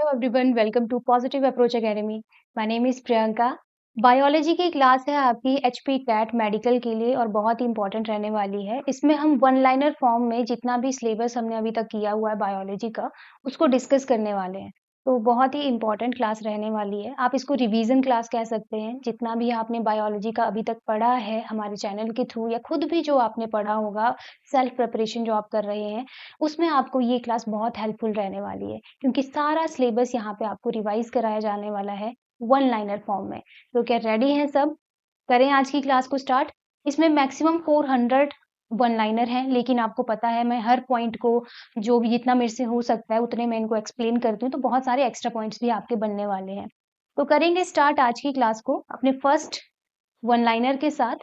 everyone, welcome to Positive Approach Academy. My name is Priyanka. Biology की class है आपकी HP cat medical के लिए और बहुत ही इंपॉर्टेंट रहने वाली है। इसमें हम वन लाइनर फॉर्म में जितना भी सिलेबस हमने अभी तक किया हुआ है बायोलॉजी का उसको डिस्कस करने वाले हैं। तो बहुत ही इंपॉर्टेंट क्लास रहने वाली है। आप इसको रिवीजन क्लास कह सकते हैं। जितना भी आपने बायोलॉजी का अभी तक पढ़ा है हमारे चैनल के थ्रू या खुद भी जो आपने पढ़ा होगा, सेल्फ प्रिपरेशन जो आप कर रहे हैं, उसमें आपको ये क्लास बहुत हेल्पफुल रहने वाली है क्योंकि सारा सिलेबस यहाँ पे आपको रिवाइज कराया जाने वाला है वन लाइनर फॉर्म में। तो क्या रेडी हैं सब? करें आज की क्लास को स्टार्ट। इसमें मैक्सिमम 400 वन लाइनर हैं, लेकिन आपको पता है मैं हर पॉइंट को जो भी जितना मेरे से हो सकता है उतने मैं इनको एक्सप्लेन करती हूँ, तो बहुत सारे एक्स्ट्रा पॉइंट्स भी आपके बनने वाले हैं। तो करेंगे स्टार्ट आज की क्लास को अपने फर्स्ट वन लाइनर के साथ।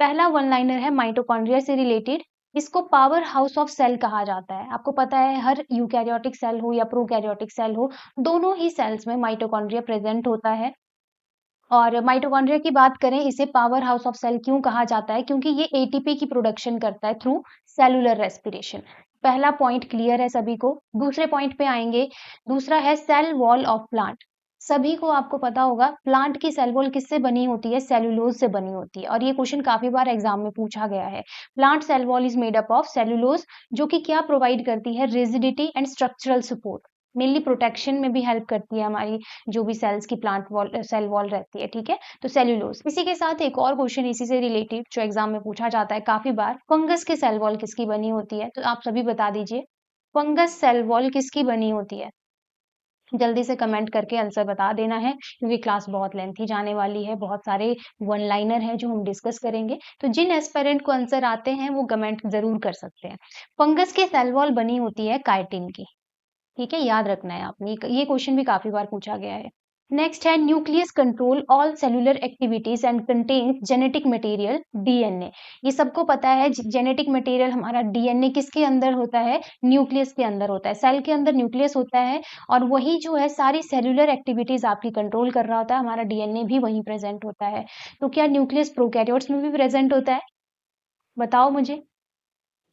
पहला वन लाइनर है माइटोकॉन्ड्रिया से रिलेटेड। इसको पावर हाउस ऑफ सेल कहा जाता है। आपको पता है हर यूकैरियोटिक सेल हो या प्रोकैरियोटिक सेल हो, दोनों ही सेल्स में माइटोकॉन्ड्रिया प्रेजेंट होता है। और माइटोकॉन्ड्रिया की बात करें, इसे पावर हाउस ऑफ सेल क्यों कहा जाता है? क्योंकि ये एटीपी की प्रोडक्शन करता है थ्रू सेलुलर रेस्पिरेशन। पहला पॉइंट क्लियर है सभी को। दूसरे पॉइंट पे आएंगे। दूसरा है सेल वॉल ऑफ प्लांट। सभी को आपको पता होगा प्लांट की सेल वॉल किससे बनी होती है? सेलुलोज से बनी होती है। और ये क्वेश्चन काफी बार एग्जाम में पूछा गया है। Plant cell wall is made up of cellulose, जो कि क्या प्रोवाइड करती है? Rigidity and structural support. Mainly protection में भी हेल्प करती है हमारी जो भी सेल्स की प्लांट वॉल सेल वॉल रहती है। ठीक है, तो सेल्यूलोज। इसी के साथ एक और क्वेश्चन इसी से रिलेटेड जो एग्जाम में पूछा जाता है काफी बार, फंगस की सेल वॉल किसकी बनी होती है? तो आप सभी बता दीजिए, फंगस सेल वॉल किसकी बनी होती है? जल्दी से कमेंट करके आंसर बता देना है क्योंकि क्लास बहुत लेंथी जाने वाली है। बहुत सारे वन लाइनर हैं जो हम डिस्कस करेंगे, तो जिन एस्पिरेंट को आंसर आते हैं वो कमेंट जरूर कर सकते हैं। फंगस की सेल वॉल बनी होती है काइटिन की। ठीक है, याद रखना है आपने, ये क्वेश्चन भी काफी बार पूछा गया है। नेक्स्ट है nucleus control all cellular activities and contains genetic material DNA. ये सबको पता है जेनेटिक मटेरियल हमारा डीएनए किसके अंदर होता है? न्यूक्लियस के अंदर होता है। सेल के अंदर न्यूक्लियस होता है और वही जो है सारी सेलुलर एक्टिविटीज आपकी कंट्रोल कर रहा होता है। हमारा डीएनए भी वहीं प्रेजेंट होता है। तो क्या न्यूक्लियस प्रोकैरियोट्स में भी प्रेजेंट होता है? बताओ मुझे।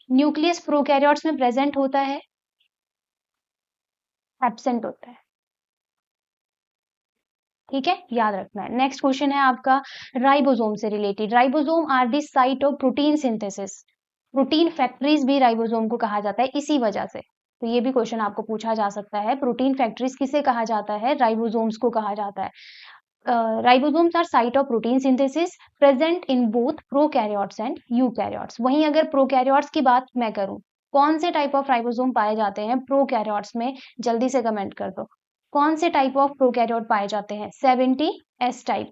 न्यूक्लियस प्रोकैरियोट्स में प्रेजेंट होता है? एब्सेंट होता है। ठीक है, याद रखना है। नेक्स्ट क्वेश्चन है आपका राइबोसोम से related. Ribosome are the site of protein synthesis. Protein factories भी राइबोसोम को कहा जाता है इसी वजह से। तो ये भी क्वेश्चन आपको पूछा जा सकता है। प्रोटीन फैक्ट्रीज किसे कहा जाता है? राइबोसोम्स को कहा जाता है। Ribosomes are site of protein synthesis present in both prokaryotes and eukaryotes. वहीं अगर प्रोकैरियोट्स की बात मैं करूं, कौन से टाइप ऑफ राइबोसोम पाए जाते हैं प्रोकैरियोट्स में? जल्दी से कमेंट कर दो। कौन से टाइप ऑफ प्रोकैरियोट पाए जाते हैं? 70S type.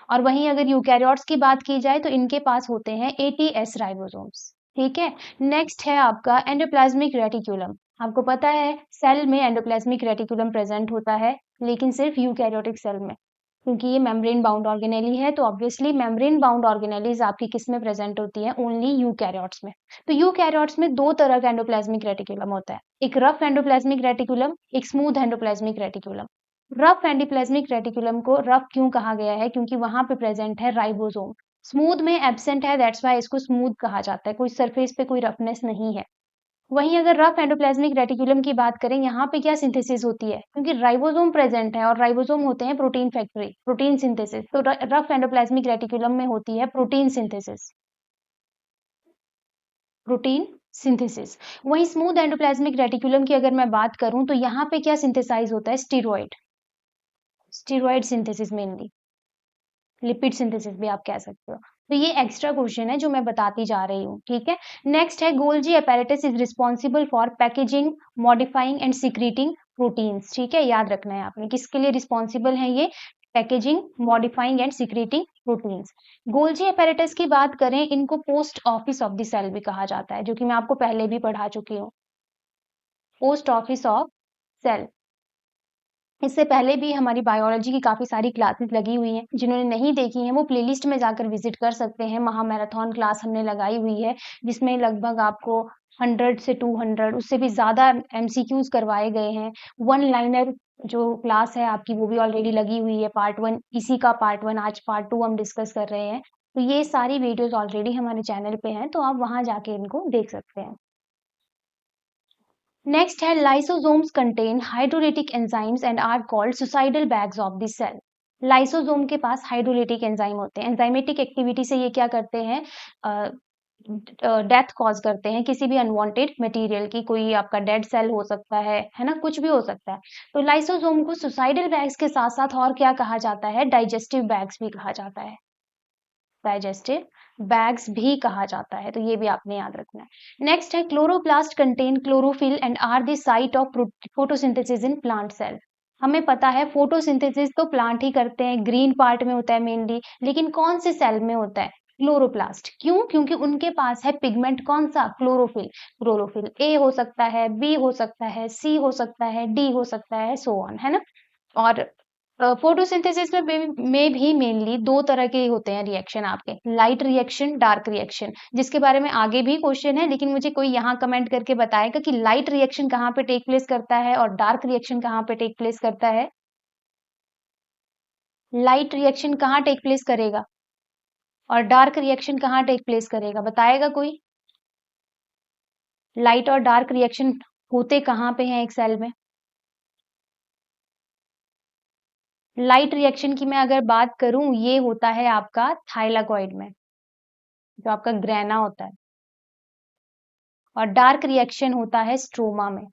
और वहीं अगर यूकैरियोट्स की बात की जाए तो इनके पास होते हैं 80S राइबोसोम्स। ठीक है, नेक्स्ट है आपका एंडोप्लाज्मिक रेटिक्यूलम। आपको पता है सेल में एंडोप्लाज्मिक रेटिक्यूलम प्रेजेंट होता है, लेकिन सिर्फ यूकैरियोटिक सेल में, क्योंकि ये मेम्ब्रेन बाउंड ऑर्गेनेली है। तो ऑब्वियसली मेम्ब्रेन बाउंड ऑर्गेनेलीज आपकी किस में प्रेजेंट होती है? ओनली यूकैरियोट्स में। तो यूकैरियोट्स में दो तरह का एंडोप्लाज्मिक रेटिक्यूलम होता है, एक रफ एंडोप्लाज्मिक रेटिक्यूलम, एक smooth endoplasmic reticulum. Rough endoplasmic reticulum को रफ क्यों कहा गया है? क्योंकि वहां पे प्रेजेंट है राइबोसोम। स्मूथ में एब्सेंट है, दैट्स वाई इसको स्मूथ कहा जाता है। कोई सरफेस पे कोई रफनेस नहीं है। वहीं अगर रफ एंडोप्लाज्मिक रेटिकुलम की बात करें, यहाँ पे क्या सिंथेसिस होती है? क्योंकि राइबोसोम प्रेजेंट है और राइबोसोम होते हैं प्रोटीन फैक्ट्री, प्रोटीन सिंथेसिस। तो रफ एंडोप्लाज्मिक रेटिकुलम में होती है प्रोटीन सिंथेसिस, प्रोटीन सिंथेसिस। वहीं स्मूथ एंडोप्लाज्मिक रेटिकुलम की अगर मैं बात करूं तो यहाँ पे क्या सिंथेसाइज होता है? Steroid, steroid synthesis mainly, lipid synthesis भी आप कह सकते हो। तो ये एक्स्ट्रा क्वेश्चन है जो मैं बताती जा रही हूँ। ठीक है, नेक्स्ट है Golgi apparatus is responsible for packaging, modifying and secreting proteins. ठीक है, याद रखना है आपने किसके लिए रिस्पॉन्सिबल है ये? Packaging, modifying and secreting proteins. Golgi apparatus की बात करें, इनको post office of the cell भी कहा जाता है, जो कि मैं आपको पहले भी पढ़ा चुकी हूँ। Post office of cell. इससे पहले भी हमारी बायोलॉजी की काफ़ी सारी क्लासेस लगी हुई हैं। जिन्होंने नहीं देखी हैं वो प्लेलिस्ट में जाकर विजिट कर सकते हैं। महामैराथन क्लास हमने लगाई हुई है जिसमें लगभग आपको 100 से 200 उससे भी ज़्यादा एमसीक्यूज करवाए गए हैं। वन लाइनर जो क्लास है आपकी वो भी ऑलरेडी लगी हुई है। पार्ट 1 इसी का पार्ट 1, आज पार्ट 2 हम डिस्कस कर रहे हैं। तो ये सारी वीडियोज ऑलरेडी हमारे चैनल पे हैं, तो आप वहाँ जाके इनको देख सकते हैं। नेक्स्ट है lysosomes contain hydrolytic enzymes and are called suicidal bags of the cell. Lysosome के पास हाइड्रोलिटिक एंजाइम होते हैं, एंजाइमेटिक एक्टिविटी से ये क्या करते हैं, डेथ कॉज करते हैं किसी भी अनवांटेड मटेरियल की, कोई आपका डेड सेल हो सकता है ना, कुछ भी हो सकता है। तो लाइसोसोम को सुसाइडल बैग्स के साथ साथ और क्या कहा जाता है, डाइजेस्टिव बैग्स भी कहा जाता है, डाइजेस्टिव बैग्स भी कहा जाता है, तो ये भी आपने याद रखना है। नेक्स्ट है chloroplast contain chlorophyll and are the site of photosynthesis in plant cell. हमें पता है फोटोसिंथेसिस तो प्लांट ही करते हैं, ग्रीन पार्ट में होता है मेनली, लेकिन कौन से सेल में होता है, क्लोरोप्लास्ट। क्यों? क्योंकि उनके पास है पिगमेंट, कौन सा, क्लोरोफिल। क्लोरोफिल ए हो सकता है, बी हो सकता है, सी हो सकता है, डी हो सकता है, सो ऑन, है ना। और फोटोसिंथेसिस में भी मेनली दो तरह के होते हैं रिएक्शन आपके, लाइट रिएक्शन, डार्क रिएक्शन, जिसके बारे में आगे भी क्वेश्चन है, लेकिन मुझे कोई यहाँ कमेंट करके बताएगा कि लाइट रिएक्शन कहाँ पे टेक प्लेस करता है और डार्क रिएक्शन कहाँ पे टेक प्लेस करता है। लाइट रिएक्शन कहाँ टेक प्लेस करेगा और डार्क रिएक्शन कहाँ टेक प्लेस करेगा, बताएगा कोई। लाइट और डार्क रिएक्शन होते कहाँ पे हैं एक सेल में। लाइट रिएक्शन की मैं अगर बात करूं, ये होता है आपका थाइलाकॉइड में, जो आपका ग्रेना होता है, और डार्क रिएक्शन होता है स्ट्रोमा में।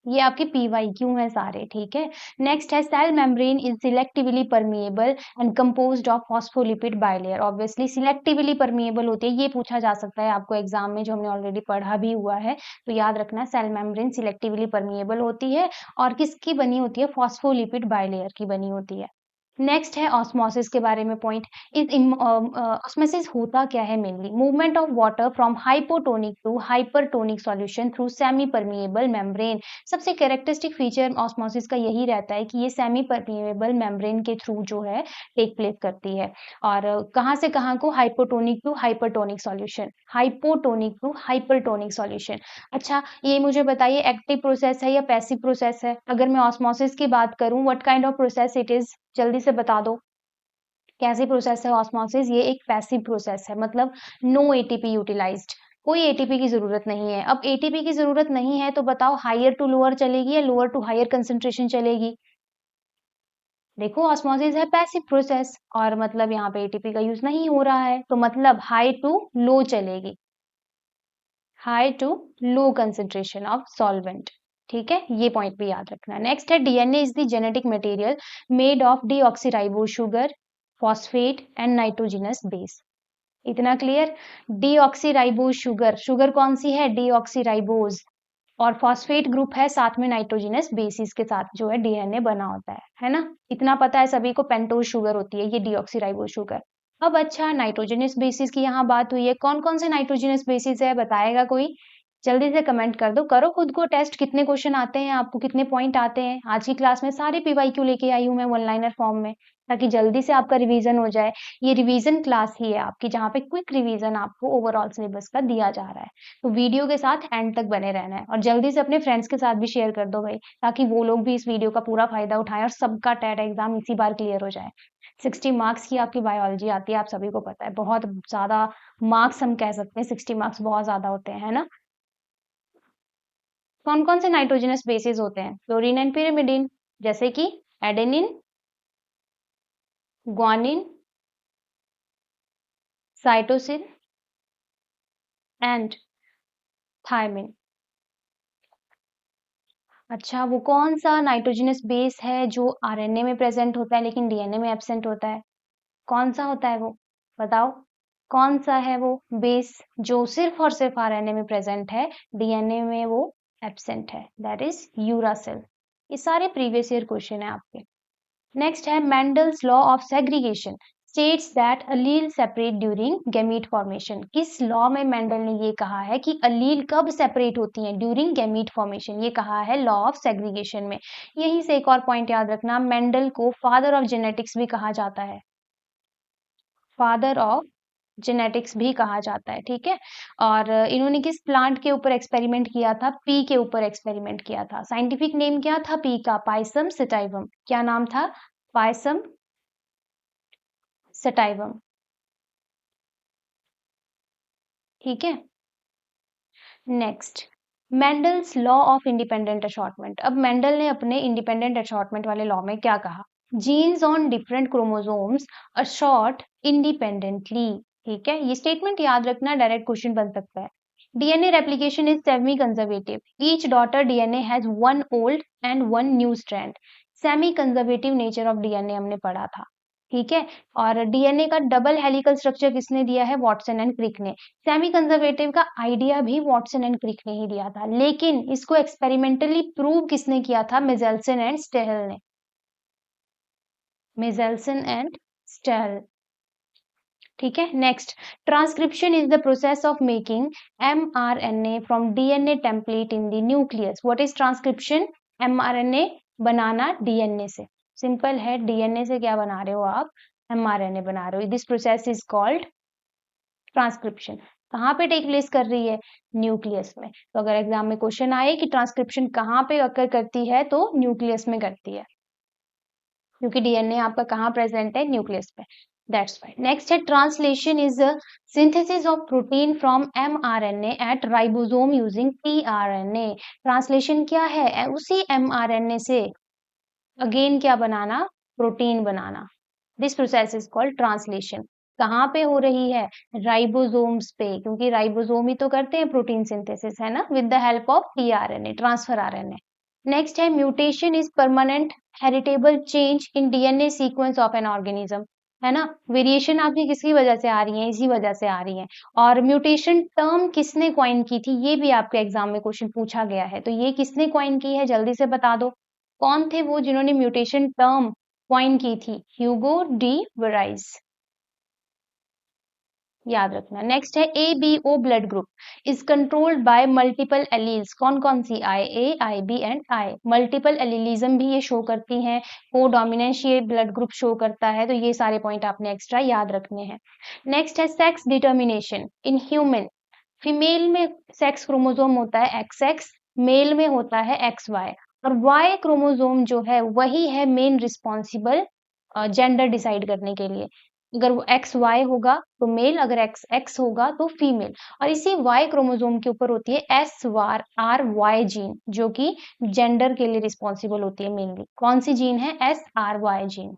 ये आपके पीवाईक्यू हैं सारे, ठीक है। नेक्स्ट है cell membrane is selectively permeable and composed of phospholipid bilayer. Obviously selectively permeable होती है, ये पूछा जा सकता है आपको एग्जाम में, जो हमने ऑलरेडी पढ़ा भी हुआ है, तो याद रखना सेल मेम्ब्रेन सिलेक्टिवली परमिएबल होती है और किसकी बनी होती है, फॉस्फोलिपिड बाइलेयर की बनी होती है। नेक्स्ट है ऑस्मोसिस के बारे में पॉइंट। ऑस्मोसिस होता क्या है, mainly movement of water from hypotonic to hypertonic solution through semi permeable membrane. सबसे कैरेक्टरिस्टिक फीचर ऑस्मोसिस का यही रहता है कि ये सेमी परमिएबल मेम्ब्रेन के थ्रू जो है टेक प्लेस करती है। और कहाँ से कहाँ को, hypotonic to hypertonic solution, hypotonic to hypertonic solution. अच्छा ये मुझे बताइए एक्टिव प्रोसेस है या पैसिव प्रोसेस है। अगर मैं ऑस्मोसिस की बात करूं, what kind of process it is, जल्दी से बता दो। कैसी प्रोसेस है ऑस्मोसिस, ये एक पैसिव प्रोसेस है, मतलब नो एटीपी यूटिलाइज्ड, कोई एटीपी की जरूरत नहीं है। अब एटीपी की जरूरत नहीं है तो बताओ हायर टू लोअर चलेगी या लोअर टू हायर कंसेंट्रेशन चलेगी। देखो ऑस्मोसिस है पैसिव प्रोसेस और मतलब यहाँ पे एटीपी का यूज नहीं हो रहा है, तो मतलब हाई टू लो चलेगी, high to low concentration of solvent. ठीक है, ये पॉइंट भी याद रखना। नेक्स्ट है DNA is the genetic material made of deoxyribose sugar, phosphate and nitrogenous base. इतना क्लियर। डीऑक्सीराइबोज शुगर, शुगर कौन सी है, डीऑक्सीराइबोज, और फॉस्फेट ग्रुप है साथ में नाइट्रोजिनस बेसिस के साथ जो है डीएनए बना होता है ना। इतना पता है सभी को, पेंटोज शुगर होती है ये डीऑक्सीराइबोज शुगर। अब अच्छा नाइट्रोजनस बेसिस की यहाँ बात हुई है, कौन कौन से नाइट्रोजनस बेसिस है, बताएगा कोई। जल्दी से कमेंट कर दो, करो खुद को टेस्ट, कितने क्वेश्चन आते हैं आपको, कितने पॉइंट आते हैं। आज की क्लास में सारे पीवाईक्यू लेके आई हूँ मैं वन लाइनर फॉर्म में, ताकि जल्दी से आपका रिवीजन हो जाए। ये रिवीजन क्लास ही है आपकी, जहाँ पे क्विक रिवीजन आपको ओवरऑल सिलेबस का दिया जा रहा है। तो वीडियो के साथ एंड तक बने रहना है और जल्दी से अपने फ्रेंड्स के साथ भी शेयर कर दो भाई, ताकि वो लोग भी इस वीडियो का पूरा फायदा उठाएं और सबका टेट एग्जाम इसी बार क्लियर हो जाए। 60 मार्क्स की आपकी बायोलॉजी आती है, आप सभी को पता है, बहुत ज्यादा मार्क्स हम कह सकते हैं, 60 मार्क्स बहुत ज्यादा होते हैं, है ना। कौन कौन से नाइट्रोजनस बेसिस होते हैं, क्लोरीन एंड pyrimidine, जैसे कि adenine, guanine, cytosine and thymine. अच्छा वो कौन सा नाइट्रोजनस बेस है जो आरएनए में प्रेजेंट होता है लेकिन डीएनए में एब्सेंट होता है, कौन सा होता है वो, बताओ। कौन सा है वो बेस जो सिर्फ और सिर्फ आरएनए में प्रेजेंट है, डीएनए में वो एब्सेंट है, दैट इज यूरासिल। ये सारे प्रीवियस ईयर क्वेश्चन है आपके। नेक्स्ट है Mendel's law of segregation states that allele separate during gamete formation. किस लॉ में मेंडल ने ये कहा है कि अलील कब सेपरेट होती हैं, ड्यूरिंग गैमीट फॉर्मेशन, ये कहा है लॉ ऑफ सेग्रीगेशन में। यहीं से एक और पॉइंट याद रखना, मेंडल को फादर ऑफ जेनेटिक्स भी कहा जाता है, फादर ऑफ जेनेटिक्स भी कहा जाता है, ठीक है। और इन्होंने किस प्लांट के ऊपर एक्सपेरिमेंट किया था, पी के ऊपर एक्सपेरिमेंट किया था। साइंटिफिक नेम क्या था पी का, पाइसम सटाइवम। क्या नाम था, पाइसम सटाइवम, ठीक है। Next Mendel's law of independent assortment. अब मेंडल ने अपने इंडिपेंडेंट असॉर्टमेंट वाले लॉ में क्या कहा? Genes on different chromosomes assort independently. ठीक है, ये स्टेटमेंट याद रखना, डायरेक्ट क्वेश्चन बन सकता है। DNA replication is semi conservative, each daughter DNA has one old and one new strand. Semi conservative nature of DNA हमने पढ़ा था। ठीक है, और डीएनए का डबल हेलिकल स्ट्रक्चर किसने दिया है? वॉटसन एंड क्रिक ने। सेमी कंजर्वेटिव का आइडिया भी वॉटसन एंड क्रिक ने ही दिया था, लेकिन इसको एक्सपेरिमेंटली प्रूव किसने किया था? मिजेल्सन एंड स्टेहल ने। Meselson and Stahl. ठीक है, next, transcription is the process of making mRNA from DNA template in the nucleus. What is transcription? mRNA बनाना डीएनए से। सिंपल है, डीएनए से क्या बना रहे हो आप? mRNA बना रहे हो। This process is called transcription. कहाँ पे टेक प्लेस कर रही है? न्यूक्लियस में। तो अगर एग्जाम में क्वेश्चन आए कि ट्रांसक्रिप्शन कहाँ पे अकर करती है, तो न्यूक्लियस में करती है, क्योंकि डीएनए आपका कहाँ प्रेजेंट है? न्यूक्लियस पे। That's why. नेक्स्ट है, translation is synthesis of protein from mRNA at ribosome using tRNA। Translation क्या है? उसी mRNA से अगेन क्या बनाना? प्रोटीन बनाना। This process is called translation. कहाँ पे हो रही है? राइबोसोम्स पे, क्योंकि राइबोसोम ही तो करते हैं प्रोटीन सिंथेसिस, है ना, with the help of tRNA, transfer RNA. Next है, mutation is permanent heritable change in DNA sequence of an organism. है ना, वेरिएशन आपकी किसकी वजह से आ रही है? इसी वजह से आ रही है। और म्यूटेशन टर्म किसने क्वाइन की थी? ये भी आपके एग्जाम में क्वेश्चन पूछा गया है, तो ये किसने क्वाइन की है? जल्दी से बता दो, कौन थे वो जिन्होंने म्यूटेशन टर्म क्वाइन की थी? ह्यूगो डी वेराइज, याद रखना। नेक्स्ट है, ABO blood group is controlled by multiple alleles. कौन कौन सी? IA, IB and I। Multiple allelism भी ये शो करती हैं, को डोमिनेंस ये ब्लड ग्रुप शो करता है, तो ये सारे पॉइंट आपने एक्स्ट्रा याद रखने हैं। नेक्स्ट है, sex determination in human. Female में सेक्स क्रोमोसोम होता है XX, मेल में होता है XY, और Y क्रोमोसोम जो है वही है मेन रिस्पॉन्सिबल जेंडर डिसाइड करने के लिए। अगर वो XY होगा तो मेल, अगर XX होगा तो फीमेल। और इसी Y क्रोमोसोम के ऊपर होती है SRY जीन, जो कि जेंडर के लिए रिस्पॉन्सिबल होती है मेनली। कौन सी जीन है? SRY gene.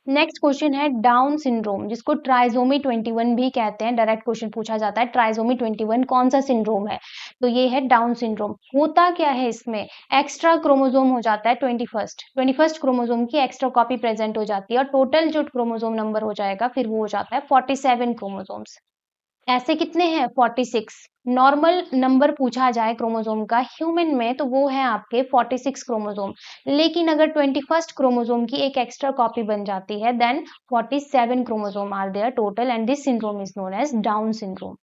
नेक्स्ट क्वेश्चन है, डाउन सिंड्रोम, जिसको ट्राइजोमी 21 भी कहते हैं। डायरेक्ट क्वेश्चन पूछा जाता है, ट्राइजोमी 21 कौन सा सिंड्रोम है? तो ये है डाउन सिंड्रोम। होता क्या है इसमें? एक्स्ट्रा क्रोमोसोम हो जाता है 21st क्रोमोसोम की एक्स्ट्रा कॉपी प्रेजेंट हो जाती है, और टोटल जो क्रोमोसोम नंबर हो जाएगा फिर वो हो जाता है 47 क्रोमोसोम्स। ऐसे कितने हैं? 46। नॉर्मल नंबर पूछा जाए क्रोमोसोम का ह्यूमन में तो वो है आपके 46 क्रोमोसोम, लेकिन अगर 21st क्रोमोसोम की एक एक्स्ट्रा कॉपी बन जाती है then 47 chromosome are there total, and this syndrome is known as Down syndrome.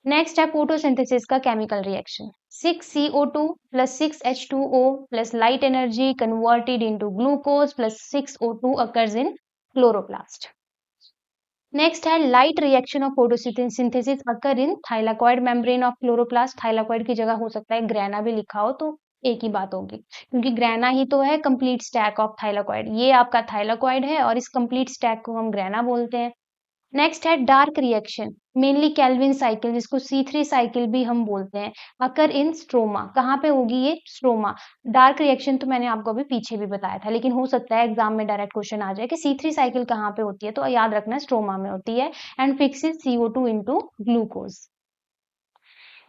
Next है, फोटोसिंथेसिस का chemical reaction. 6CO2 plus 6H2O plus light energy converted into glucose plus 6O2 occurs in chloroplast. Next है, light reaction of photosynthesis occur in thylakoid membrane of chloroplast. Thylakoid की जगह हो सकता है grana भी लिखा हो, तो एक ही बात होगी, क्योंकि ग्रेना ही तो है कंप्लीट स्टैक ऑफ थाइलाकॉइड। ये आपका थाइलाकॉइड है और इस कंप्लीट स्टैक को हम ग्रेना बोलते हैं। नेक्स्ट है, dark reaction, mainly Calvin cycle, जिसको C3 साइकिल भी हम बोलते हैं, अकर इन स्ट्रोमा। कहाँ पे होगी ये? स्ट्रोमा। डार्क रिएक्शन तो मैंने आपको अभी पीछे भी बताया था, लेकिन हो सकता है एग्जाम में डायरेक्ट क्वेश्चन आ जाए कि C3 साइकिल कहाँ पे होती है, तो याद रखना स्ट्रोमा में होती है, and fixes CO2 into glucose.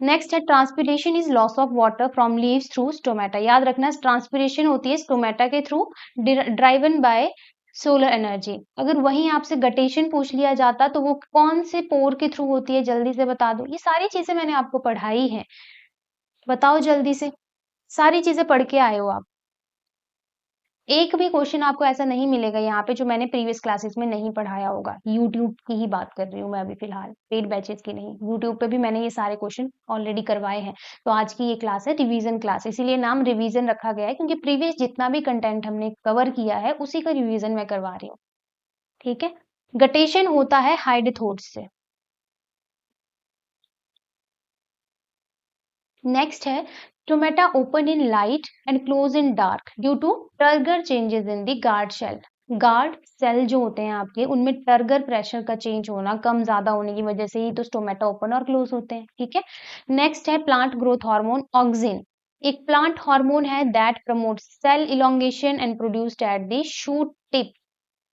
Next है, transpiration is loss of water from leaves through stomata. याद रखना, ट्रांसपिरेशन होती है स्टोमेटा के through, driven by solar energy. अगर वहीं आपसे गटेशन पूछ लिया जाता तो वो कौन से पोर के थ्रू होती है? जल्दी से बता दो। ये सारी चीजें मैंने आपको पढ़ाई है, बताओ जल्दी से, सारी चीजें पढ़ के आए हो आप। एक भी क्वेश्चन आपको ऐसा नहीं मिलेगा यहाँ पे जो मैंने प्रीवियस क्लासेस में नहीं पढ़ाया होगा। यूट्यूब की ही बात कर रही हूँ मैं अभी फिलहाल, पेड बैचेस की नहीं। यूट्यूब पे भी मैंने ये सारे क्वेश्चन ऑलरेडी करवाए हैं। तो आज की ये क्लास है रिवीजन क्लास, इसीलिए नाम रिवीजन रखा गया है, क्योंकि प्रीवियस जितना भी कंटेंट हमने कवर किया है उसी का रिवीजन मैं करवा रही हूँ। ठीक है, गटेशन होता है हाइडथोड्स से। नेक्स्ट है, stomata open in light and close in dark due to turgor changes in the guard cell. Guard cell जो होते हैं आपके, उनमें टर्गर प्रेशर का चेंज होना, कम ज़्यादा होने की वजह से ही तो स्टोमेटा ओपन और क्लोज होते हैं, ठीक है? नेक्स्ट है प्लांट ग्रोथ हार्मोन ऑक्सिन। एक प्लांट हार्मोन है that promotes cell elongation and produced at the shoot tip.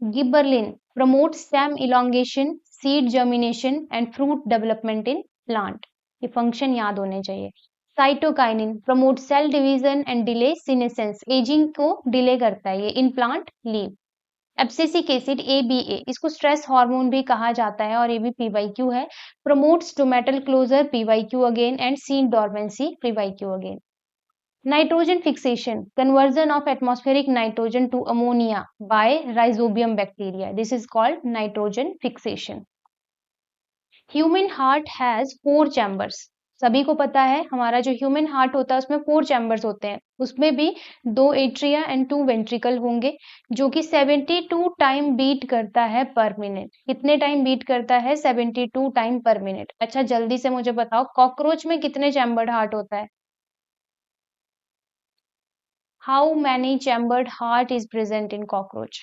Gibberellin promotes stem elongation, seed germination and fruit development in plant. ये function याद होने चाहिए। Cytokinin promotes cell division and delay senescence, ageing को delay करता है ये in plant leave. Abscisic acid ABA, इसको stress hormone भी कहा जाता है और ये भी PYQ है। promotes stomatal closure PYQ again and seed dormancy PYQ again. Nitrogen fixation, conversion of atmospheric nitrogen to ammonia by rhizobium bacteria. This is called nitrogen fixation. Human heart has 4 chambers. सभी को पता है हमारा जो human heart होता है उसमें 4 chambers होते हैं, उसमें भी 2 एट्रिया एंड 2 वेंट्रिकल होंगे, जो कि 72 टाइम बीट करता है पर मिनट। कितने टाइम बीट करता है? 72 टाइम पर मिनट। अच्छा जल्दी से मुझे बताओ, कॉकरोच में कितने चैम्बर्ड हार्ट होता है? How many chambered heart is present in cockroach?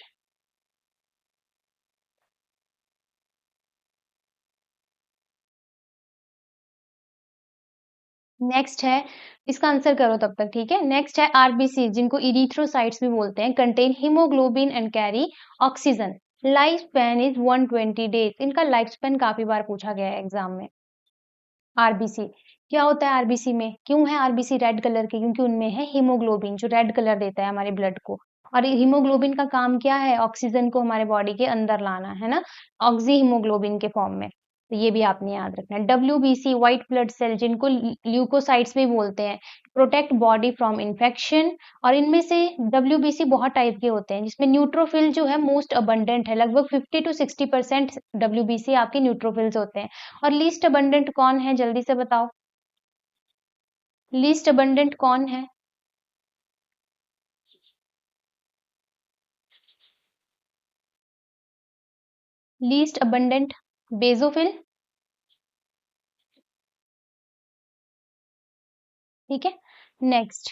Next है, इसका आंसर करो तब तक, ठीक है? नेक्स्ट है आरबीसी, जिनको इरिथ्रोसाइट्स भी बोलते हैं, contain haemoglobin and carry oxygen. Life span is 120 days. इनका लाइफ स्पैन काफी बार पूछा गया है एग्जाम में। आरबीसी क्या होता है? आरबीसी में क्यों है आरबीसी रेड कलर के? क्योंकि उनमें है हीमोग्लोबिन जो रेड कलर देता है हमारे ब्लड को। और हीमोग्लोबिन का काम क्या है? ऑक्सीजन को हमारे बॉडी के अंदर लाना, है ना? ऑक्सी हीमोग्लोबिन के फॉर्म में। तो ये भी आपने याद रखना है। डब्ल्यूबीसी व्हाइट ब्लड सेल, जिनको ल्यूकोसाइट्स भी बोलते हैं, प्रोटेक्ट बॉडी फ्रॉम इन्फेक्शन। और इनमें से डब्ल्यूबीसी बहुत टाइप के होते हैं, जिसमें न्यूट्रोफिल जो है मोस्ट अबंडेंट है, लगभग 50 to 60% डब्ल्यूबीसी आपके न्यूट्रोफिल्स होते हैं। और लीस्ट अबंडेंट कौन है? जल्दी से बताओ, लीस्ट अबंडेंट कौन है? लीस्ट अबंडेंट बेसोफिल, ठीक है? नेक्स्ट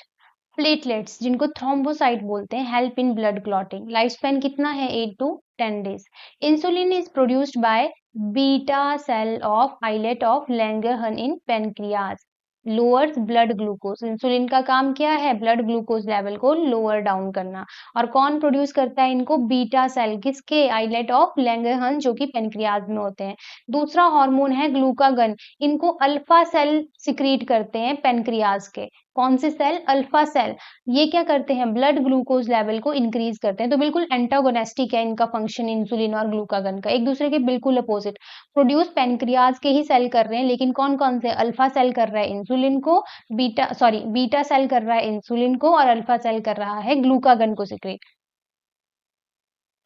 प्लेटलेट्स, जिनको थ्रोम्बोसाइट बोलते हैं, help in blood clotting. Life span कितना है? 8 to 10 days। Insulin is produced by beta cell of islet of Langerhans in pancreas, lowers blood glucose. Insulin का काम क्या है? ब्लड ग्लूकोज लेवल को लोअर डाउन करना। और कौन प्रोड्यूस करता है इनको? Beta cell. किसके? आइलेट ऑफ लैंगरहन, जो कि पेनक्रियाज में होते हैं। दूसरा हार्मोन है ग्लूकागन, इनको अल्फा सेल सिक्रीट करते हैं पेनक्रियाज के। कौन से सेल? Alpha cell. ये क्या करते हैं? ब्लड ग्लूकोज लेवल को इंक्रीज करते हैं। तो बिल्कुल एंटागोनेस्टिक है इनका फंक्शन, इंसुलिन और ग्लूकागन का, एक दूसरे के बिल्कुल अपोजिट। प्रोड्यूस पेनक्रियाज के ही सेल कर रहे हैं, लेकिन कौन कौन से? अल्फा सेल कर रहा है इंसुलिन को, बीटा सेल कर रहा है इंसुलिन को, और अल्फा सेल कर रहा है ग्लूकागन को secrete.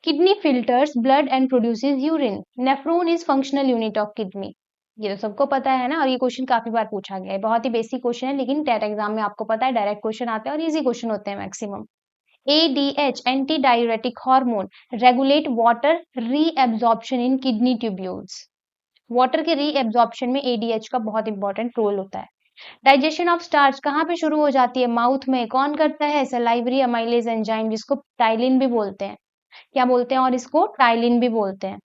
Kidney filters blood and produces urine. Nephron is functional unit of kidney. ये तो सबको पता है ना, और ये क्वेश्चन काफी बार पूछा गया है। बहुत ही बेसिक क्वेश्चन है, लेकिन टेट एग्जाम में आपको पता है डायरेक्ट क्वेश्चन आते हैं और इजी क्वेश्चन होते हैं maximum. ADH anti diuretic hormone regulate water reabsorption इन किडनी ट्यूब्यूल्स। वाटर के रीएब्जॉर्प्शन में ADH का बहुत इंपॉर्टेंट रोल होता है। डाइजेशन ऑफ स्टार्च कहाँ पे शुरू हो जाती है? माउथ में। कौन करता है? सलाइवरी अमाइलेज एंजाइम, जिसको टाइलिन भी बोलते हैं। क्या बोलते हैं? और इसको टाइलिन भी बोलते हैं।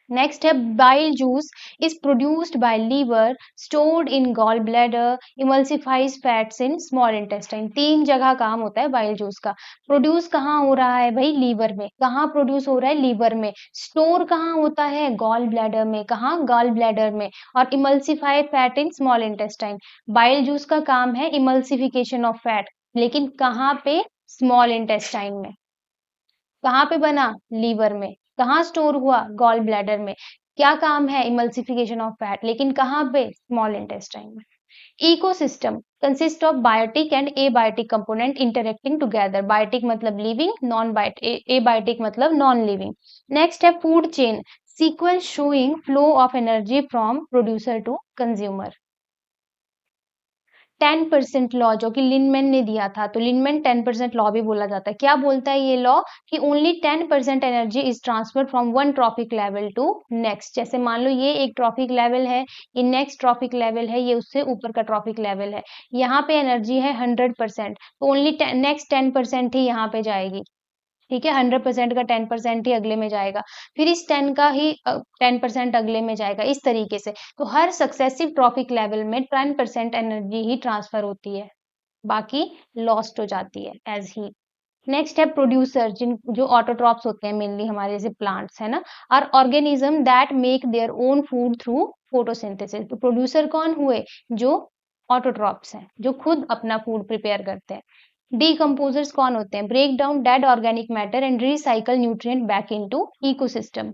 नेक्स्ट है bile juice is produced by liver, stored in gall bladder, emulsifies fats in small intestine. 3 जगह काम होता है बाइल जूस का। प्रोड्यूस कहाँ हो रहा है भाई? लीवर में। कहाँ प्रोड्यूस हो रहा है? लीवर में। स्टोर कहाँ होता है? गॉल ब्लैडर में। कहाँ? गॉल ब्लैडर में। और emulsified fat in small intestine. Bile juice का काम है इमल्सिफिकेशन ऑफ फैट, लेकिन कहाँ पे? स्मॉल इंटेस्टाइन में। कहाँ पे बना? लीवर में। कहाँ स्टोर हुआ? गॉल ब्लैडर में। क्या काम है? इमल्सिफिकेशन ऑफ फैट, लेकिन कहाँ पे? स्मॉल इंटेस्टाइन में। Ecosystem consist of biotic and abiotic component interacting together. Biotic मतलब लिविंग, नॉन बायोटिक एबायोटिक मतलब नॉन लिविंग। नेक्स्ट है food chain sequence showing flow of energy from producer to consumer. 10% law जो कि लिनमैन ने दिया था, तो लिनमैन 10% लॉ भी बोला जाता है। क्या बोलता है ये लॉ? कि only 10% energy is transfer from one trophic level to next. जैसे मान लो ये एक ट्रॉफिक लेवल है, ये नेक्स्ट ट्रॉफिक लेवल है, ये उससे ऊपर का ट्रॉफिक लेवल है। यहाँ पे एनर्जी है 100%, तो ओनली नेक्स्ट 10% ही यहाँ पे जाएगी। ठीक है, 100% का 10% ही अगले में जाएगा, फिर इस 10 का ही 10% अगले में जाएगा, इस तरीके से। तो हर सक्सेसिव ट्रॉपिक लेवल में 10% एनर्जी ही ट्रांसफर होती है, बाकी लॉस्ट हो जाती है एज हीट। नेक्स्ट है प्रोड्यूसर, जिन जो ऑटोट्रॉप्स होते हैं मेनली हमारे जैसे प्लांट्स है ना, are organism that make their own food through photosynthesis. तो प्रोड्यूसर कौन हुए? जो ऑटोट्रॉप्स हैं, जो खुद अपना फूड प्रिपेयर करते हैं। डीकम्पोजर्स कौन होते हैं? Break down dead organic matter and recycle nutrient back into ecosystem.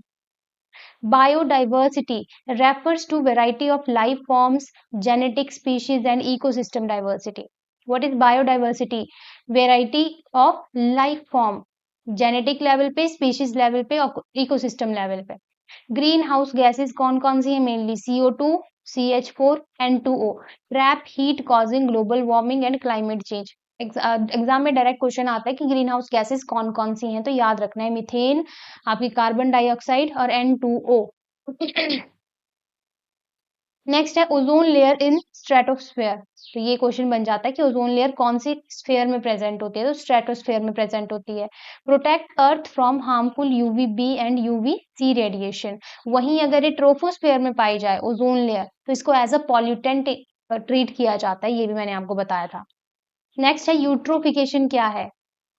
Biodiversity refers to variety of life forms, genetic species and ecosystem diversity. What is biodiversity? Variety of life form, genetic level पे, species level पे और ecosystem level पे। Green house gases कौन कौन सी है? Mainly CO2, CH4, N2O, trap heat causing global warming and climate change. Exam में direct question आता है कि ग्रीन हाउस गैसेस कौन कौन सी हैं, तो याद रखना है मीथेन, आपकी कार्बन डाइऑक्साइड और N2O। नेक्स्ट है ओजोन लेयर इन स्ट्रेटोस्फेयर। तो ये क्वेश्चन बन जाता है कि ओजोन लेयर कौन सी स्फेयर में प्रेजेंट होती है? तो स्ट्रेटोस्फेयर में प्रेजेंट होती है। Protect earth from harmful UVB and UVC radiation. वहीं अगर ये ट्रोपोस्फेयर में पाई जाए ओजोन लेयर, तो इसको एज अ पॉल्यूटेंट ट्रीट किया जाता है, ये भी मैंने आपको बताया था। नेक्स्ट है यूट्रोफिकेशन। क्या है?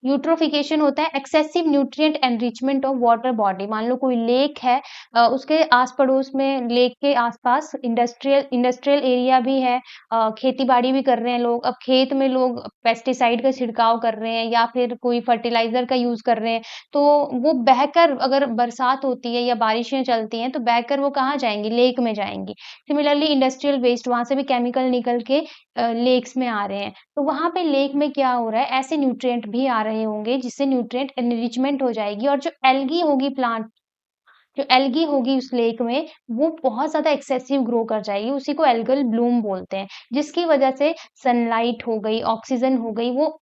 यूट्रोफिकेशन होता है excessive nutrient enrichment of water body. मान लो कोई लेक है, उसके आस पड़ोस में, लेक के आसपास इंडस्ट्रियल एरिया भी है, खेती बाड़ी भी कर रहे हैं लोग। अब खेत में लोग पेस्टिसाइड का छिड़काव कर रहे हैं या फिर कोई फर्टिलाइजर का यूज कर रहे हैं, तो वो बहकर, अगर बरसात होती है या बारिशें चलती हैं, तो बहकर वो कहाँ जाएंगी? लेक में जाएंगी। सिमिलरली इंडस्ट्रियल वेस्ट, वहां से भी केमिकल निकल के लेक्स में आ रहे हैं, तो वहां पे लेक में क्या हो रहा है? ऐसे न्यूट्रिएंट भी आ रहे होंगे जिससे न्यूट्रिएंट एनरिचमेंट हो जाएगी, और जो एल्गी होगी प्लांट, जो एल्गी होगी उस लेक में, वो बहुत ज्यादा एक्सेसिव ग्रो कर जाएगी, उसी को एल्गल ब्लूम बोलते हैं, जिसकी वजह से सनलाइट हो गई, ऑक्सीजन हो गई, वो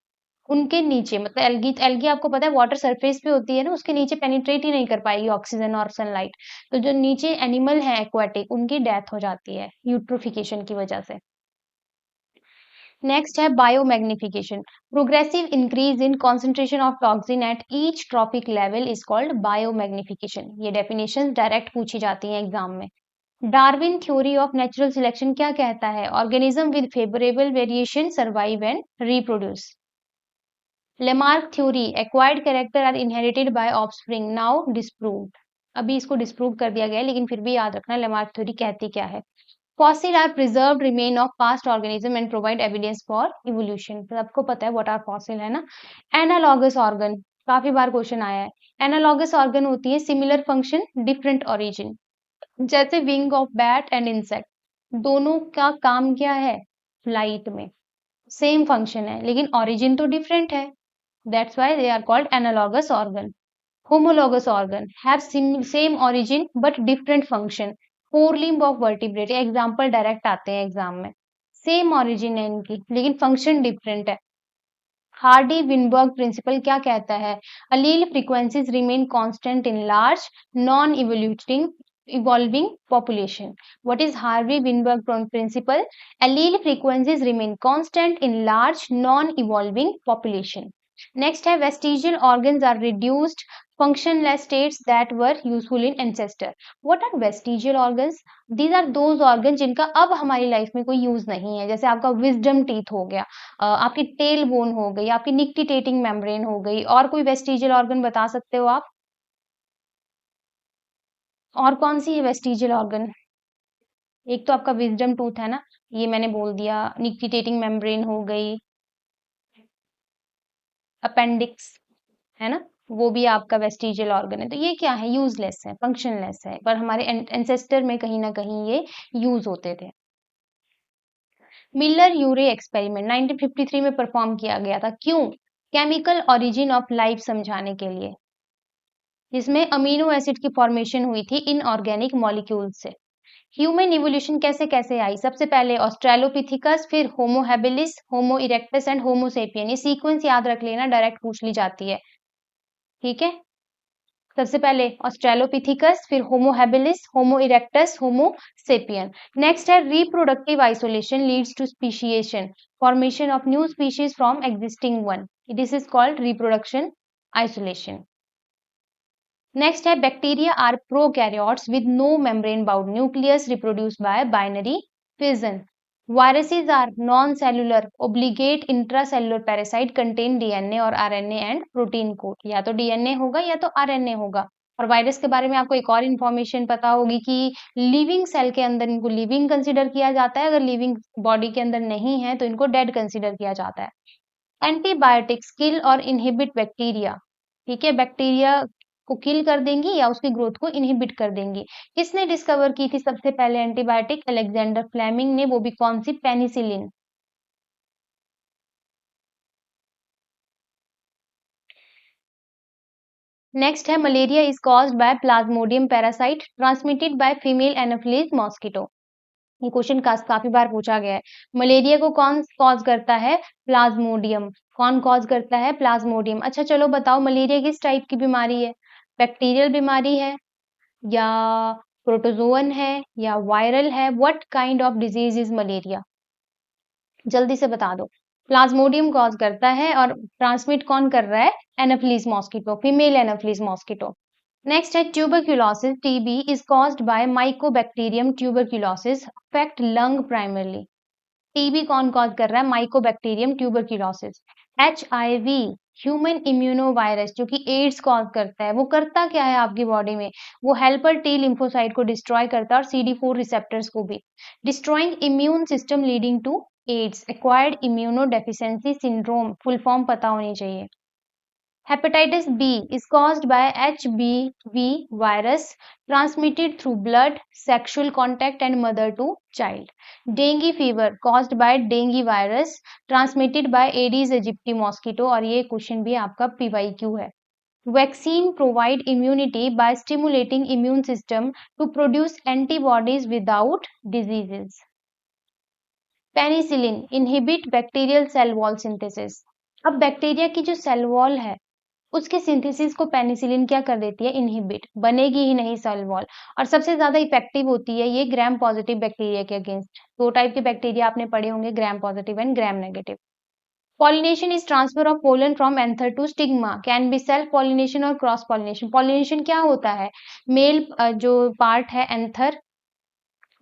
उनके नीचे, मतलब एल्गी, एल्गी आपको पता है वाटर सरफेस पे होती है ना, उसके नीचे पेनिट्रेट ही नहीं कर पाएगी ऑक्सीजन और सनलाइट, तो जो नीचे एनिमल है एक्वाटिक, उनकी डेथ हो जाती है यूट्रोफिकेशन की वजह से। नेक्स्ट है biomagnification. Progressive increase in concentration of toxin at each trophic level is called biomagnification. ये डेफिनेशन डायरेक्ट पूछी जाती हैं एग्जाम में। Darwin theory of natural selection क्या कहता है? Organism with favourable variation survive and reproduce. Lamarck theory, acquired character are inherited by offspring, now disproved. अभी इसको डिस्प्रूव कर दिया गया है, लेकिन फिर भी याद रखना लेमार्क थ्योरी कहती क्या है। Fossil are preserved remain of past organism and provide evidence for evolution। तो आपको पता है what are fossil है ना। Analogous organ, काफी बार क्वेश्चन आया है। Analogous organ होती है सिमिलर फंक्शन डिफरेंट origin, जैसे wing of bat and insect, दोनों का काम क्या है? फ्लाइट में। सेम फंक्शन है लेकिन origin तो डिफरेंट है, that's why they are called analogous organ। Homologous organ have same origin but different function। Fore limb of vertebrate, example direct आते हैं एग्जाम में। सेम ऑरिजिन है इनकी लेकिन फंक्शन डिफरेंट है। हार्डी विनबर्ग प्रिंसिपल क्या कहता है? Allele frequencies remain constant in large non evolving evolving population। What is Harvey Weinberg principle? Allele frequencies remain constant in large non-evolving population। Next है vestigial organs are reduced functionless states that were useful in ancestor। What are vestigial organs? These are those organs जिनका अब हमारी life में कोई use नहीं है, जैसे आपका विजडम टीथ हो गया, आपकी टेल बोन हो गई, आपकी निक्टिटेटिंग मेम्ब्रेन हो गई, और कोई वेस्टिजियल ऑर्गन बता सकते हो आप? और कौन सी है वेस्टिजियल ऑर्गन? एक तो आपका विजडम टूथ है ना, ये मैंने बोल दिया, निक्टिटेटिंग मेम्ब्रेन हो गई, अपेंडिक्स है ना, वो भी आपका वेस्टिजियल ऑर्गन है। तो ये क्या है? यूजलेस है, फंक्शनलेस है, पर हमारे एंसेस्टर में कहीं ना कहीं ये यूज होते थे। मिलर यूरे एक्सपेरिमेंट 1953 में परफॉर्म किया गया था, क्यों? केमिकल ओरिजिन ऑफ लाइफ समझाने के लिए, जिसमें अमीनो एसिड की फॉर्मेशन हुई थी इनऑर्गेनिक मॉलिक्यूल से। ह्यूमन इवोल्यूशन कैसे कैसे आई? सबसे पहले ऑस्ट्रेलोपिथिकस, फिर Homo habilis, Homo erectus and Homo sapien. ये सीक्वेंस याद रख लेना, डायरेक्ट पूछ ली जाती है, ठीक है। सबसे पहले ऑस्ट्रेलोपिथिकस, फिर Homo habilis, Homo erectus, Homo sapien. Next है reproductive isolation leads to speciation, formation of new species from existing one, this is called reproduction isolation. Next है bacteria are prokaryotes with no membrane bound nucleus reproduce by binary fission. Viruses are non-cellular obligate intracellular parasite contain DNA और RNA and protein code. या तो DNA होगा या तो RNA होगा। और virus के बारे में आपको एक और इन्फॉर्मेशन पता होगी कि लिविंग सेल के अंदर इनको लिविंग कंसीडर किया जाता है, अगर लिविंग बॉडी के अंदर नहीं है तो इनको डेड कंसीडर किया जाता है। एंटीबायोटिक्स किल और इनहिबिट बैक्टीरिया। ठीक है, बैक्टीरिया को किल कर देंगी या उसकी ग्रोथ को इनहिबिट कर देंगी। किसने डिस्कवर की थी सबसे पहले एंटीबायोटिक? अलेक्जेंडर फ्लेमिंग ने। वो भी कौन सी? पेनिसिलिन। नेक्स्ट है malaria is caused bye Plasmodium parasite transmitted by female anopheles mosquito. ये क्वेश्चन काफी बार पूछा गया है। मलेरिया को कौन कॉज करता है? प्लाज्मोडियम। कौन कॉज करता है? प्लाज्मोडियम। अच्छा चलो बताओ, मलेरिया किस टाइप की बीमारी है? बैक्टीरियल बीमारी है या प्रोटोजोअन है या वायरल है? What kind of disease is malaria? जल्दी से बता दो। प्लाज्मोडियम कॉज करता है और ट्रांसमिट कौन कर रहा है? Anopheles mosquito, female Anopheles mosquito. Next है tuberculosis TB is caused by Mycobacterium tuberculosis affect lung primarily. TB कौन कॉज कर रहा है? Mycobacterium tuberculosis. HIV human immuno virus जो कि एड्स कॉज करता है, वो करता क्या है आपकी बॉडी में? वो हेल्पर टी लिम्फोसाइट को डिस्ट्रॉय करता है और CD4 रिसेप्टर्स को भी। Destroying immune system leading to AIDS, acquired immunodeficiency syndrome, full form पता होनी चाहिए। Hepatitis B is caused by HBV virus transmitted through blood, sexual contact and mother to child. Dengue fever caused by dengue virus transmitted by Aedes aegypti mosquito और ये question भी आपका PYQ है. Vaccine provide immunity by stimulating immune system to produce antibodies without diseases. Penicillin inhibit bacterial cell wall synthesis. अब bacteria की जो cell wall है उसके सिंथेसिस को पेनिसिलिन क्या कर देती है? इनहिबिट। बनेगी ही नहीं सेल वॉल। और सबसे ज्यादा इफेक्टिव होती है ये ग्राम पॉजिटिव बैक्टीरिया के अगेंस्ट। दो टाइप के बैक्टीरिया आपने पढ़े होंगे, Gram positive and Gram negative. Pollination is transfer of pollen from anther to stigma, can be self pollination और क्रॉस पॉलिनेशन। पॉलिनेशन क्या होता है? मेल जो पार्ट है एंथर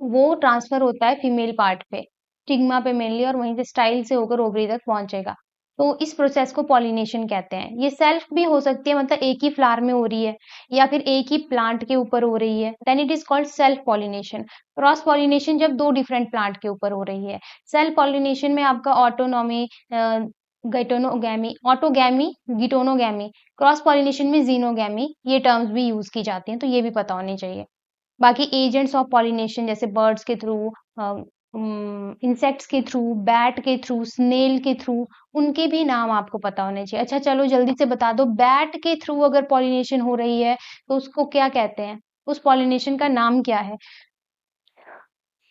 वो ट्रांसफर होता है फीमेल पार्ट पे, स्टिग्मा पे मेनली, और वहीं से स्टाइल से होकर ओवरी तक पहुंचेगा। तो इस प्रोसेस को पॉलिनेशन कहते हैं। ये सेल्फ भी हो सकती है, मतलब एक ही फ्लावर में हो रही है या फिर एक ही प्लांट के ऊपर हो रही है, then it is called self pollination. Cross pollination जब दो डिफरेंट प्लांट के ऊपर हो रही है। सेल्फ पॉलिनेशन में आपका ऑटोनॉमी, गैटोनोगैमी, ऑटोगैमी, गिटोनोगैमी। क्रॉस पॉलिनेशन में जीनोगैमी, ये टर्म्स भी यूज की जाती हैं, तो ये भी पता होनी चाहिए। बाकी एजेंट्स ऑफ पॉलिनेशन जैसे बर्ड्स के थ्रू, इंसेक्ट्स के थ्रू, बैट के थ्रू, स्नेल के थ्रू, उनके भी नाम आपको पता होने चाहिए। अच्छा चलो जल्दी से बता दो, बैट के थ्रू अगर पॉलिनेशन हो रही है तो उसको क्या कहते हैं? उस पॉलिनेशन का नाम क्या है?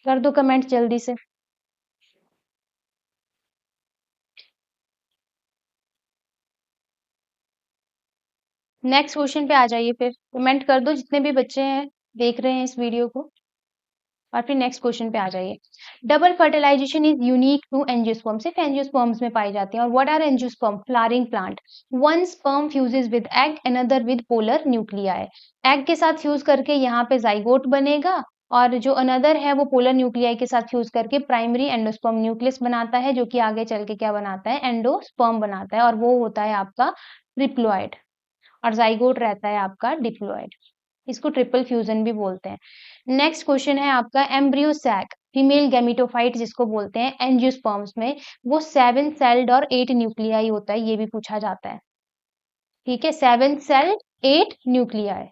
कर दो कमेंट जल्दी से। नेक्स्ट क्वेश्चन पे आ जाइए, फिर कमेंट कर दो जितने भी बच्चे हैं देख रहे हैं इस वीडियो को, और फिर नेक्स्ट क्वेश्चन पे आ जाइए। Double fertilization is unique to angiosperm, सिर्फ एंजियोस्पर्म्स में पाई जाती हैं। और what are angiosperm? Flowering plant. One sperm fuses with egg, another with polar nuclei. Egg के साथ फ्यूज करके यहाँ पे जाइगोट बनेगा, और जो अनदर है वो पोलर न्यूक्लियाई के साथ फ्यूज करके प्राइमरी एंडोस्पर्म न्यूक्लियस बनाता है, जो कि आगे चल के क्या बनाता है? एंडोस्पर्म बनाता है, और वो होता है आपका ट्रिप्लोइड। और जाइगोट रहता है आपका डिप्लोइड। इसको ट्रिपल फ्यूजन भी बोलते हैं। नेक्स्ट क्वेश्चन है आपका एम्ब्रियो सैक, फीमेल गैमिटोफाइट जिसको बोलते हैं एंजियोस्पर्म्स में, वो 7 सेल्ड और 8 न्यूक्लियाई होता है, ये भी पूछा जाता है। ठीक है, 7 सेल्ड 8 न्यूक्लियाई।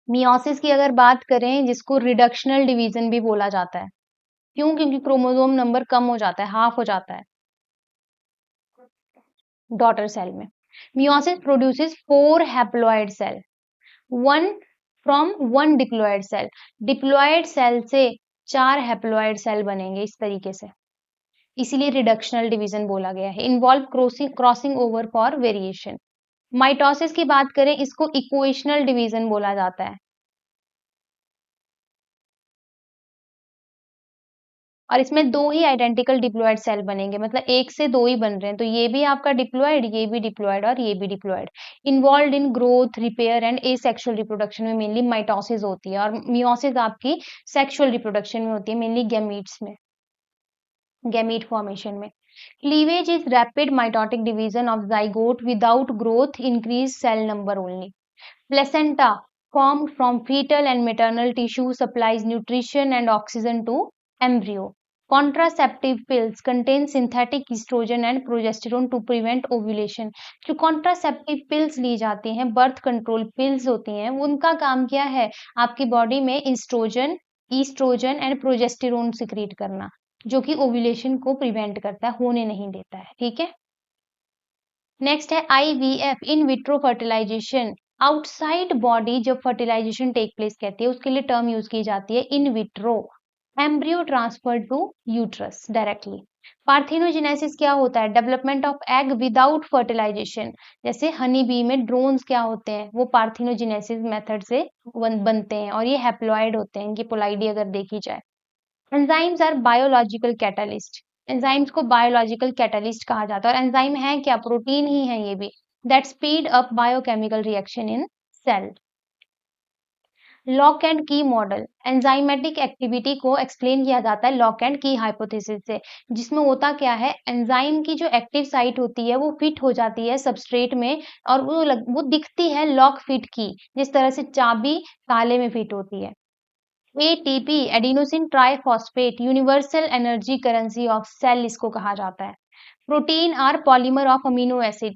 मियोसिस की अगर बात करें, जिसको रिडक्शनल डिवीजन भी बोला जाता है, क्यों? क्योंकि क्रोमोसोम नंबर कम हो जाता है, हाफ हो जाता है डॉटर सेल में। Meiosis produces 4 haploid cell, one from one diploid cell. Diploid cell से 4 हैप्लॉयड सेल बनेंगे इस तरीके से, इसीलिए रिडक्शनल डिवीजन बोला गया है। Involve crossing over for variation. Mitosis की बात करें, इसको इक्वेशनल डिवीजन बोला जाता है। और इसमें 2 ही आइडेंटिकल डिप्लॉइड सेल बनेंगे, मतलब 1 से 2 ही बन रहे हैं, तो ये भी आपका डिप्लॉइड, ये भी डिप्लॉइड और ये भी diploid. Involved in growth, repair and asexual reproduction में मेनली माइटोसिस होती है, और मियोसिस आपकी सेक्सुअल रिप्रोडक्शन में होती है, मेनली गैमीट्स में, गैमीट फॉर्मेशन में। Cleavage is rapid mitotic division of zygote without growth, increase cell number only. Placenta formed from fetal and maternal tissue supplies nutrition and oxygen to embryo. Contraceptive pills contain synthetic estrogen and progesterone to prevent ovulation. जो contraceptive pills ली जाती हैं, birth control pills होती हैं, उनका काम क्या है? आपकी बॉडी में ईस्ट्रोजन एंड प्रोजेस्टेरोन सिक्रीट करना, जो कि ओव्यूलेशन को प्रिवेंट करता है, होने नहीं देता है। ठीक है, नेक्स्ट है IVF, in vitro fertilization. Outside body जब फर्टिलाइजेशन टेक प्लेस कहती है, उसके लिए टर्म यूज की जाती है in vitro. Embryo transfer to uterus directly. Parthenogenesis क्या होता है? Development of egg without fertilization. जैसे हनी बी में ड्रोन्स क्या होते हैं? वो पार्थिनोजेनेसिस मेथड से बनते हैं, और ये हैप्लॉइड होते हैं, इनकी पोलाइडी अगर देखी जाए। Enzymes are biological catalyst. Enzymes को बायोलॉजिकल कैटालिस्ट कहा जाता है, और एंजाइम है क्या? प्रोटीन ही है ये भी, that speed up biochemical reaction in cell. Lock and key model, enzymatic activity को एक्सप्लेन किया जाता है लॉक एंड की हाइपोथेसिस से, जिसमें होता क्या है, एंजाइम की जो एक्टिव साइट होती है वो फिट हो जाती है सबस्ट्रेट में, और वो दिखती है लॉक फिट की, जिस तरह से चाबी ताले में फिट होती है। ATP, adenosine triphosphate, universal energy currency of cell इसको कहा जाता है। Protein are polymer of amino acid,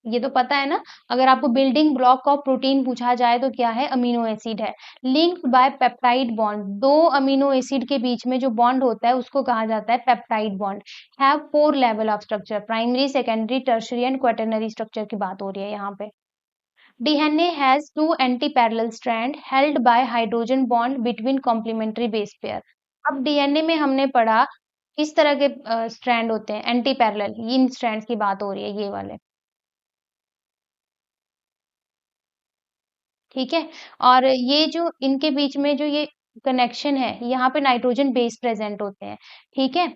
ये तो पता है ना, अगर आपको बिल्डिंग ब्लॉक ऑफ प्रोटीन पूछा जाए तो क्या है? अमीनो एसिड है। लिंक्ड बाय पेप्टाइड बॉन्ड, दो अमीनो एसिड के बीच में जो बॉन्ड होता है उसको कहा जाता है peptide bond. Have 4 level of structure, primary, secondary, tertiary and quaternary structure की बात हो रही है यहाँ पे। DNA has two anti-parallel strands held by hydrogen bond between complementary base pair. अब DNA में हमने पढ़ा किस तरह के स्ट्रैंड होते हैं? एंटी पैरेलल, इन स्ट्रैंड्स की बात हो रही है, ये वाले। ठीक है, और ये जो इनके बीच में जो ये कनेक्शन है, यहाँ पे नाइट्रोजन बेस प्रेजेंट होते हैं। ठीक है,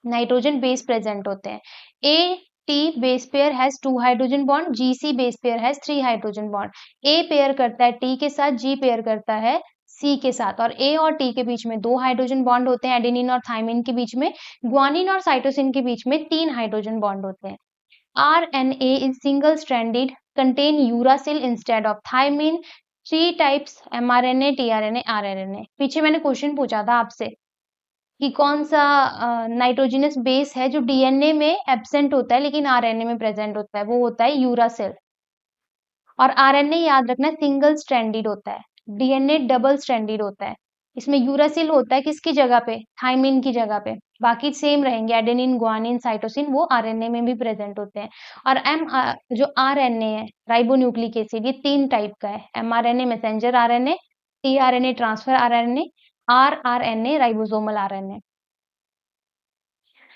नाइट्रोजन बेस प्रेजेंट होते हैं। A T base pair has 2 hydrogen bond, G C base pair has 3 hydrogen bond. A pair करता है टी के साथ, जी पेयर करता है सी के साथ, और ए और टी के बीच में 2 हाइड्रोजन बॉन्ड होते हैं, एडेनिन और थाइमिन के बीच में। ग्वानिन और साइटोसिन के बीच में 3 हाइड्रोजन बॉन्ड होते हैं। RNA is single stranded, contain uracil instead of thymine, 3 types mRNA, tRNA, RNA। पीछे मैंने क्वेश्चन पूछा था आपसे कि कौन सा नाइट्रोजनस बेस है जो डीएनए में एब्सेंट होता है लेकिन आरएनए में प्रेजेंट होता है, वो होता है यूरासिल। और आरएनए याद रखना सिंगल स्ट्रैंडेड होता है, डीएनए डबल स्ट्रैंडेड होता है। इसमें यूरासिल होता है किसकी जगह पे? थाइमिन की जगह पे। बाकी सेम रहेंगे, एडेनिन, गुआनिन, साइटोसिन, वो आरएनए में भी प्रेजेंट होते हैं। और जो आरएनए है, राइबोन्यूक्लिक एसिड, ये 3 टाइप का है, mRNA messenger RNA, tRNA transfer RNA, rRNA ribosomal RNA.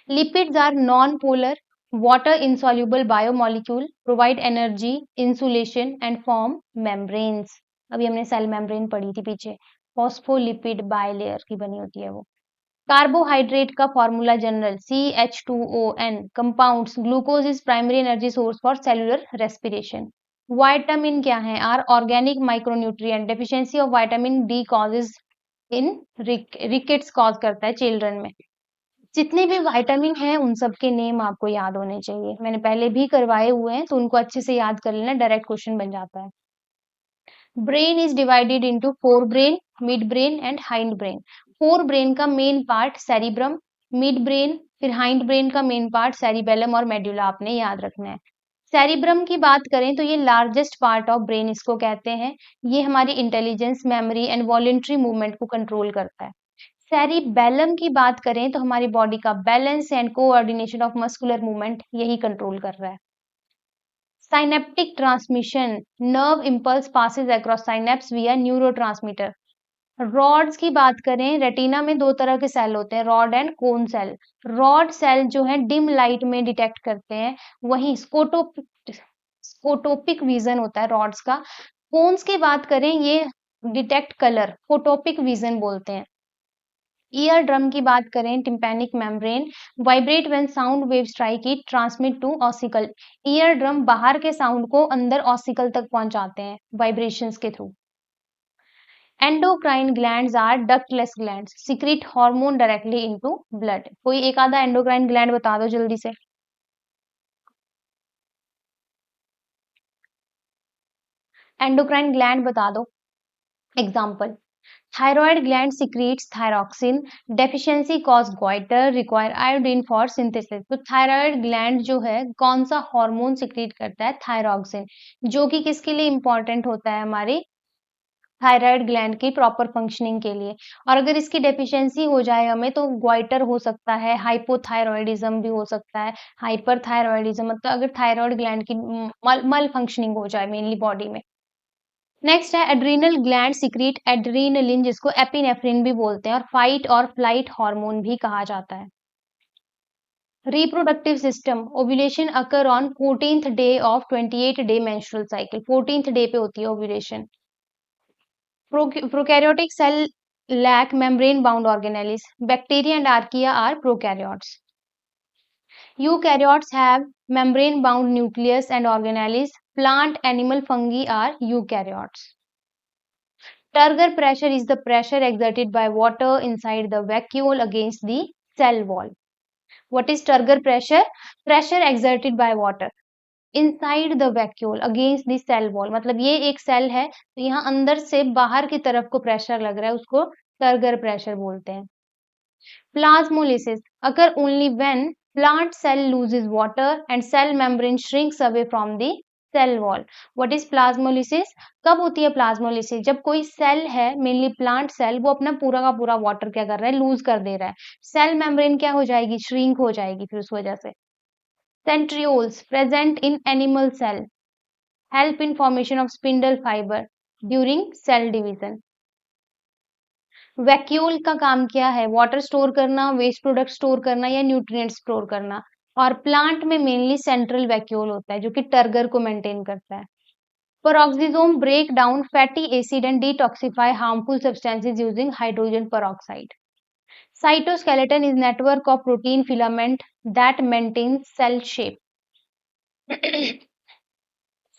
Lipids are non-polar, water-insoluble biomolecule, provide energy, insulation and form membranes. अभी हमने सेल मेम्ब्रेन पढ़ी थी पीछे, फॉस्फोलिपिड बाइलेयर की बनी होती है वो। कार्बोहाइड्रेट का formula general CH2ON, compounds, glucose is primary energy source for cellular respiration. Vitamin क्या है? Are organic micronutrient, deficiency of vitamin D causes in rickets, cause करता है चिल्ड्रन में। जितने भी विटामिन हैं उन सब के नेम आपको याद होने चाहिए, मैंने पहले भी करवाए हुए हैं तो उनको अच्छे से याद कर लेना, डायरेक्ट क्वेश्चन बन जाता है। Brain is divided into fore brain, mid brain and hind brain. Fore brain का main part cerebrum, mid brain, फिर हाइंड ब्रेन का मेन पार्ट सेरिबेलम और मेडुला, आपने याद रखना है। सेरिब्रम की बात करें तो ये लार्जेस्ट पार्ट ऑफ ब्रेन इसको कहते हैं, ये हमारी intelligence, memory and voluntary movement को कंट्रोल करता है। सेरिबेलम की बात करें तो हमारी बॉडी का balance and coordination of muscular movement यही कंट्रोल कर रहा है। Synaptic transmission, nerve impulse passes across synapse विया न्यूरोट्रांसमीटर। रॉड्स की बात करें, रेटिना में 2 तरह के सेल होते हैं, rod and cone cell. Rod cell जो है डिम लाइट में डिटेक्ट करते हैं, वहीं स्कोटोपिक विजन होता है रॉड्स का। कोन्स की बात करें, ये डिटेक्ट कलर, फोटोपिक विजन बोलते हैं। ईयर ड्रम की बात करें, tympanic membrane vibrate when sound wave strike it transmit to ossicle. Ear drum बाहर के साउंड को अंदर ऑसिकल तक पहुंचाते हैं वाइब्रेशंस के थ्रू। Endocrine glands are ductless glands secrete hormone directly into blood. कोई एक आधा एंडोक्राइन ग्लैंड बता दो जल्दी से। एंडोक्राइन ग्लैंड बता दो। Example, thyroid gland secretes thyroxine, deficiency cause goiter, require iodine for synthesis। तो थायराइड ग्लैंड जो है कौन सा हार्मोन सिक्रीट करता है? थायरॉक्सिन, जो कि किसके लिए इंपॉर्टेंट होता है? हमारी थायराइड ग्लैंड की प्रॉपर फंक्शनिंग के लिए। और अगर इसकी डेफिशिएंसी हो जाए हमें तो ग्वाइटर हो सकता है, हाइपोथायरॉयडिज्म भी हो सकता है, हाइपरथायरॉयडिज्म, मतलब अगर थायराइड ग्लैंड की मल फंक्शनिंग हो जाए मेनली बॉडी में। नेक्स्ट है एड्रीनल ग्लैंड सिक्रीट एड्रीनलिन, जिसको एपिनेफ्रिन भी बोलते हैं, और फाइट और फ्लाइट हार्मोन भी कहा जाता है। Reproductive system, ovulation occur on 14th day of 28 day menstrual cycle. 14th day पे होती है ovulation. Prokaryotic cell lack membrane bound organelles. Bacteria and archaea are prokaryotes. Eukaryotes have membrane-bound nucleus and organelles. Plant, animal, fungi are eukaryotes. Turgor pressure is the pressure exerted by water inside the vacuole against the cell wall. What is turgor pressure? Pressure exerted by water inside the vacuole against the cell wall। मतलब ये एक cell है तो यहाँ अंदर से बाहर की तरफ को प्रेशर लग रहा है, उसको टर्गर प्रेशर बोलते हैं। Plasmolysis occur only when plant cell loses water and cell membrane shrinks away from the cell wall. What is plasmolysis? कब होती है प्लाज्मोलिसिस? जब कोई सेल है, मेनली प्लांट सेल, वो अपना पूरा का पूरा वाटर क्या कर रहा है? लूज कर दे रहा है। सेल मेम्ब्रेन क्या हो जाएगी? श्रिंक हो जाएगी फिर उस वजह से। Centrioles present in animal cell help in formation of spindle fiber during cell division. Vacuole का काम क्या है? वाटर स्टोर करना, वेस्ट प्रोडक्ट स्टोर करना या न्यूट्रिएंट स्टोर करना। और प्लांट में मेनली सेंट्रल वैक्यूल होता है जो कि टर्गर को मेंटेन करता है। Peroxisome break down fatty acid and detoxify harmful substances using hydrogen peroxide. Cytoskeleton is network of protein filament that maintains cell shape.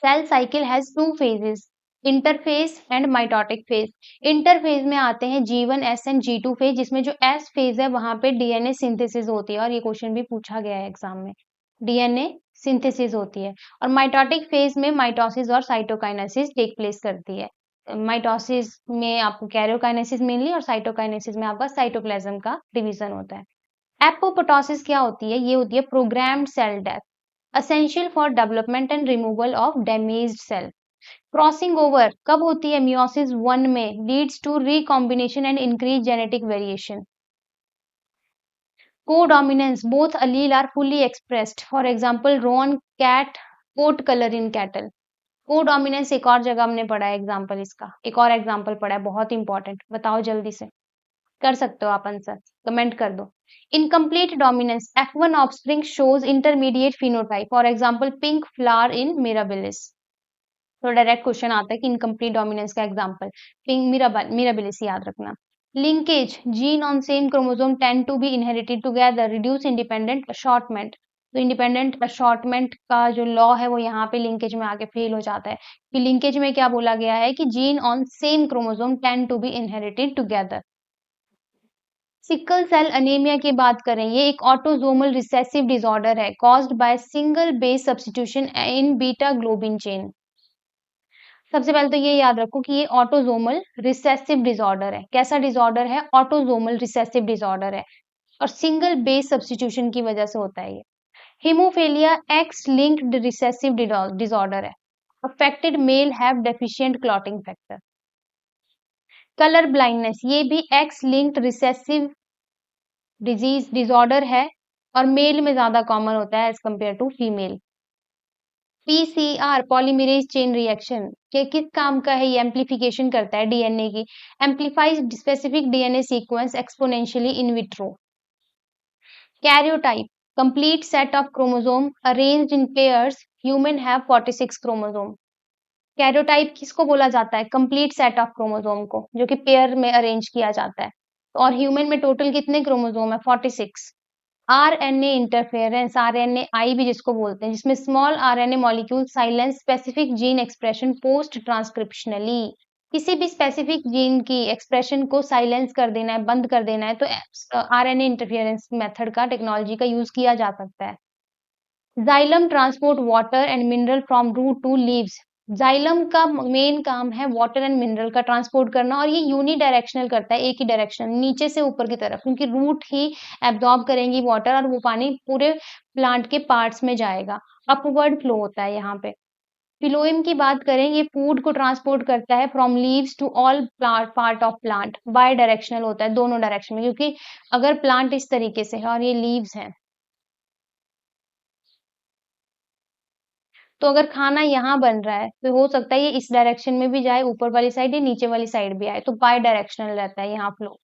Cell cycle has two phases, interphase and mitotic phase. Interphase में आते हैं G1, S and G2 phase, जिसमें जो S phase है वहां पे DNA synthesis होती है, और ये क्वेश्चन भी पूछा गया है एग्जाम में। डीएनए सिंथेसिस होती है। और माइटोटिक फेज में माइटोसिस और साइटोकाइनेसिस टेक प्लेस करती है। माइटोसिस में आपको कैरियोकाइनेसिस मेनली, और साइटोकाइनेसिस में आपका साइटोप्लाज्म का डिवीजन होता है। एपोप्टोसिस क्या होती है? ये होती है programmed cell death, essential for development and removal of damaged cell। Crossing over कब होती है? मियोसिस 1 में, leads to recombination and increase genetic variation. Codominance, both allele are fully expressed, for example roan cat coat color in cattle। Codominance एक और जगह हमने पढ़ा है एग्जाम्पल इसका, एक और एग्जाम्पल पढ़ा है बहुत इंपॉर्टेंट, बताओ जल्दी से। कर सकते हो आप आंसर, कमेंट कर दो। Incomplete dominance, F1 offspring shows intermediate phenotype, for example pink flower in Mirabilis. तो डायरेक्ट क्वेश्चन आता है कि इनकम्प्लीट डोमिनेंस का एग्जाम्पल पिंक मिराबिलिस याद रखना। Linkage, gene on same chromosome tend to be inherited together, reduce independent assortment. तो independent assortment का जो लॉ है वो यहाँ पे लिंकेज में आके फेल हो जाता है, कि लिंकेज में क्या बोला गया है कि gene on same chromosome tend to be inherited together. Sickle cell anaemia की बात करें, ये एक ऑटोसोमल रिसेसिव डिसऑर्डर है caused by single base substitution in beta globin chain. सबसे पहले तो ये याद रखो कि ये ऑटोसोमल रिसेसिव डिसऑर्डर है। कैसा डिसऑर्डर है? ऑटोसोमल रिसेसिव डिसऑर्डर है, और सिंगल बेस सब्स्टिट्यूशन की वजह से होता है ये। Haemophilia X linked recessive disorder है। Affected male have deficient clotting factor. Colour blindness, ये भी एक्स लिंक्ड रिसेसिव डिसऑर्डर है, और मेल में ज्यादा कॉमन होता है as compare to female. PCR polymerase chain reaction के किस काम का है? ये एम्प्लीफिकेशन करता है डीएनए की, amplifies specific DNA sequence exponentially in vitro. Karyotype, complete set of chromosome arranged in pairs, human have 46 chromosome. Karyotype किसको बोला जाता है? कंप्लीट सेट ऑफ क्रोमोसोम को, जो कि पेयर में अरेंज किया जाता है। और ह्यूमन में टोटल कितने क्रोमोसोम है? 46। आरएनए इंटरफेरेंस, आरएनए-आई भी जिसको बोलते हैं, जिसमें small RNA molecule silence specific gene expression post transcriptionally. किसी भी स्पेसिफिक जीन की एक्सप्रेशन को साइलेंस कर देना है, बंद कर देना है, तो आरएनए इंटरफेरेंस मेथड का, टेक्नोलॉजी का यूज किया जा सकता है। Xylem transport water and mineral from root to leaves. Xylem का मेन काम है वाटर एंड मिनरल का ट्रांसपोर्ट करना, और ये यूनी डायरेक्शनल करता है, एक ही डायरेक्शन, नीचे से ऊपर की तरफ, क्योंकि रूट ही एब्जॉर्ब करेंगी वाटर और वो पानी पूरे प्लांट के पार्ट्स में जाएगा। अपवर्ड फ्लो होता है यहाँ पे। फिलोएम की बात करें, ये फूड को ट्रांसपोर्ट करता है from leaves to all part of plant. Bidirectional होता है, दोनों डायरेक्शन में, क्योंकि अगर प्लांट इस तरीके से है और ये लीव्स हैं, तो अगर खाना यहाँ बन रहा है तो हो सकता है ये इस डायरेक्शन में भी जाए, ऊपर वाली साइड, या नीचे वाली साइड भी आए, तो बाय डायरेक्शनल रहता है यहाँ flow.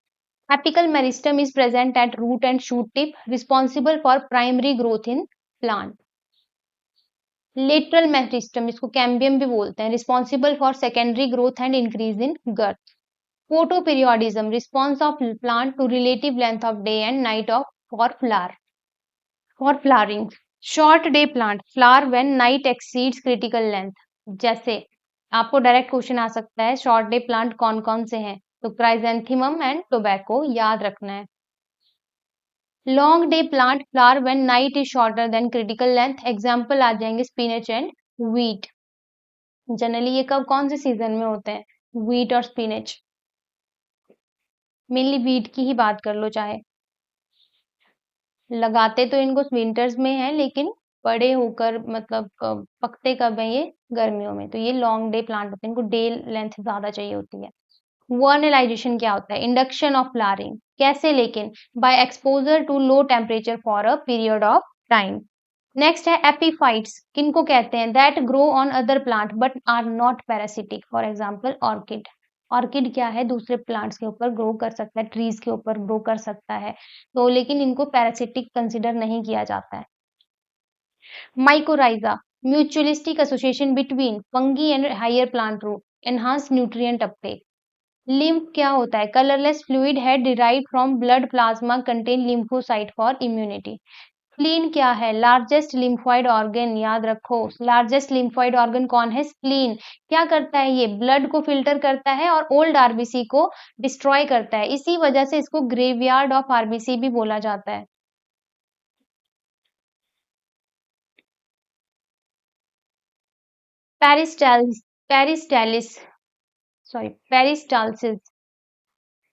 Apical meristem is present at root and shoot tip, responsible for primary growth in plant. Lateral meristem, इसको कैम्बियम भी बोलते हैं, responsible for secondary growth and increase in girth. Photoperiodism, response of plant to relative length of day and night of for flowering. Short day plant flower when night exceeds critical length. जैसे आपको direct question आ सकता है, short day plant कौन कौन से हैं? तो chrysanthemum and tobacco याद रखना है। Long day plant flower when night is shorter than critical length. Example आ जाएंगे स्पिनच एंड व्हीट। जनरली ये कब, कौन से सीजन में होते हैं? व्हीट और स्पिनच। मेनली व्हीट की ही बात कर लो, चाहे लगाते तो इनको विंटर्स में है, लेकिन बड़े होकर मतलब पकते कब है ये? गर्मियों में। तो ये लॉन्ग डे प्लांट होते हैं, इनको डे लेंथ ज्यादा चाहिए होती है। वर्नलाइजेशन क्या होता है? Induction of flowering. कैसे? लेकिन by exposure to low temperature for a period of time. Next है एपीफाइट्स। किनको कहते हैं? That grow on other plant but are not parasitic. For example orchid. Orchid क्या है? दूसरे प्लांट्स के ऊपर ग्रो कर सकता है, ट्रीज के ऊपर ग्रो कर सकता है, तो लेकिन इनको पैरासिटिक कंसिडर नहीं किया जाता है। Mycorrhiza, mutualistic association between fungi and higher plant root, enhance nutrient uptake. Lymph क्या होता है? कलरलेस फ्लूइड है derive from blood plasma contain lymphocyte for immunity. Spleen क्या है? लार्जेस्ट लिम्फोइड ऑर्गन, याद रखो। लार्जेस्ट लिम्फोइड ऑर्गन कौन है? स्प्लीन। क्या करता है ये? ब्लड को फिल्टर करता है और ओल्ड आरबीसी को डिस्ट्रॉय करता है, इसी वजह से इसको ग्रेवयार्ड ऑफ आरबीसी भी बोला जाता है। Peristyles, peristalsis, sorry, peristalsis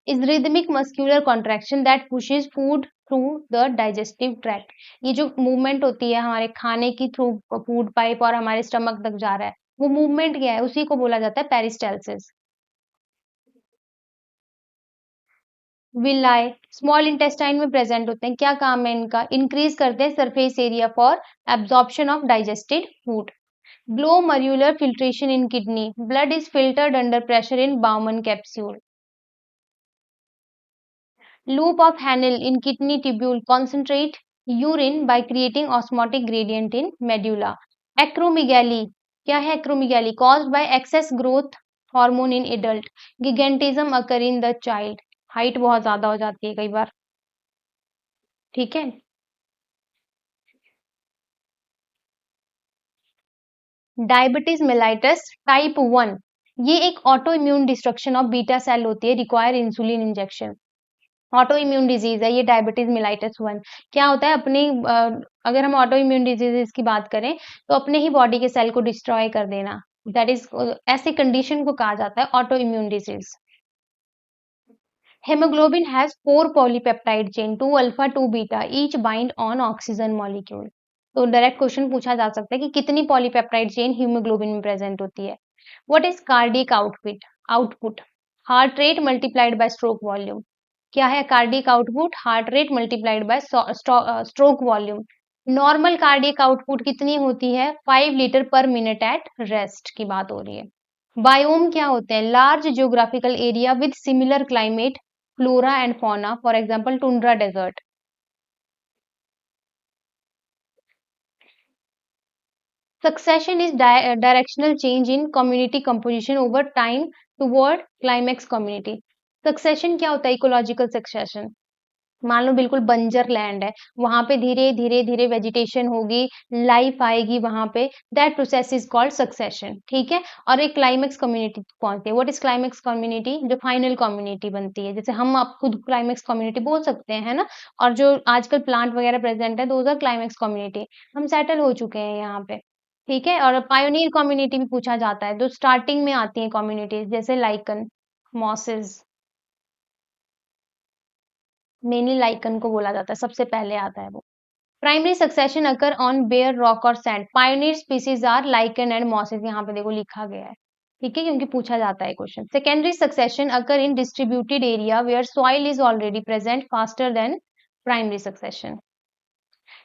is rhythmic muscular contraction that pushes food through the digestive tract। ये जो मूवमेंट होती है हमारे खाने की थ्रू फूड पाइप और हमारे स्टमक तक जा रहा है, वो मूवमेंट क्या है? उसी को बोला जाता है पेरिस्टालसिस। विलाय स्मॉल इंटेस्टाइन में प्रेजेंट होते हैं, क्या काम है इनका? इंक्रीज करते हैं surface area for absorption of digested food. Glomerular filtration in kidney, blood is filtered under pressure in Bowman capsule. Loop of Hanel in kidney tubule concentrate urine by creating osmotic gradient in medulla. Acromegaly, क्या है acromegaly? Caused by excess growth hormone in adult. Gigantism occur in the child. Height बहुत ज्यादा हो जाती है कई बार, ठीक है। डायबिटीज मेलाइटस टाइप 1, ये एक autoimmune destruction of beta cell होती है, require insulin injection. Autoimmune disease है ये डायबिटीज मिलाइटिस 1। क्या होता है? अगर हम ऑटो इम्यून डिजीजेस की बात करें, तो अपने ही बॉडी के सेल को डिस्ट्रॉय कर देना, दैट इज, ऐसी कंडीशन को कहा जाता है auto immune disease. Haemoglobin has 4 polypeptide chain, 2 alpha 2 beta, each bind on oxygen molecule. तो डायरेक्ट क्वेश्चन पूछा जा सकता है कि कितनी पॉलीपेप्टाइड चेन हीमोग्लोबिन में प्रेजेंट होती है। What is cardiac output? Heart rate multiplied by stroke volume. क्या है cardiac output? Heart rate multiplied by stroke volume. Normal cardiac output कितनी होती है? 5 litre per minute at rest की बात हो रही है। बायोम क्या होते हैं? Large geographical area with similar climate, flora and fauna, for example tundra desert. Succession is directional change in community composition over time toward climax community. Succession क्या होता है? Ecological succession. मान लो बिल्कुल बंजर लैंड है, वहां पे धीरे धीरे धीरे वेजिटेशन होगी, लाइफ आएगी वहां पे, that process is called succession. ठीक है। और एक क्लाइमेक्स कम्युनिटी पहुंचती है। What is climax community? जो फाइनल कम्युनिटी बनती है, जैसे हम आप खुद क्लाइमेक्स कम्युनिटी बोल सकते हैं, है ना। और जो आजकल प्लांट वगैरह प्रेजेंट है, दोज आर क्लाइमेक्स कम्युनिटी। हम सेटल हो चुके हैं यहाँ पे। ठीक है। और पायोनियर कम्युनिटी भी पूछा जाता है, जो स्टार्टिंग में आती है कम्युनिटीज, जैसे लाइकन, मॉसेस। मेनली लाइकन को बोला जाता है, सबसे पहले आता है वो। Primary succession occur on bare rock और sand. Pioneer species are lichen and mosses. यहाँ पे देखो लिखा गया है। ठीक है, क्योंकि पूछा जाता है question. Secondary succession occur in distributed area where soil is already present faster than primary succession.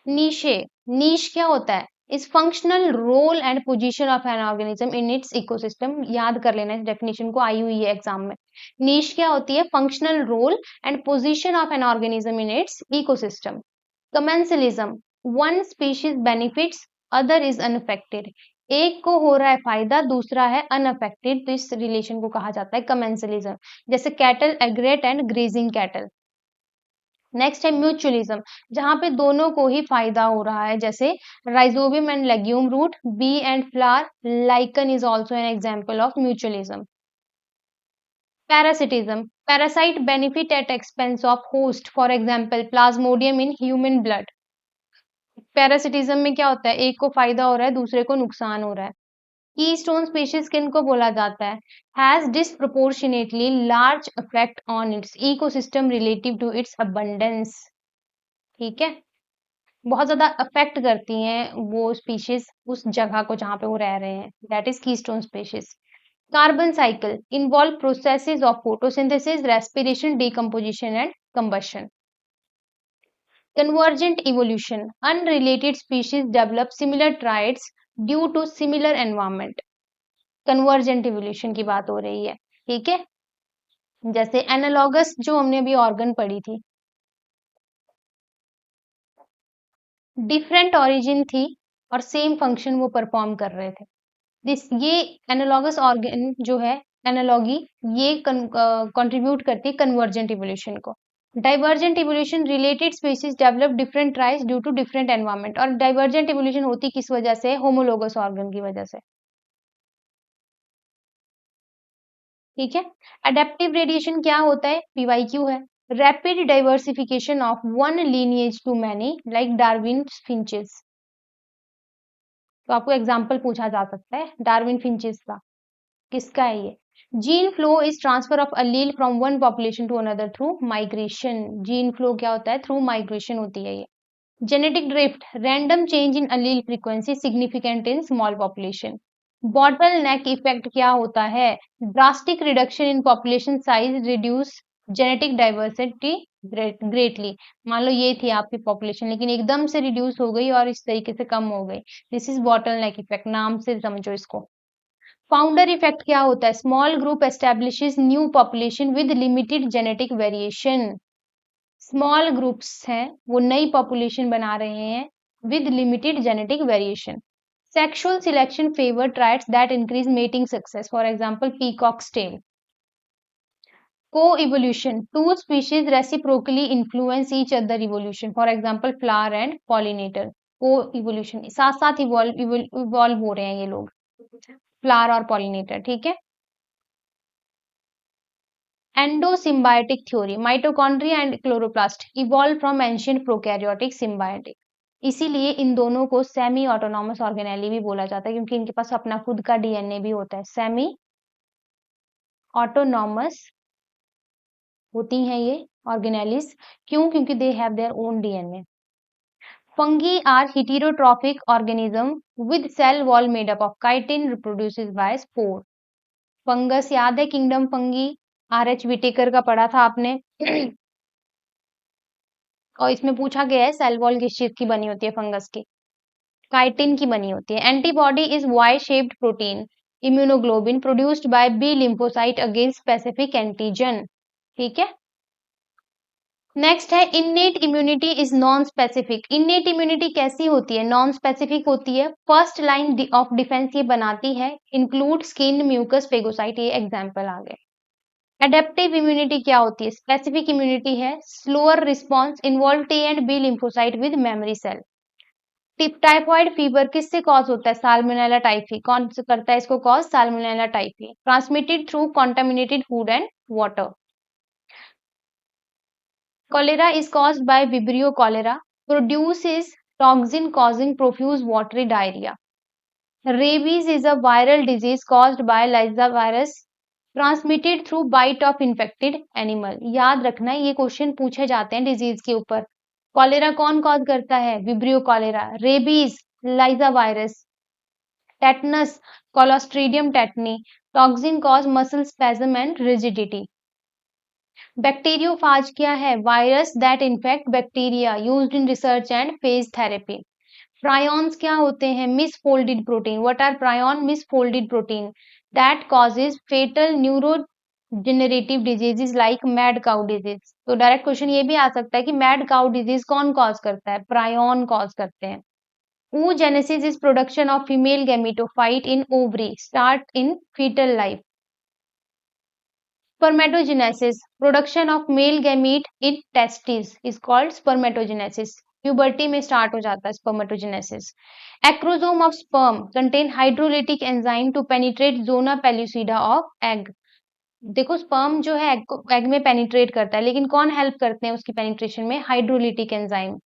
Niche, niche क्या होता है? Is functional role and position of an organism in its ecosystem. याद कर लेना, इस डेफिनेशन को आई हुई है एग्जाम में। नीश क्या होती है? Functional role and position of an organism in its ecosystem. Commensalism, one species benefits, other is unaffected. एक को हो रहा है फायदा, दूसरा है अनअफेक्टेड, तो इस रिलेशन को कहा जाता है कमेंसलिज्म। जैसे cattle एग्रेट and grazing cattle. Next है म्यूचुअलिज्म, जहां पे दोनों को ही फायदा हो रहा है, जैसे Rhizobium and legume root, bee and flower. Lichen is also an example of mutualism. Parasitism, parasite benefit at expense of host, for example Plasmodium in human blood. Parasitism में क्या होता है? एक को फायदा हो रहा है, दूसरे को नुकसान हो रहा है। कीस्टोन स्पीशीज किन को बोला जाता है? Has disproportionately large effect on its ecosystem relative to its abundance. ठीक है। बहुत ज्यादा अफेक्ट करती हैं वो स्पीशीज उस जगह को जहां पे वो रह रहे हैं, that is keystone species. Carbon cycle involve processes of photosynthesis, respiration, decomposition and combustion. Convergent evolution, unrelated species develop similar traits due to similar environment. Convergent evolution की बात हो रही है। ठीक है। जैसे एनालॉगस जो हमने अभी ऑर्गन पढ़ी थी, डिफरेंट ऑरिजिन थी और सेम फंक्शन वो परफॉर्म कर रहे थे। ये एनालॉगस ऑर्गन जो है, एनालॉगी, ये कंट्रीब्यूट करती है कन्वर्जेंट इवोल्यूशन को। Divergent evolution, related species develop different tribes due to different environment. और डाइवर्जेंट इवोल्यूशन होती किस वजह से? होमोलोगस ऑर्गन की वजह से। ठीक है। अडेप्टिव रेडिएशन क्या होता है? पीवाईक्यू है। Rapid diversification of one lineage to many, like Darwin finches. तो आपको एग्जाम्पल पूछा जा सकता है डार्विन फिंचेस का। किसका है ये? Gene flow is transfer of allele from one population to another through migration. Gene flow क्या होता है? थ्रू माइग्रेशन होती है ये। Genetic drift, random change in allele frequency significant in small population. Bottleneck effect क्या होता है? Drastic reduction in population size reduce genetic diversity greatly. मान लो ये थी आपकी पॉपुलेशन, लेकिन एकदम से रिड्यूस हो गई और इस तरीके से कम हो गई। This is bottleneck effect, नाम से समझो इसको। फाउंडर इफेक्ट क्या होता है? Small group establishes new population with limited genetic variation. Small groups हैं, वो नई पॉपुलेशन बना रहे हैं with limited genetic variation. Sexual selection favour traits that increase mating success, for example peacock's tail. Co-evolution, two species reciprocally influence each other evolution, for example flower and pollinator. Co-evolution, साथ साथ evolve हो रहे हैं ये लोग, flower और pollinator. ठीक है। Endosymbiotic theory, mitochondria and chloroplast evolve from ancient prokaryotic symbiotic. इसीलिए इन दोनों को सेमी ऑटोनॉमस ऑर्गेनेली भी बोला जाता है, क्योंकि इनके पास अपना खुद का डीएनए भी होता है। सेमी ऑटोनॉमस होती हैं ये ऑर्गेनेलिस। क्यों? क्योंकि they have their own DNA. Fungi are heterotrophic organism with cell wall made up of chitin, reproduces by spore. Fungus याद है? Kingdom fungi, RH. विटेकर का पढ़ा था आपने। और इसमें पूछा गया है सेल वॉल किस चीज की बनी होती है फंगस की? काइटिन की बनी होती है। Antibody is Y shaped protein immunoglobin produced by B lymphocyte against specific antigen. ठीक है। नेक्स्ट है innate immunity is non specific. Innate immunity कैसी होती है? नॉन स्पेसिफिक होती है। फर्स्ट लाइन ऑफ डिफेंस ये बनाती है, इंक्लूड स्किन, म्यूकस, फेगोसाइट, ये एग्जाम्पल आ गए। एडेप्टिव इम्यूनिटी क्या होती है? स्पेसिफिक इम्यूनिटी है, slower response, involve T and B lymphocyte with memory cell. Typhoid fever किससे कॉज होता है? Salmonella typhi. कौन से करता है इसको cause? Salmonella typhi. Transmitted through contaminated food and water. Cholera is caused by Vibrio cholera, produces toxin causing profuse watery diarrhea. Rabies is a viral disease caused by Lyssa virus transmitted through bite of infected animal. याद रखना ये question पूछे जाते हैं disease के ऊपर। Cholera कौन cause करता है? Vibrio cholerae. Rabies lyssa virus. Tetanus Clostridium tetani. Toxin cause muscle spasm and rigidity. Bacteriophage क्या है? Virus that infect bacteria used in research and phage therapy. Prions क्या होते हैं? Misfolded protein. What are prion? Misfolded protein that causes fatal neurodegenerative diseases like mad cow disease. तो direct question ये भी आ सकता है कि मैड काउ डिजीज कौन कॉज करता है? प्रायॉन कॉज करते हैं। oogenesis is production of female gametophyte in ovary start in fetal life. Spermatogenesis, production of male gamete in testes is called spermatogenesis. Puberty में start हो जाता है spermatogenesis. Acrosome of sperm contain hydrolytic enzyme to penetrate zona pellucida of egg. देखो sperm जो है egg में penetrate करता है, लेकिन कौन हेल्प करते हैं उसकी पेनिट्रेशन में? Hydrolytic enzyme.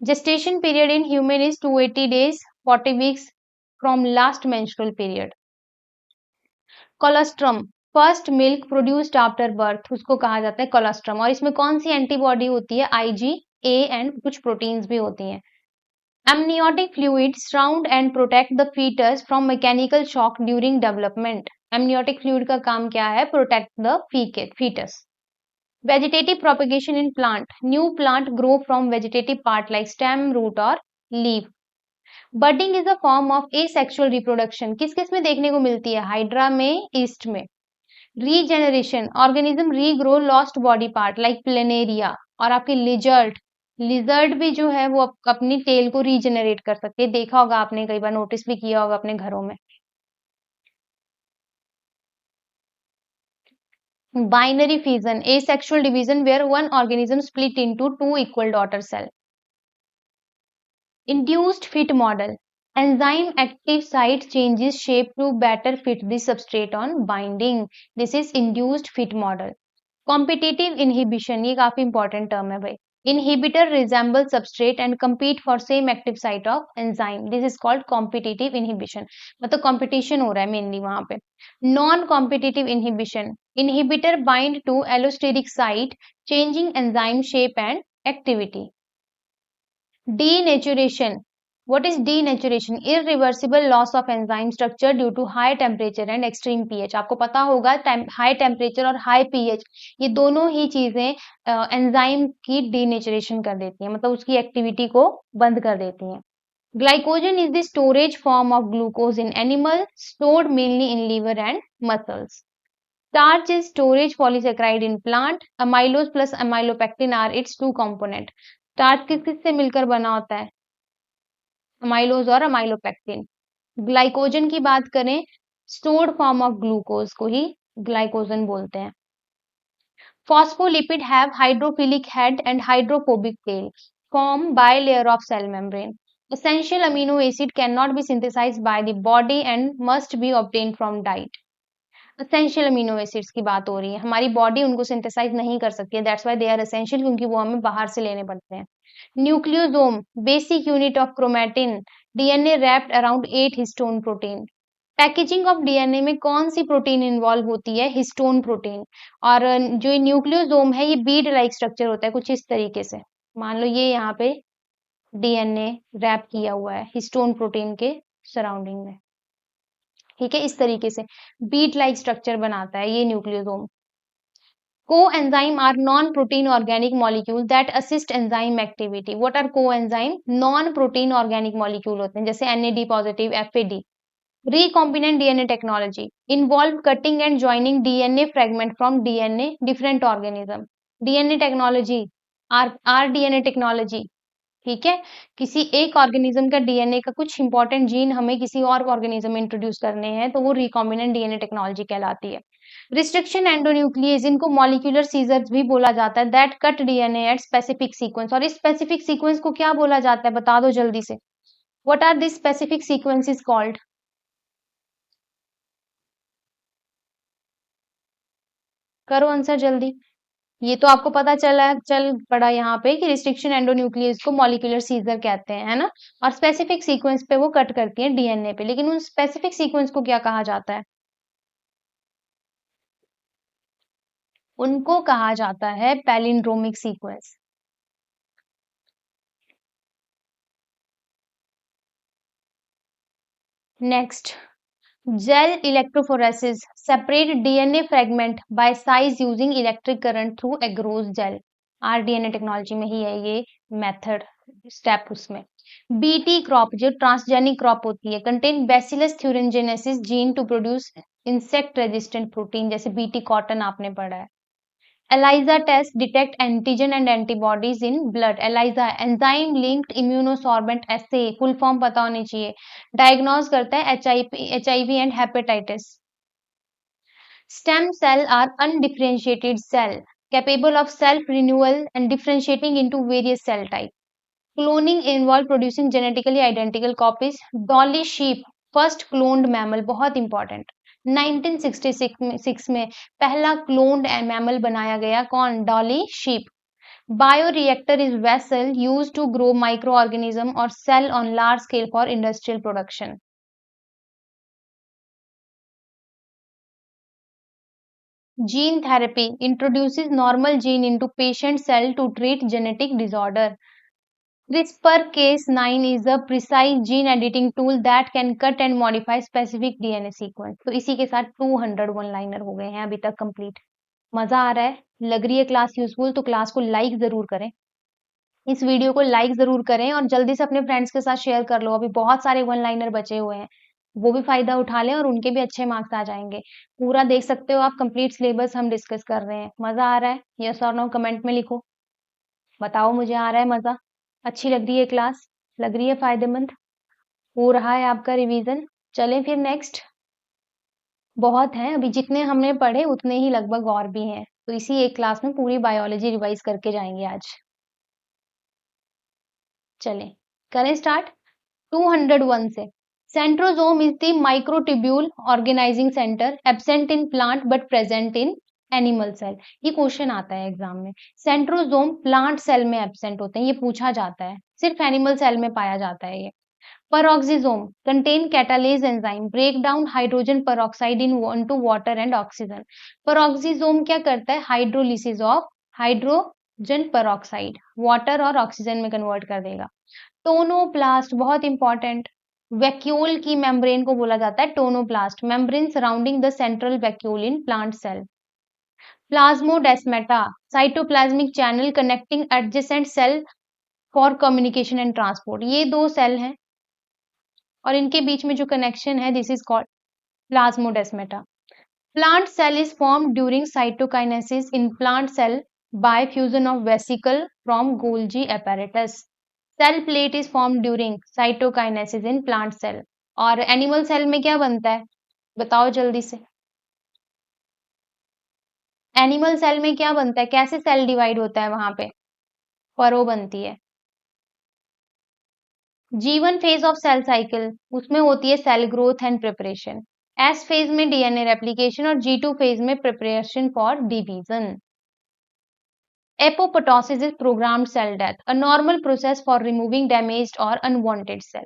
Gestation period in human is 280 days, 40 weeks from last menstrual period. Colostrum, first milk produced after birth, उसको कहा जाता है कोलोस्ट्रम। और इसमें कौन सी एंटीबॉडी होती है? IgA एंड कुछ प्रोटीन्स भी होती हैं। Amniotic fluid surround and protect the foetus from mechanical shock during development. Amniotic fluid का काम क्या है? Protect the foetus. Vegetative propagation in plant. New plant grow from vegetative part like stem, root or leaf. Budding is a form of asexual reproduction. किस किस में देखने को मिलती है? हाइड्रा में, ईस्ट में। Regeneration. Organism regrow lost body part like planaria. और आपकी लिजर्ड भी जो है वो अपनी टेल को रीजेनरेट कर सकती है। देखा होगा आपने, कई बार नोटिस भी किया होगा अपने घरों में। Binary fission, asexual division where one organism split into two equal daughter cells. Induced fit model. Enzyme active site changes shape to better fit the substrate on binding. This is induced fit model. Competitive inhibition, ये काफी important term है भाई. Inhibitor resemble substrate and compete for same active site of enzyme. This is called competitive inhibition. मतलब competition हो रहा है mainly वहां पे. Non-competitive inhibition. Inhibitor bind to allosteric site, changing enzyme shape and activity. Denaturation. What is denaturation? Irreversible loss of enzyme structure due to high temperature and extreme pH. आपको पता होगा high temperature और high pH ये दोनों ही चीजें enzyme की denaturation कर देती हैं, मतलब उसकी एक्टिविटी को बंद कर देती हैं। Glycogen is the storage form of glucose in animal, stored mainly in liver and muscles. Starch is storage polysaccharide in plant. Amylose plus amylopectin are its two component. Starch किस किस से मिलकर बना होता है? अमाइलोज और अमाइलोपेक्टिन। ग्लाइकोजन की बात करें, स्टोर्ड फॉर्म ऑफ ग्लूकोज को ही ग्लाइकोजन बोलते हैं। Phospholipid have hydrophilic head and hydrophobic tail, formed by layer of cell membrane. Essential amino acid cannot be synthesized by the body and must be obtained from diet. Essential amino acids की बात हो रही है, हमारी body उनको synthesise नहीं कर सकती है, that's why they are essential, क्योंकि वो हमें बाहर से लेने पड़ते हैं। Nucleosome, basic unit of chromatin, DNA wrapped around 8 histone protein. Packaging of DNA में कौन सी प्रोटीन इन्वॉल्व होती है? Histone protein. और जो न्यूक्लियोसोम है ये बीड लाइक स्ट्रक्चर होता है कुछ इस तरीके से। मान लो ये यहाँ पे डीएनए रैप किया हुआ है हिस्टोन प्रोटीन के सराउंडिंग में, ठीक है, इस तरीके से बीड लाइक स्ट्रक्चर बनाता है ये nucleosome. Coenzyme are non-protein organic molecule that assist enzyme activity. What are coenzyme? Non-protein organic molecule होते हैं, जैसे NAD positive, FAD. Recombinant DNA technology involve cutting and joining DNA fragment from DNA different organism. DNA technology, rDNA technology, ठीक है, किसी एक organism का DNA का कुछ इंपॉर्टेंट जीन हमें किसी और ऑर्गेनिज्म में इंट्रोड्यूस करने हैं तो वो रिकॉम्बिनेंट डीएनए टेक्नोलॉजी कहलाती है। रिस्ट्रिक्शन एंडोन्यूक्लियस, इनको मॉलिक्यूलर सीजर्स भी बोला जाता है, that cut DNA at specific sequence. और इस स्पेसिफिक सीक्वेंस को क्या बोला जाता है, बता दो जल्दी से। What are this specific sequences called? करो आंसर जल्दी। ये तो आपको पता चल पड़ा यहाँ पे कि रिस्ट्रिक्शन एंडोन्यूक्लियस को मॉलिक्यूलर सीजर कहते हैं, है ना। और स्पेसिफिक सीक्वेंस पे वो कट करती है डीएनए पे, लेकिन उन स्पेसिफिक सीक्वेंस को क्या कहा जाता है? उनको कहा जाता है palindromic sequence. Next, gel electrophoresis separate DNA fragment by size using electric current through agarose gel. RDNA technology में ही है ये मेथड, स्टेप उसमें। बीटी क्रॉप जो ट्रांसजेनिक क्रॉप होती है, contain Bacillus thuringiensis gene to produce insect resistant protein, जैसे Bt cotton आपने पढ़ा है। ELISA test detect antigen and antibodies in blood. ELISA enzyme linked immunosorbent assay, full form पता होनी चाहिए। डायग्नोज करता है HIV and hepatitis. Stem cell are undifferentiated cell capable of self renewal and differentiating into various cell types. Cloning involve producing genetically identical copies. Dolly sheep first cloned mammal, बहुत important. 1966 में पहला cloned mammal बनाया गया, कौन? Dolly sheep. Bioreactor is vessel used to grow microorganism और cell on large scale for industrial production. Gene therapy introduces normal gene into patient cell to treat genetic disorder. CRISPR-Cas9 is a precise gene editing tool that can cut and modify specific DNA sequence। तो इसी के साथ 200 one liner हो गए हैं अभी तक complete. मजा आ रहा है? लग रही है क्लास यूजफुल? तो क्लास को लाइक जरूर करें, इस वीडियो को लाइक जरूर करें और जल्दी से अपने फ्रेंड्स के साथ शेयर कर लो। अभी बहुत सारे वन लाइनर बचे हुए हैं, वो भी फायदा उठा लें और उनके भी अच्छे मार्क्स आ जाएंगे। पूरा देख सकते हो आप, कंप्लीट सिलेबस हम डिस्कस कर रहे हैं। मजा आ रहा है? यस और नो कमेंट में लिखो, बताओ मुझे आ रहा है मजा? अच्छी लग रही है क्लास? लग रही है फायदेमंद? हो रहा है आपका रिवीजन? चलें फिर नेक्स्ट। बहुत हैं अभी, जितने हमने पढ़े उतने ही लगभग और भी हैं, तो इसी एक क्लास में पूरी बायोलॉजी रिवाइज करके जाएंगे आज। चलें करें स्टार्ट 201 से। Centrosome is the microtubule organising centre absent in plant but present in animal cell. ये क्वेश्चन आता है एग्जाम में। सेंट्रोजोम प्लांट सेल में एब्सेंट होते हैं, ये पूछा जाता है, सिर्फ एनिमल सेल में पाया जाता है ये। Peroxisome contain catalase enzyme break down hydrogen peroxide into water and oxygen। Peroxisome क्या करता है? Hydrolysis of hydrogen peroxide water और ऑक्सीजन में कन्वर्ट कर देगा। टोनोप्लास्ट बहुत इंपॉर्टेंट, वैक्यूल की मेम्ब्रेन को बोला जाता है tonoplast, membrane surrounding the central vacuole in plant cell. Plasmodesmata cytoplasmic channel connecting adjacent cell for communication and transport. ये दो सेल हैं और इनके बीच में जो कनेक्शन है, this is called plasmodesmata. Plant cell is form during cytokinesis in plant cell by fusion of vesicle from Golgi apparatus। Cell plate is form during cytokinesis in plant cell. और animal cell में क्या बनता है, बताओ जल्दी से। Animal cell में क्या बनता है, कैसे सेल डिवाइड होता है वहां पे? फरो बनती है। G1 phase of cell cycle, उसमें होती है cell growth and preparation. S phase में डीएनए रेप्लिकेशन और G2 फेज में preparation for division. Apoptosis is programmed cell death, a normal process for removing damaged और अनवांटेड सेल।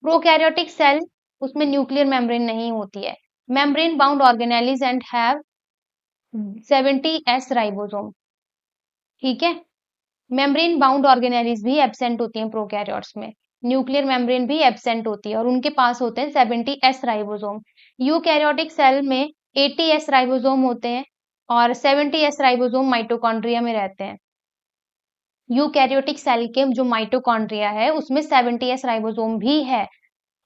प्रोकैरियोटिक सेल, उसमें nuclear membrane नहीं होती है, membrane bound organelles and have 70S ribosome. ठीक है, membrane bound organelles भी absent होती हैं प्रोकैरियोट्स में, न्यूक्लियर मेम्ब्रेन भी एब्सेंट होती है और उनके पास होते हैं 70S राइबोसोम। यूकैरियोटिक सेल में 80S राइबोसोम होते हैं और 70S राइबोसोम माइटोकॉन्ड्रिया में रहते हैं। यूकैरियोटिक सेल के जो माइटोकॉन्ड्रिया है उसमें 70S राइबोसोम भी है,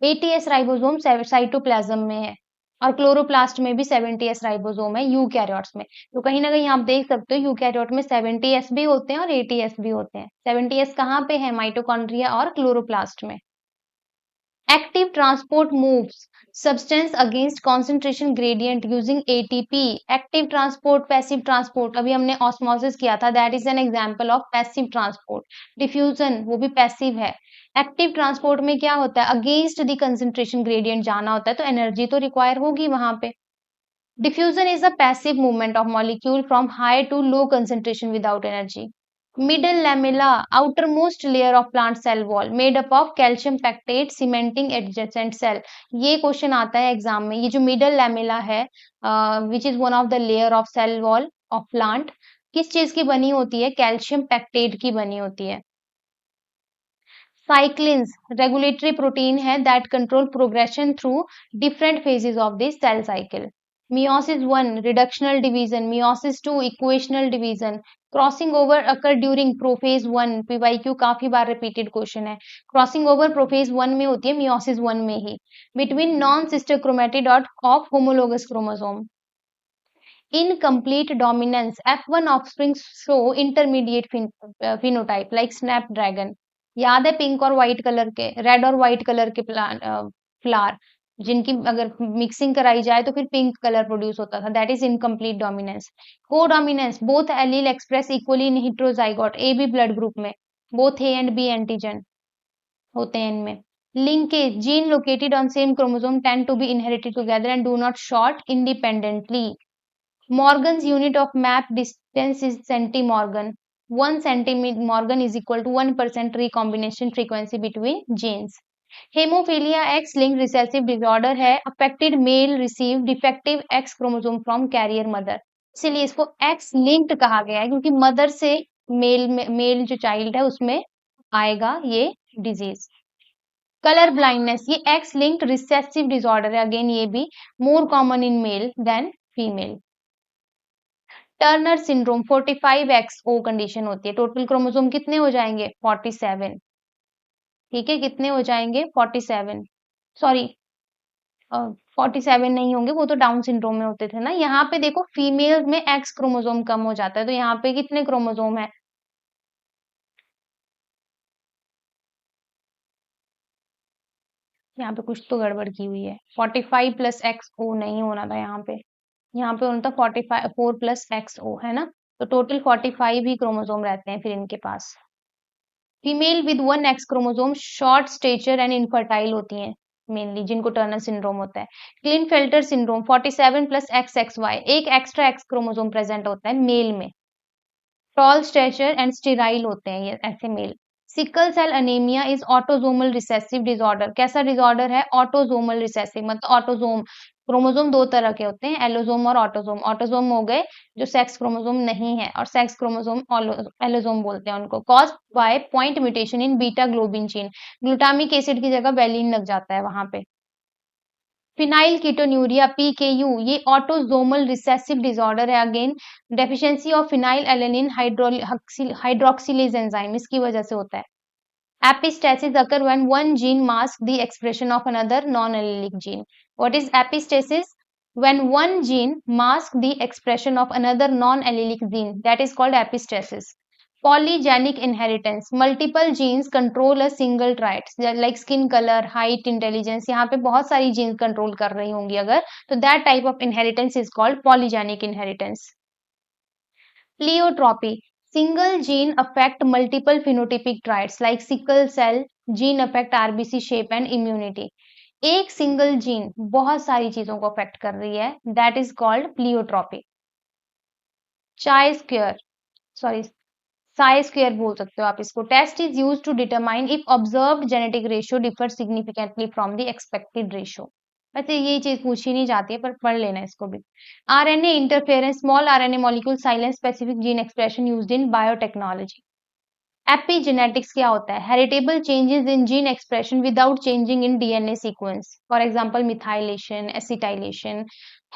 80S राइबोसोम साइटोप्लाज्म में है और क्लोरोप्लास्ट में भी 70S राइबोसोम है यूकैरियोट्स में। तो कहीं ना कहीं आप देख सकते हो यूकैरियोट में 70S भी होते हैं और 80S भी होते हैं। 70S कहाँ पे है? माइटोकॉन्ड्रिया और क्लोरोप्लास्ट में। Active transport moves substance against concentration gradient using ATP. Active transport, passive transport, अभी हमने osmosis किया था, that is an example of passive transport. Diffusion वो भी passive है. Active transport में क्या होता है, against the concentration gradient जाना होता है, तो energy तो require होगी वहां पे. Diffusion is a passive movement of molecule from high to low concentration without energy. Middle lamella, outermost layer of plant cell wall, made up of calcium pactate cementing adjacent cell. ये question आता है exam में. ये जो middle lamella है, which is one of the layer of cell wall of plant, किस चीज की बनी होती है, कैल्शियम पैक्टेट की बनी होती है. साइक्लिन्स रेगुलेटरी प्रोटीन है that control progression through different phases of the cell cycle. Meiosis 1 reductional division, meiosis 2 equational division, crossing over occur during prophase 1. PYQ काफी बार रिपीटेड क्वेश्चन है. क्रॉसिंग ओवर प्रोफेज 1 में होती है, मियोसिस 1 में ही, between non sister chromatid of homologous chromosome. Incomplete dominance, F1 offspring show intermediate phenotype like snapdragon. याद है पिंक और व्हाइट कलर के, रेड और व्हाइट कलर के फ्लावर, जिनकी अगर मिक्सिंग कराई जाए तो फिर पिंक कलर प्रोड्यूस होता था, that is incomplete dominance. Codominance, both allele express equally in heterozygote, A B blood group में, both A and B antigen होते हैं इनमें. Linkage, gene located on same chromosome tend to be inherited together and do not sort independently. Morgan's unit of map distance is centimorgan. 1 centimorgan is equal to 1% recombination frequency between genes. Hemophilia X-linked recessive disorder है, affected male receive defective X chromosome from carrier mother. इसलिए इसको X-linked कहा गया है क्योंकि mother से mail जो child है उसमें आएगा ये डिजीज. कलर ब्लाइंडनेस, ये X-linked recessive disorder है, अगेन ये भी more common in male than female. Turner syndrome 45XO condition होती है. टोटल क्रोमोसोम कितने हो जाएंगे, 47. ठीक है, कितने हो जाएंगे, 47. सॉरी 47 नहीं होंगे, वो तो डाउन सिंड्रोम में होते थे ना. यहाँ पे देखो फीमेल में एक्स क्रोमोसोम कम हो जाता है, तो यहाँ पे कितने क्रोमोसोम है, यहाँ पे कुछ तो गड़बड़ की हुई है. 45 प्लस XO नहीं होना था यहाँ पे होना था 45 4 प्लस XO है ना. तो टोटल 45 ही क्रोमोसोम रहते हैं फिर इनके पास. Female with 1 X chromosome short stature and infertile होती हैं मेनली, जिनको टर्नर सिंड्रोम होता है. क्लिनफेल्टर सिंड्रोम 47 प्लस XXY, एक एक्स्ट्रा एक्स क्रोमोसोम प्रेजेंट होता है मेल में. टॉल स्टेचर एंड स्टेराइल होते हैं ये ऐसे male. Sickle cell anaemia is autosomal recessive disorder. कैसा डिसऑर्डर है, ऑटोजोमल रिसेसिव, मतलब ऑटोजोम, क्रोमोसोम दो तरह के होते हैं, एलोजोम और ऑटोजोम. ऑटोजोम हो गए जो सेक्स क्रोमोसोम नहीं है, और सेक्स क्रोमोसोम एलोजोम बोलते हैं उनको. Cause by point mutation in beta globin chain, glutamic acid की जगह वैलिन लग जाता है वहां पे. फिनाइल कीटोन्यूरिया PKU, ये ऑटोजोमल रिसेसिव डिसऑर्डर है, again deficiency of phenyl alanine hydroxylase enzyme, इसकी वजह से होता है. Epistasis occur when one gene masks the expression of another non-allelic gene. What is epistasis? When one gene masks the expression of another non-allelic gene, that is called epistasis. Polygenic inheritance, multiple genes control a single trait, like skin color, height, intelligence. यहाँ पे बहुत सारी genes control कर रही होंगी अगर, तो that type of inheritance is called polygenic inheritance. Pleiotropy, single gene affect multiple phenotypic traits like sickle cell gene affect RBC shape and immunity. एक सिंगल जीन बहुत सारी चीजों को अफेक्ट कर रही है, that is called pleiotropy. Chi square, sorry chi square बोल सकते हो आप इसको. Test is use to determine if observed genetic ratio differ significantly from the expected ratio. वैसे ये चीज पूछी नहीं जाती है पर पढ़ लेना इसको भी. RNA interference, small RNA molecule silence specific gene expression used in biotechnology. Epigenetics क्या होता है, heritable changes in gene expression without changing in DNA sequence, for example methylation, acetylation,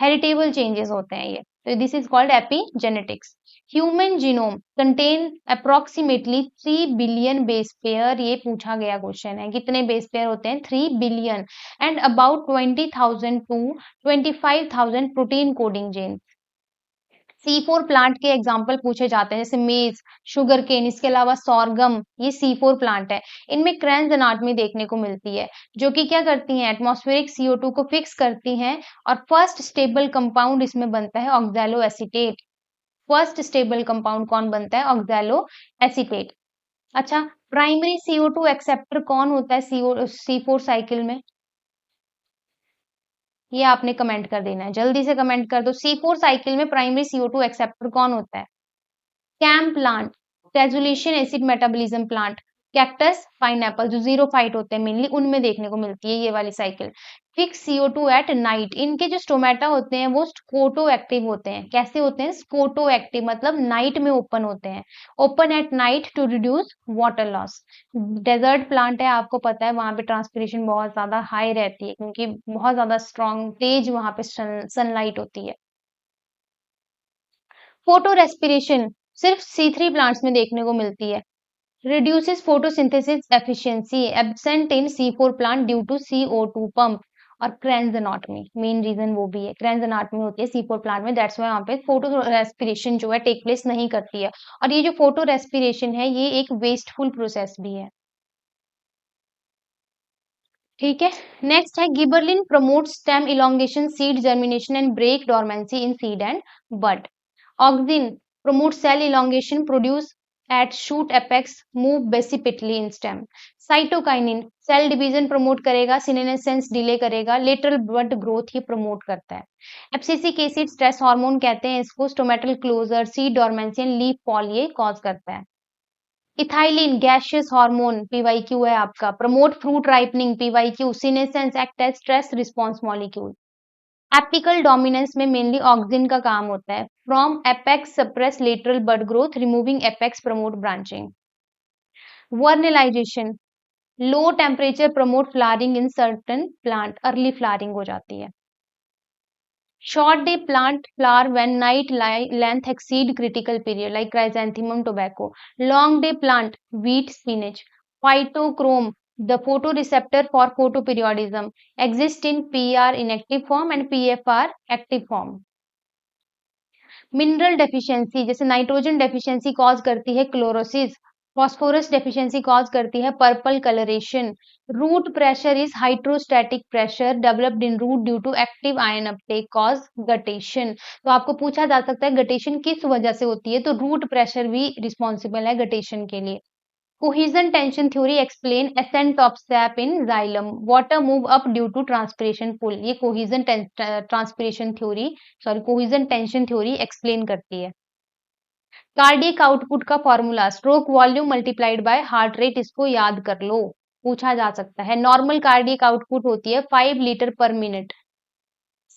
heritable changes होते हैं ये, तो this is called epigenetics. Human genome contain approximately 3 billion base pair, ये पूछा गया क्वेश्चन है, कितने बेस पेयर होते हैं, 3 billion, and about 20,000 to 25,000 protein coding gene. C4 plant के एग्जाम्पल पूछे जाते हैं, जैसे मेज, शुगर केन, इसके अलावा सोरगम, ये C4 प्लांट है। इनमें क्रेन्स एनाटॉमी देखने को मिलती है, जो कि क्या करती हैं, एटमॉस्फेरिक CO2 को फिक्स करती हैं और फर्स्ट स्टेबल कंपाउंड इसमें बनता है oxalo acetate. First stable compound कौन बनता है, ऑक्सैलो एसीटेट। अच्छा, प्राइमरी CO2 एक्सेप्टर कौन होता है C4 साइकिल में? ये आपने कमेंट कर देना है, जल्दी से कमेंट कर दो। C4 साइकिल में प्राइमरी CO2 एक्सेप्टर कौन होता है? CAM plant, crassulacean acid metabolism plant, cactus, pineapple, जो जीरोफाइट होते हैं मेनली, उनमें देखने को मिलती है ये वाली cycle. Fix CO2 at night, इनके जो स्टोमेटा होते हैं वो स्कोटो एक्टिव होते हैं। कैसे होते हैं? स्कोटो एक्टिव, मतलब नाइट में ओपन होते हैं, open at night to reduce water loss. Desert plant है, आपको पता है वहां पे ट्रांसपिरेशन बहुत ज्यादा हाई रहती है, क्योंकि बहुत ज्यादा स्ट्रॉन्ग तेज वहां पे सनलाइट होती है। फोटो रेस्पिरेशन सिर्फ C3 प्लांट्स में देखने को मिलती है। reduces photosynthesis efficiency absent in C4 plant due to CO2 pump। और क्रेन्स एनाटॉमी मेन रीजन वो भी है, क्रेन्स एनाटॉमी होती है C4 प्लांट में, दैट्स व्हाई वहां पे फोटो रेस्पिरेशन जो है टेक प्लेस नहीं करती है। और ये जो फोटो रेस्पिरेशन है ये एक वेस्टफुल प्रोसेस भी है। ठीक है, नेक्स्ट है gibberellin promote stem elongation, seed germination and break dormancy in seed and bud. Auxin promote cell elongation, produce at shoot apex, move basipitally in stem। Cytokinin cell division promote करेगा, senescence delay करेगा, lateral bud growth ये promote करता है। Abscisic acid stress hormone कहते हैं इसको, stomatal closure, seed dormancy and leaf fall ये cause करता है। इथाइलिन गैसियस हार्मोन PYQ है आपका, promote fruit ripening PYQ, senescence act as stress response molecule. Apical dominance में मेनली ऑक्सिन का काम होता है। From apex suppress lateral bud growth, removing apex promote branching. Vernalization low temperature promote flowering in certain plant, early flowering हो जाती है। Short day plant flower when night length exceed critical period like chrysanthemum tobacco. Long day plant wheat spinach। phytochrome the photoreceptor for photoperiodism exist in PR inactive form and PFR active form। Mineral deficiency जैसे nitrogen deficiency cause करती है chlorosis, phosphorus deficiency cause करती है purple colouration. Root pressure is hydrostatic pressure developed in root due to active ion uptake cause guttation. तो आपको पूछा जा सकता है गटेशन किस वजह से होती है, तो रूट प्रेशर भी रिस्पॉन्सिबल है गटेशन के लिए। Cohesion tension theory explain ascent of sap in xylem, water move up due to transpiration pull। ये cohesion transpiration theory, sorry cohesion tension theory explain करती है। कार्डियक आउटपुट का formula stroke volume multiplied by heart rate, इसको याद कर लो, पूछा जा सकता है। नॉर्मल कार्डियक आउटपुट होती है 5 litre per minute.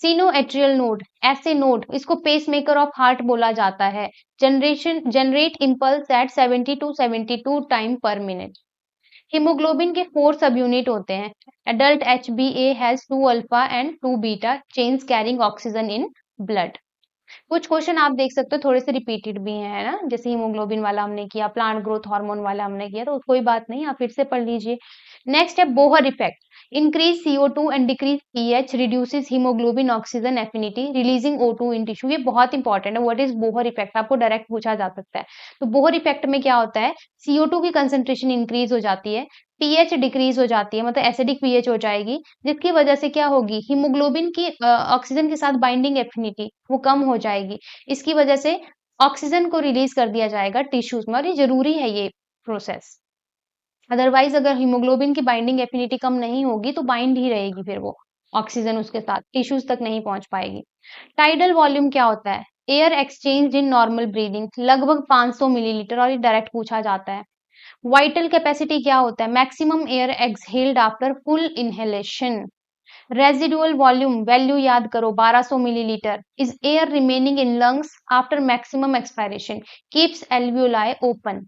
Sino atrial node, ऐसे नोड, इसको पेसमेकर ऑफ हार्ट बोला जाता है। Generate impulse at 70 to 72 time per minute. Haemoglobin के 4 सब यूनिट होते हैं। Adult HbA has 2 alpha and 2 beta chains carrying oxygen in blood. कुछ question आप देख सकते हो थोड़े से रिपीटेड भी हैं, है ना, जैसे हीमोग्लोबिन वाला हमने किया, प्लांट ग्रोथ हार्मोन वाला हमने किया, तो कोई बात नहीं, आप फिर से पढ़ लीजिए। नेक्स्ट है Bohr effect, increase CO2 and decrease pH, reduces haemoglobin oxygen affinity, releasing O2 in tissue. ये बहुत इंपॉर्टेंट है, व्हाट इज बोहर इफेक्ट, आपको डायरेक्ट पूछा जा सकता है। तो बोहर इफेक्ट में क्या होता है, CO2 की कंसेंट्रेशन इंक्रीज हो जाती है, pH डिक्रीज हो जाती है, मतलब एसिडिक pH हो जाएगी, जिसकी वजह से क्या होगी, हीमोग्लोबिन की ऑक्सीजन के साथ बाइंडिंग एफिनिटी वो कम हो जाएगी। इसकी वजह से ऑक्सीजन को रिलीज कर दिया जाएगा टिश्यूज में, और ये जरूरी है ये प्रोसेस। अदरवाइज अगर हीमोग्लोबिन की बाइंडिंग एफिनिटी कम नहीं होगी तो बाइंड ही रहेगी फिर वो ऑक्सीजन उसके साथ, टिश्यूज तक नहीं पहुंच पाएगी। टाइडल वॉल्यूम क्या होता है, air exchange in normal breathing, लगभग 500 मिलीलीटर, और ये डायरेक्ट पूछा जाता है। वाइटल कैपेसिटी क्या होता है, maximum air exhaled after full inhalation. Residual volume value याद करो 1200 millilitre, is air remaining in lungs after maximum expiration, keeps alveoli open.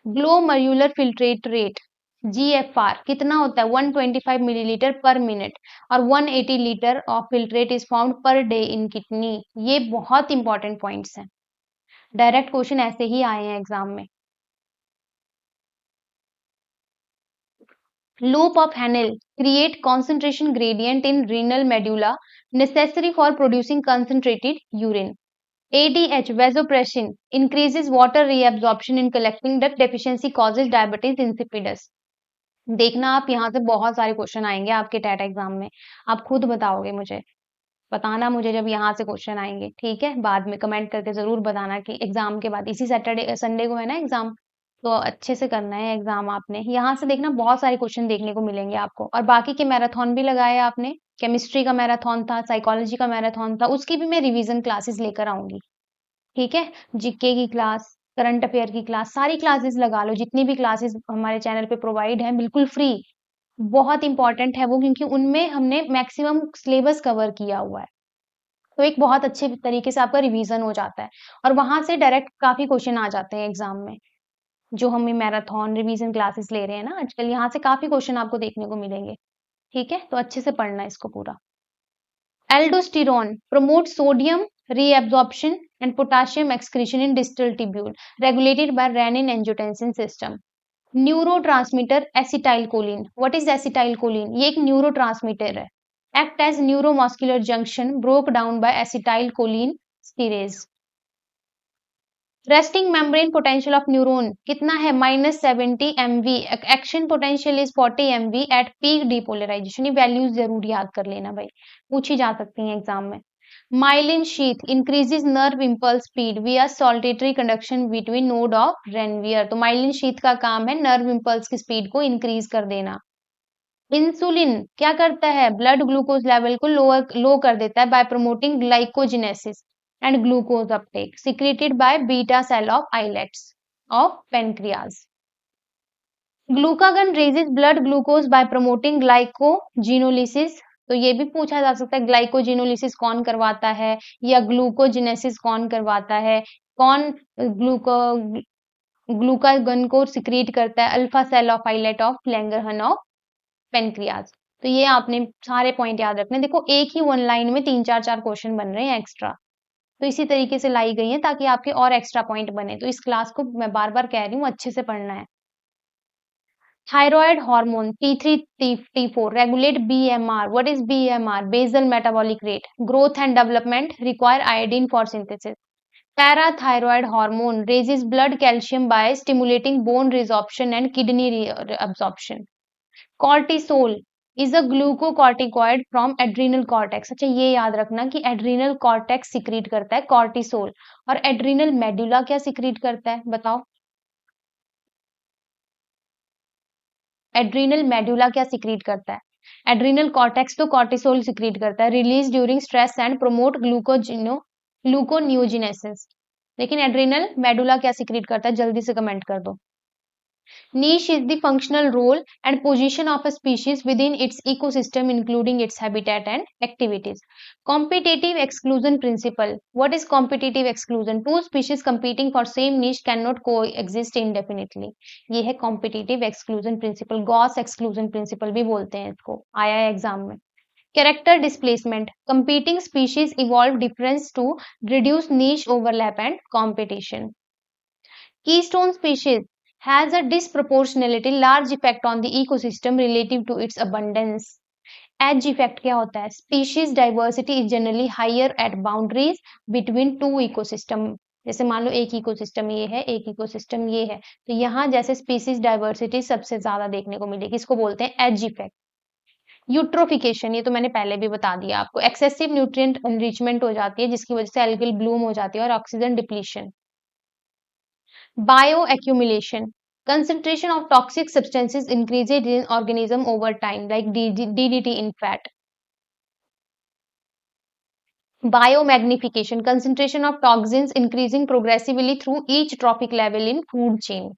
Glomerular filtrate rate GFR कितना होता है, 125 मिलीलीटर पर मिनट, और 180 litre of filtrate is found per day in kidney. ये बहुत important points हैं, डायरेक्ट क्वेश्चन ऐसे ही आए हैं एग्जाम में। Loop of Hanel create concentration gradient in renal medulla necessary for producing concentrated urine। ADH vasopressin increases water reabsorption in collecting duct deficiency causes diabetes insipidus. देखना आप यहाँ से बहुत सारे क्वेश्चन आएंगे आपके टेट एग्जाम में, आप खुद बताओगे मुझे, बताना मुझे जब यहाँ से क्वेश्चन आएंगे, ठीक है? बाद में कमेंट करके जरूर बताना कि एग्जाम के बाद, इसी सैटरडे संडे को है ना एग्जाम, तो अच्छे से करना है एग्जाम आपने। यहाँ से देखना बहुत सारे क्वेश्चन देखने को मिलेंगे आपको, और बाकी के मैराथन भी लगाए आपने, केमिस्ट्री का मैराथन था, साइकोलॉजी का मैराथन था, उसकी भी मैं रिवीजन क्लासेस लेकर आऊंगी, ठीक है? जीके की क्लास, करंट अफेयर की क्लास, सारी क्लासेस लगा लो, जितनी भी क्लासेस हमारे चैनल पे प्रोवाइड है बिल्कुल फ्री। बहुत इंपॉर्टेंट है वो, क्योंकि उनमें हमने मैक्सिमम सिलेबस कवर किया हुआ है, तो एक बहुत अच्छे तरीके से आपका रिवीजन हो जाता है, और वहां से डायरेक्ट काफी क्वेश्चन आ जाते हैं एग्जाम में। जो हम मैराथन रिवीजन क्लासेस ले रहे हैं ना आजकल, यहाँ से काफी क्वेश्चन आपको देखने को मिलेंगे, ठीक है? तो अच्छे से पढ़ना इसको पूरा। Aldosterone promotes sodium reabsorption and potassium excretion in distal tubule, regulated by renin-angiotensin system. Neurotransmitter acetylcholine. What is acetylcholine? ये एक neurotransmitter है. Act as neuromuscular junction broke down by acetylcholine sterase. Resting membrane potential of neuron कितना है? -70 MV. Action potential is 40 MV at peak depolarisation. ये values जरूर याद कर लेना भाई, पूछी जा सकती हैं एग्जाम में। Myelin sheath increases nerve impulse speed via saltatory conduction between node of Ranvier. तो माइलिन शीथ का काम है नर्व इम्पल्स की स्पीड को इंक्रीज कर देना। इंसुलिन क्या करता है? ब्लड ग्लूकोज लेवल को लो कर देता है bye promoting glycogenesis and glucose uptake secreted by beta cell of islets of pancreas. Glucagon raises blood glucose by promoting glycogenolysis. तो ये भी पूछा जा सकता है ग्लाइकोजिनोलिसिस कौन करवाता है, या ग्लूकोजिनेसिस कौन करवाता है, कौन ग्लूकागन को सिक्रीट करता है? Alpha cell of islet of Langerhans of pancreas. तो ये आपने सारे पॉइंट याद रखने। देखो एक ही वन लाइन में 3-4 क्वेश्चन बन रहे हैं एक्स्ट्रा, तो इसी तरीके से लाई गई है ताकि आपके और एक्स्ट्रा पॉइंट बने। तो इस क्लास को मैं बार बार कह रही हूँ, अच्छे से पढ़ना है। Thyroid hormone T3 T4 regulate BMR. What is BMR? Basal metabolic rate. Growth and development require iodine for synthesis. Parathyroid hormone raises blood calcium by stimulating bone resorption and kidney absorption. Cortisol is a glucocorticoid from adrenal cortex. अच्छा ये याद रखना कि adrenal cortex secrete करता है cortisol, और adrenal medulla क्या secrete करता है बताओ? एड्रीनल मेडुला क्या सिक्रीट करता है? एड्रीनल कॉर्टेक्स तो कॉर्टिसोल सिक्रीट करता है, release during stress and promote gluconeogenesis. लेकिन एड्रीनल मेडुला क्या सिक्रीट करता है? जल्दी से कमेंट कर दो। Niche is the functional role and position of a species within its ecosystem, including its habitat and activities. Competitive exclusion principle. What is competitive exclusion? Two species competing for same niche cannot coexist indefinitely. ये है competitive exclusion principle. Gauss exclusion principle भी बोलते हैं इसको, आया है exam में। Character displacement. Competing species evolve difference to reduce niche overlap and competition. Keystone species has a disproportionately large effect on the ecosystem relative to its abundance. Edge effect क्या होता है? Species diversity is generally higher at boundaries between two ecosystem. जैसे मान लो एक ecosystem ये है, एक ecosystem ये है, तो यहाँ जैसे स्पीशीज डाइवर्सिटी सबसे ज्यादा देखने को मिलेगी, इसको बोलते हैं एज इफेक्ट। यूट्रोफिकेशन, ये तो मैंने पहले भी बता दिया आपको, एक्सेसिव न्यूट्रिएंट एनरिचमेंट हो जाती है जिसकी वजह से एल्गल ब्लूम हो जाती है, और oxygen depletion. Bioaccumulation. Concentration of toxic substances increases in organism over time, like DDT in fat. Biomagnification. Concentration of toxins increasing progressively through each trophic level in food chain.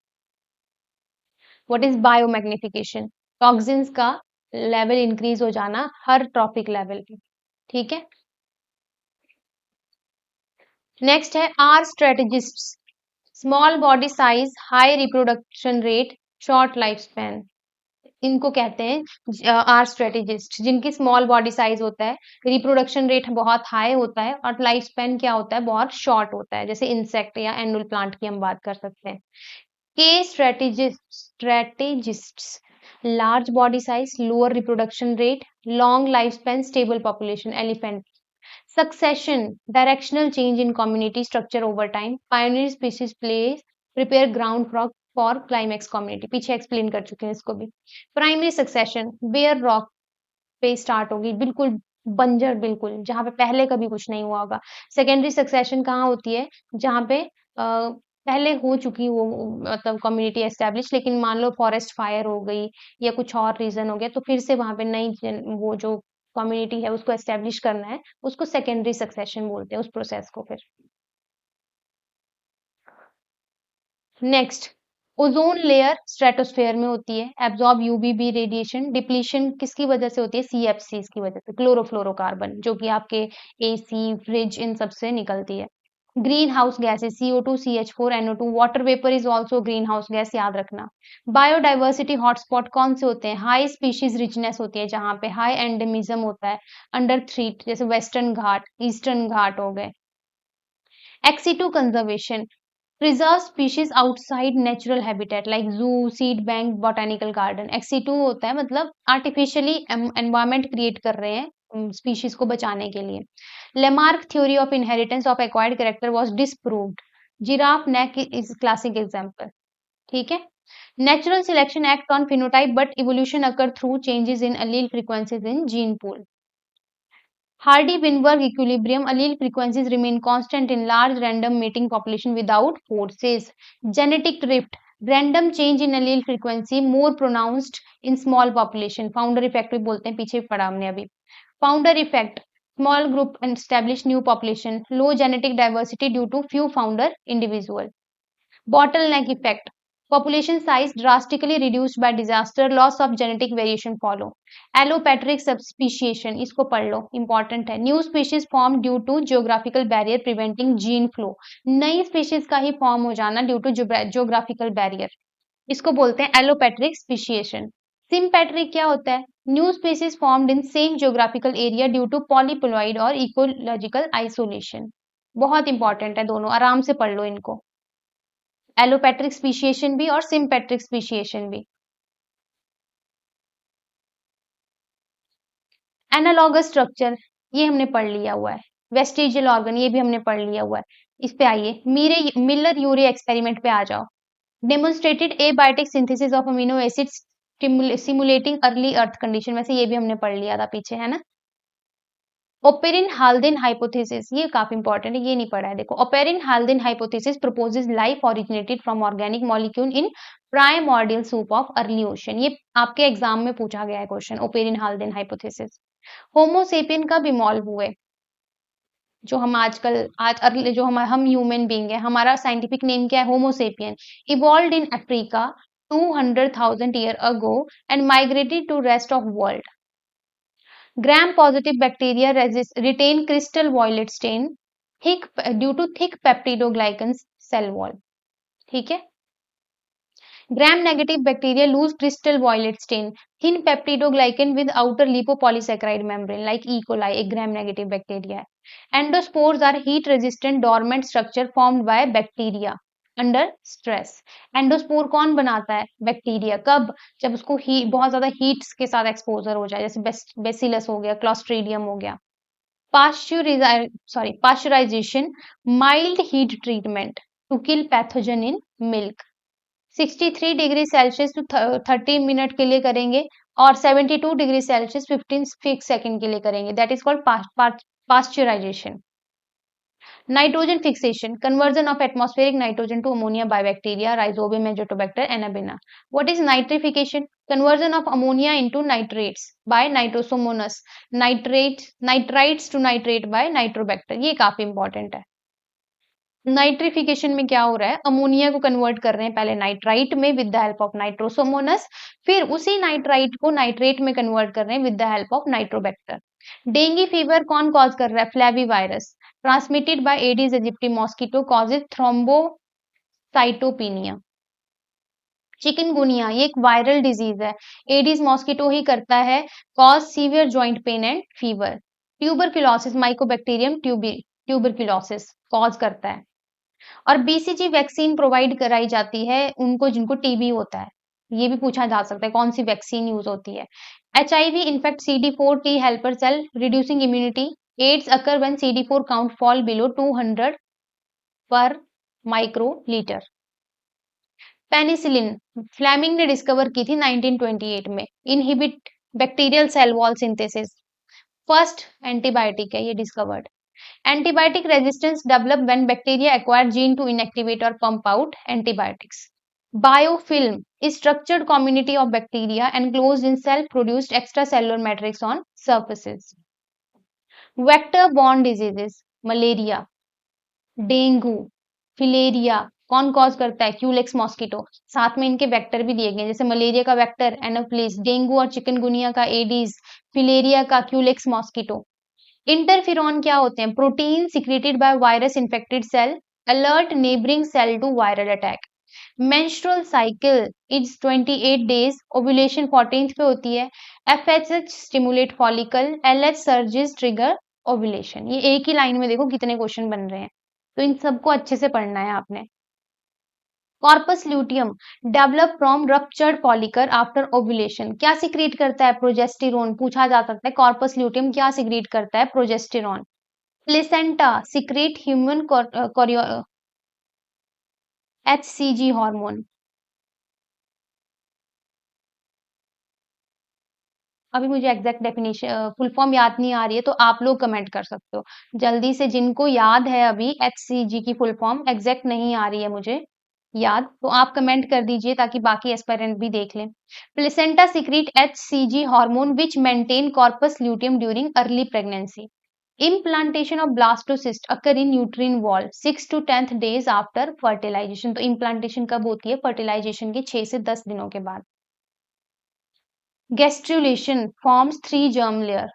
What is biomagnification? Toxins का level increase हो जाना हर trophic level पे, ठीक है? Next है R strategists. Small body size, high reproduction rate, short life span, इनको कहते हैं आर स्ट्रेटेजिस्ट, जिनकी स्मॉल बॉडी साइज होता है, रिप्रोडक्शन रेट बहुत हाई होता है, और लाइफ स्पैन क्या होता है? बहुत शॉर्ट होता है। जैसे इंसेक्ट या एनुअल प्लांट की हम बात कर सकते हैं। के strategist large body size, lower reproduction rate, long life span, stable population. Elephant. Succession, directional change in community structure over time, Pioneer species place prepare ground for climax community, पीछे explain कर चुके हैं इसको भी। प्राइमरी सक्सेशन, बेयर रॉक पे start होगी, बिल्कुल बंजर, बिल्कुल जहाँ पे पहले कभी कुछ नहीं हुआ होगा। सेकेंडरी सक्सेशन कहाँ होती है, जहाँ पे पहले हो चुकी वो मतलब कम्युनिटी एस्टेब्लिश, लेकिन मान लो फॉरेस्ट फायर हो गई या कुछ और रीजन हो गया, तो फिर से वहां पे नई वो जो कम्युनिटी है उसको एस्टेब्लिश करना है, उसको सेकेंडरी सक्सेशन बोलते हैं उस प्रोसेस को। फिर नेक्स्ट, ओजोन लेयर स्ट्रेटोस्फेयर में होती है, एब्जॉर्ब यूवीबी रेडिएशन, डिप्लीशन किसकी वजह से होती है, सीएफसी की वजह से, क्लोरोफ्लोरोकार्बन, जो कि आपके एसी फ्रिज इन सब से निकलती है। Green house gases CO2 CH4 NO2, water vapour is also green house gas, याद रखना। बायोडाइवर्सिटी हॉटस्पॉट कौन से होते हैं, हाई स्पीशीज रिचनेस होती है, जहां पे हाई एंडेमिज्म होता है, अंडर थ्रीट, जैसे वेस्टर्न घाट, ईस्टर्न घाट हो गए। XC2 conservation, preserve species outside natural habitat like zoo, seed bank, botanical garden। XC2 होता है मतलब artificially environment create कर रहे हैं species को बचाने के लिए। Lamarck theory of inheritance of acquired character was disproved। Giraffe neck is classic example। ठीक है। Natural selection act on phenotype but evolution occur through changes in allele frequencies in gene pool। Hardy-Weinberg equilibrium, allele frequencies remain constant in large random mating population without forces। Genetic drift, random change in allele frequency more pronounced in small population। Founder effect भी बोलते हैं, पीछे पढ़ा हमने अभी। Founder effect, small group and establish new population, low genetic diversity due to few founder individual। Bottleneck effect, population size drastically reduced by disaster, loss of genetic variation follow। Allopatric subspeciation, इसको पढ़ लो, important है। New species formed due to geographical barrier preventing gene flow, नई species का ही form हो जाना due to geographical barrier, इसको बोलते हैं allopatric speciation। Sympatric क्या होता है, new species formed in same geographical area due to polyploid और ecological isolation। बहुत इंपॉर्टेंट है दोनों, आराम से पढ़ लो इनको, एलोपैट्रिक स्पीशिएशन भी और सिम्पैट्रिक स्पीशिएशन भी। एनालॉगस स्ट्रक्चर, ये हमने पढ़ लिया हुआ है। वेस्टिजियल ऑर्गन, ये भी हमने पढ़ लिया हुआ है। इस पे आइए, मिलर यूरे एक्सपेरिमेंट पे आ जाओ। Demonstrated abiotic synthesis of amino acids simulating early earth condition, वैसे ये भी हमने पढ़ लिया था पीछे, है ना। ओपेरिन हाल्देन हाइपोथेसिस, ये काफी इंपॉर्टेंट है, ये नहीं पढ़ा है, देखो। Oparin Haldane hypothesis proposes life originated from organic molecule in primordial soup of early ocean। ये आपके एग्जाम में पूछा गया है question, Oparin Haldane hypothesis. Homo sapien कब इवॉल्व हुए, जो हम आजकल जो हम ह्यूमन बींग है, हमारा साइंटिफिक नेम क्या है, Homo sapien. Evolve in Africa 200,000 year ago and migrated to rest of world. Gram positive bacteria retain crystal violet stain due to thick peptidoglycan cell wall। ठीक है। Gram negative bacteria lose crystal violet stain, thin peptidoglycan with outer lipopolysaccharide membrane like E. coli, एक gram negative bacteria है। Endospores are heat resistant dormant structure formed by bacteria under stress. Endospore कौन बनाता है, bacteria. कब, जब उसको बहुत ज्यादा हीट्स के साथ एक्सपोजर हो जाए, जैसे बेसिलस हो गया, क्लॉस्ट्रीडियम हो गया। Pasteurisation, mild heat treatment to kill pathogen in milk. 63 degree Celsius to 30 minute के लिए करेंगे और 72 डिग्री सेल्सियस 15 सेकेंड के लिए करेंगे, that is called pasteurisation. Nitrogen fixation, conversion of atmospheric nitrogen to ammonia by bacteria, Rhizobium azotobacter, Anabaena। What is nitrification? Conversion of ammonia into nitrates by Nitrosomonas, nitrites to nitrate by Nitrobacter। ये काफी important है। Nitrification में क्या हो रहा है, ammonia को convert कर रहे हैं पहले नाइट्राइट में with the help of Nitrosomonas, फिर उसी नाइट्राइट को नाइट्रेट में कन्वर्ट कर रहे हैं with the help of Nitrobacter. Dengue fever कौन कॉज कर रहा है, flavivirus, transmitted by Aedes aegypti mosquito, causes thrombocytopenia. Chikungunya, ये एक वायरल डिजीज है, एडिस मॉस्किटो ही करता है, cause severe joint pain and fever. Tuberculosis, Mycobacterium tuberculosis cause करता है। और बीसीजी वैक्सीन प्रोवाइड कराई जाती है उनको जिनको टीबी होता है, ये भी पूछा जा सकता है कौन सी वैक्सीन यूज होती है। HIV infect CD4 T helper cell reducing immunity, AIDS occur when CD4 count fall below 200 per microliter. Penicillin Fleming ने डिस्कवर की थी 1928 में. Inhibit bacterial cell wall synthesis. First antibiotic है ये discovered. Antibiotic resistance develop when bacteria acquire gene to inactivate or pump out antibiotics. Biofilm is structured community of bacteria enclosed in cell-produced extracellular matrix on surfaces. Vector-borne diseases, malaria, dengue, filaria कौन cause करता है? Culex mosquito. साथ में इनके vector भी दिए गए जैसे मलेरिया का वेक्टर एनोफ्लिस, डेंगू और चिकनगुनिया का एडीज, फिलेरिया का क्यूलेक्स मॉस्किटो. इंटरफिरॉन क्या होते हैं? Protein secreted by virus infected cell alert neighbouring cell to viral attack. Menstrual cycle is 28 days. Ovulation 14th पे होती है. FSH stimulate follicle. LH surges trigger ovulation. ये एक ही लाइन में देखो कितने क्वेश्चन बन रहे हैं, तो इन सबको अच्छे से पढ़ना है आपने. Corpus luteum develop from ruptured follicle after ovulation. क्या सिक्रीट करता है? प्रोजेस्टेरोन. पूछा जा सकता है कॉर्पस ल्यूटियम क्या सिक्रीट करता है? Progesterone. Placenta secrete human HCG hormone. अभी मुझे एग्जैक्ट डेफिनेशन फुल फॉर्म याद नहीं आ रही है, तो आप लोग कमेंट कर सकते हो जल्दी से. जिनको याद है अभी HCG की फुल फॉर्म एग्जैक्ट नहीं आ रही है मुझे याद, तो आप कमेंट कर दीजिए ताकि बाकी एस्पायरेंट भी देख लें. Placenta secrete HCG hormone which maintain corpus luteum during early pregnancy. Implantation of blastocyst occur in uterine wall 6 to 10th days after fertilisation. तो इम्प्लांटेशन कब होती है? फर्टिलाइजेशन के 6 से 10 दिनों के बाद. Gastrulation forms 3 germ layer: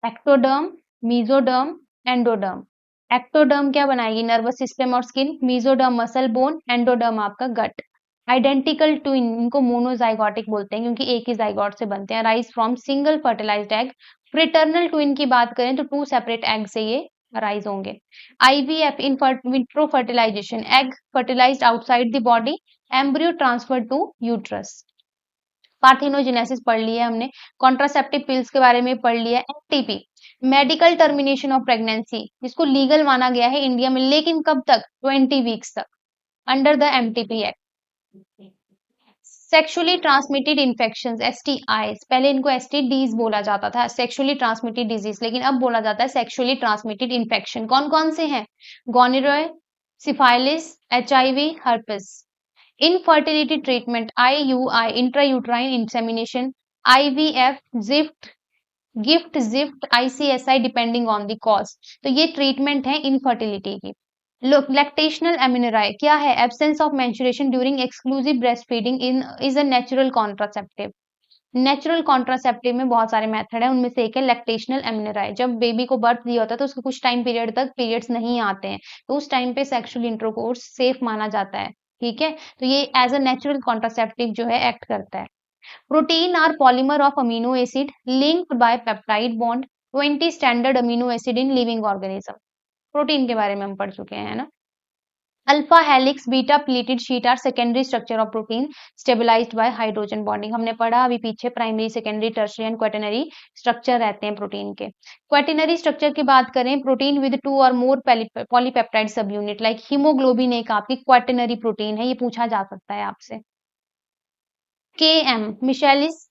ectoderm, mesoderm, endoderm. Ectoderm क्या बनाएगी? नर्वस सिस्टम और skin. Mesoderm muscle bone. Endoderm आपका गट. आइडेंटिकल ट्विन इनको मोनोजाइगोटिक बोलते हैं क्योंकि एक ही जाइगोट से बनते हैं. Rise from single fertilised egg. Fraternal twin की बात करें तो 2 सेपरेट एग से ये राइज होंगे. IVF in vitro fertilisation. Egg fertilised outside the body. Embryo transfer to uterus. Parthenogenesis पढ़ लिया हमने. कॉन्ट्रासेप्टिव पिल्स के बारे में पढ़ लिया. MTP medical termination of pregnancy जिसको लीगल माना गया है इंडिया में, लेकिन कब तक? 20 वीक्स तक under the MTP act. Sexually transmitted infections STIs. पहले इनको STDs बोला जाता था, सेक्सुअली ट्रांसमिटेड डिजीज, लेकिन अब बोला जाता है सेक्सुअली ट्रांसमिटेड इन्फेक्शन. कौन कौन से हैं? Gonorrhoea, syphilis, HIV, herpes. Infertility treatment IUI intrauterine insemination, IVF, GIFT ZIFT, ICSI depending on the cause. तो ये ट्रीटमेंट है इनफर्टिलिटी की. लैक्टेशनल एमिनोराय क्या है? Absence of menstruation during exclusive breast feeding is a natural contraceptive. Natural contraceptive में बहुत सारे method है, उनमें से एक है लैक्टेशनल एमिनोराय. जब बेबी को बर्थ दिया होता है तो उसको कुछ टाइम पीरियड तक पीरियड्स नहीं आते हैं, तो उस टाइम पे सेक्सुअल इंटरकोर्स सेफ माना जाता है. ठीक है, तो ये एज अ नेचुरल कॉन्ट्रासेप्टिव जो है एक्ट करता है. Protein are polymer of amino acid linked by peptide bond. 20 standard amino acid in living organism. Protein के बारे में हम पढ़ चुके हैं ना. Alpha helix beta pleated sheet are secondary structure of protein stabilised by hydrogen bonding. हमने पढ़ा अभी पीछे primary secondary tertiary and quaternary structure रहते हैं प्रोटीन के. क्वाटरनरी स्ट्रक्चर की बात करें, प्रोटीन विद 2 और more polypeptide subunit like haemoglobin एक आपकी क्वाटरनरी प्रोटीन है, ये पूछा जा सकता है आपसे. KM Michaelis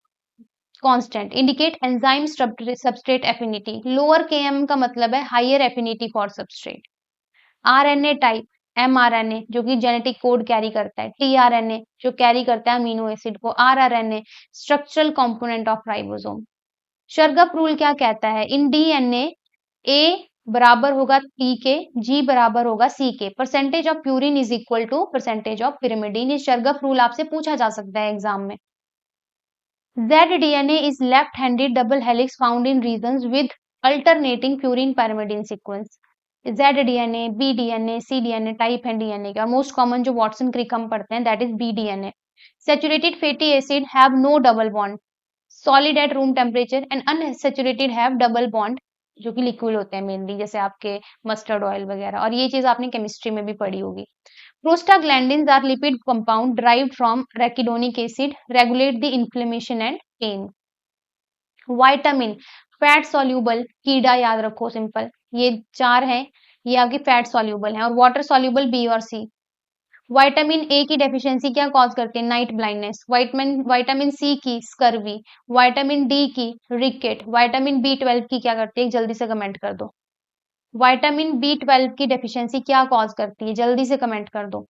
constant indicate enzyme substrate affinity. Lower KM का मतलब है higher affinity for substrate. RNA type mRNA जो कि जेनेटिक कोड कैरी करता है. tRNA जो कैरी करता है अमीनो एसिड को. rRNA structural component of ribosome. Chargaff rule क्या कहता है? इन DNA A बराबर होगा T के, G बराबर होगा C के. Percentage of purine is equal to percentage of pyrimidine. ये शर्गफ रूल आपसे पूछा जा सकता है एग्जाम में. ZDNA is left-handed double helix found in regions with alternating purine pyrimidine sequence. ZDNA, BDNA, cDNA type है DNA का. मोस्ट कॉमन जो वॉटसन क्रिक हम पढ़ते हैं that is BDNA. Saturated fatty acid have no double bond, solid at room temperature, and unsaturated have double bond जो कि liquid होते हैं मेनली, जैसे आपके मस्टर्ड ऑयल वगैरह. और ये चीज आपने केमिस्ट्री में भी पढ़ी होगी. Prostaglandins are lipid compound derived from arachidonic acid, regulate the inflammation and pain. Vitamin fat soluble कीड़ा याद रखो सिंपल, ये 4 हैं, ये आपकी फैट सॉल्यूबल हैं और वाटर सॉल्यूबल बी और सी। विटामिन ए की डेफिशिएंसी क्या कॉज करती है? Night blindness. विटामिन सी की स्कर्वी, विटामिन डी की रिकेट, विटामिन बी 12 की क्या करती है? जल्दी से कमेंट कर दो। विटामिन बी 12 की डेफिशिएंसी क्या कॉज करती है? जल्दी से कमेंट कर दो।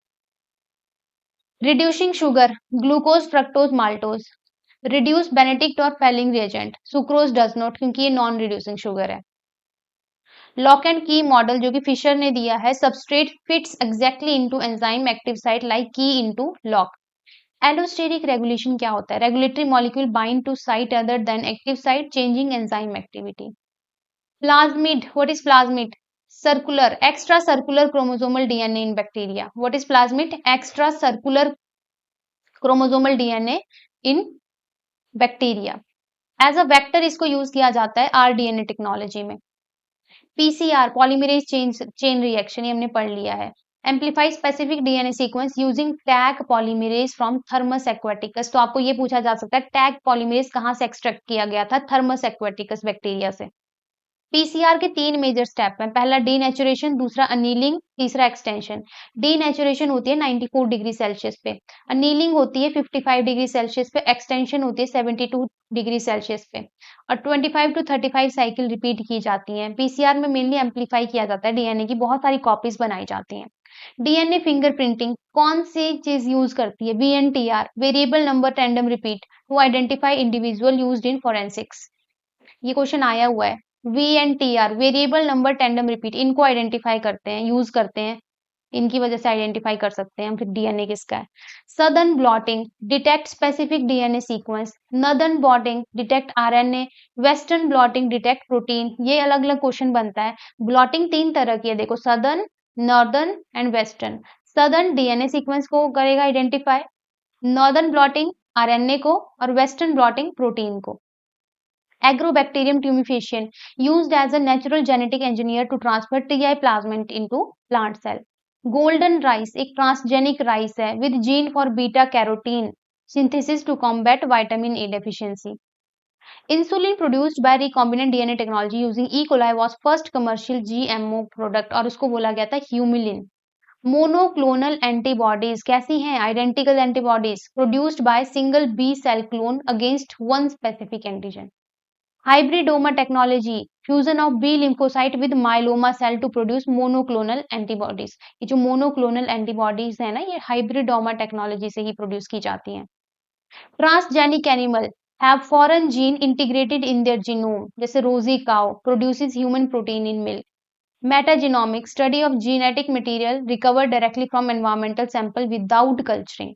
Reducing sugar, glucose, fructose, maltose. Reduce Benedict और Fehling reagent, sucrose does not, क्योंकि ये नॉन रिड्यूसिंग शुगर है। लॉक एंड की मॉडल जो कि फिशर ने दिया है, substrate fits exactly into enzyme active site like key into lock. Allosteric regulation क्या होता है? Regulatory molecule bind to site other than active site, changing enzyme activity. Plasmid, what is plasmid? Circular, extra circular chromosomal DNA in bacteria. What is plasmid? Extra circular chromosomal DNA in bacteria. As a vector इसको use किया जाता है rDNA technology में। PCR, polymerase chain reaction, ये हमने पढ़ लिया है। Amplify specific DNA sequence using Taq polymerase from Thermus aquaticus. तो आपको ये पूछा जा सकता है टैग पॉलीमरेज कहाँ से एक्सट्रैक्ट किया गया था? थर्मस एक्वाटिकस बैक्टीरिया से। पीसीआर के 3 मेजर स्टेप हैं। पहला डीनेचुरेशन, दूसरा अनीलिंग, तीसरा एक्सटेंशन। डीनेचुरेशन होती है 94 डिग्री सेल्सियस पे, अनीलिंग होती है 55 डिग्री सेल्सियस पे, एक्सटेंशन होती है 72 डिग्री सेल्सियस पे और 25 टू 35 साइकिल रिपीट की जाती हैं। पीसीआर में मेनली एम्पलीफाई किया जाता है डीएनए की, बहुत सारी कॉपीज बनाई जाती हैं। डीएनए फिंगरप्रिंटिंग कौन सी चीज यूज करती है? VNTR, variable number tandem repeat, to identify individual used in forensics. ये क्वेश्चन आया हुआ है। VNTR, variable number tandem repeat, इनको आइडेंटिफाई करते हैं, यूज करते हैं, इनकी वजह से आइडेंटिफाई कर सकते हैं हम फिर डीएनए किसका है। Southern blotting, detect specific DNA sequence. Northern blotting, detect RNA. Western blotting, detect protein. ये अलग अलग क्वेश्चन बनता है। ब्लॉटिंग 3 तरह की है, देखो, southern, northern and western. Southern DNA sequence को करेगा आइडेंटिफाई, नॉर्दर्न ब्लॉटिंग आरएनए को और वेस्टर्न ब्लॉटिंग प्रोटीन को। Agrobacterium tumefaciens, used as a natural genetic engineer to transfer Ti plasmid into plant cell. Golden rice एक transgenic rice है with gene for beta carotene synthesis to combat vitamin A deficiency. Insulin produced by recombinant DNA technology using E. coli was first commercial GMO product और उसको बोला गया था humulin. Monoclonal antibodies कैसी हैं? Identical antibodies produced by single B cell clone against one specific antigen. Hybridoma technology, fusion of B lymphocyte with myeloma cell to produce monoclonal antibodies. ये जो monoclonal antibodies है ना, ये hybridoma technology से ही produce की जाती हैं. Transgenic animal have foreign gene integrated in their genome, जैसे rosy cow produces human protein in milk. Metagenomic, study of genetic material recovered directly from environmental sample without culturing.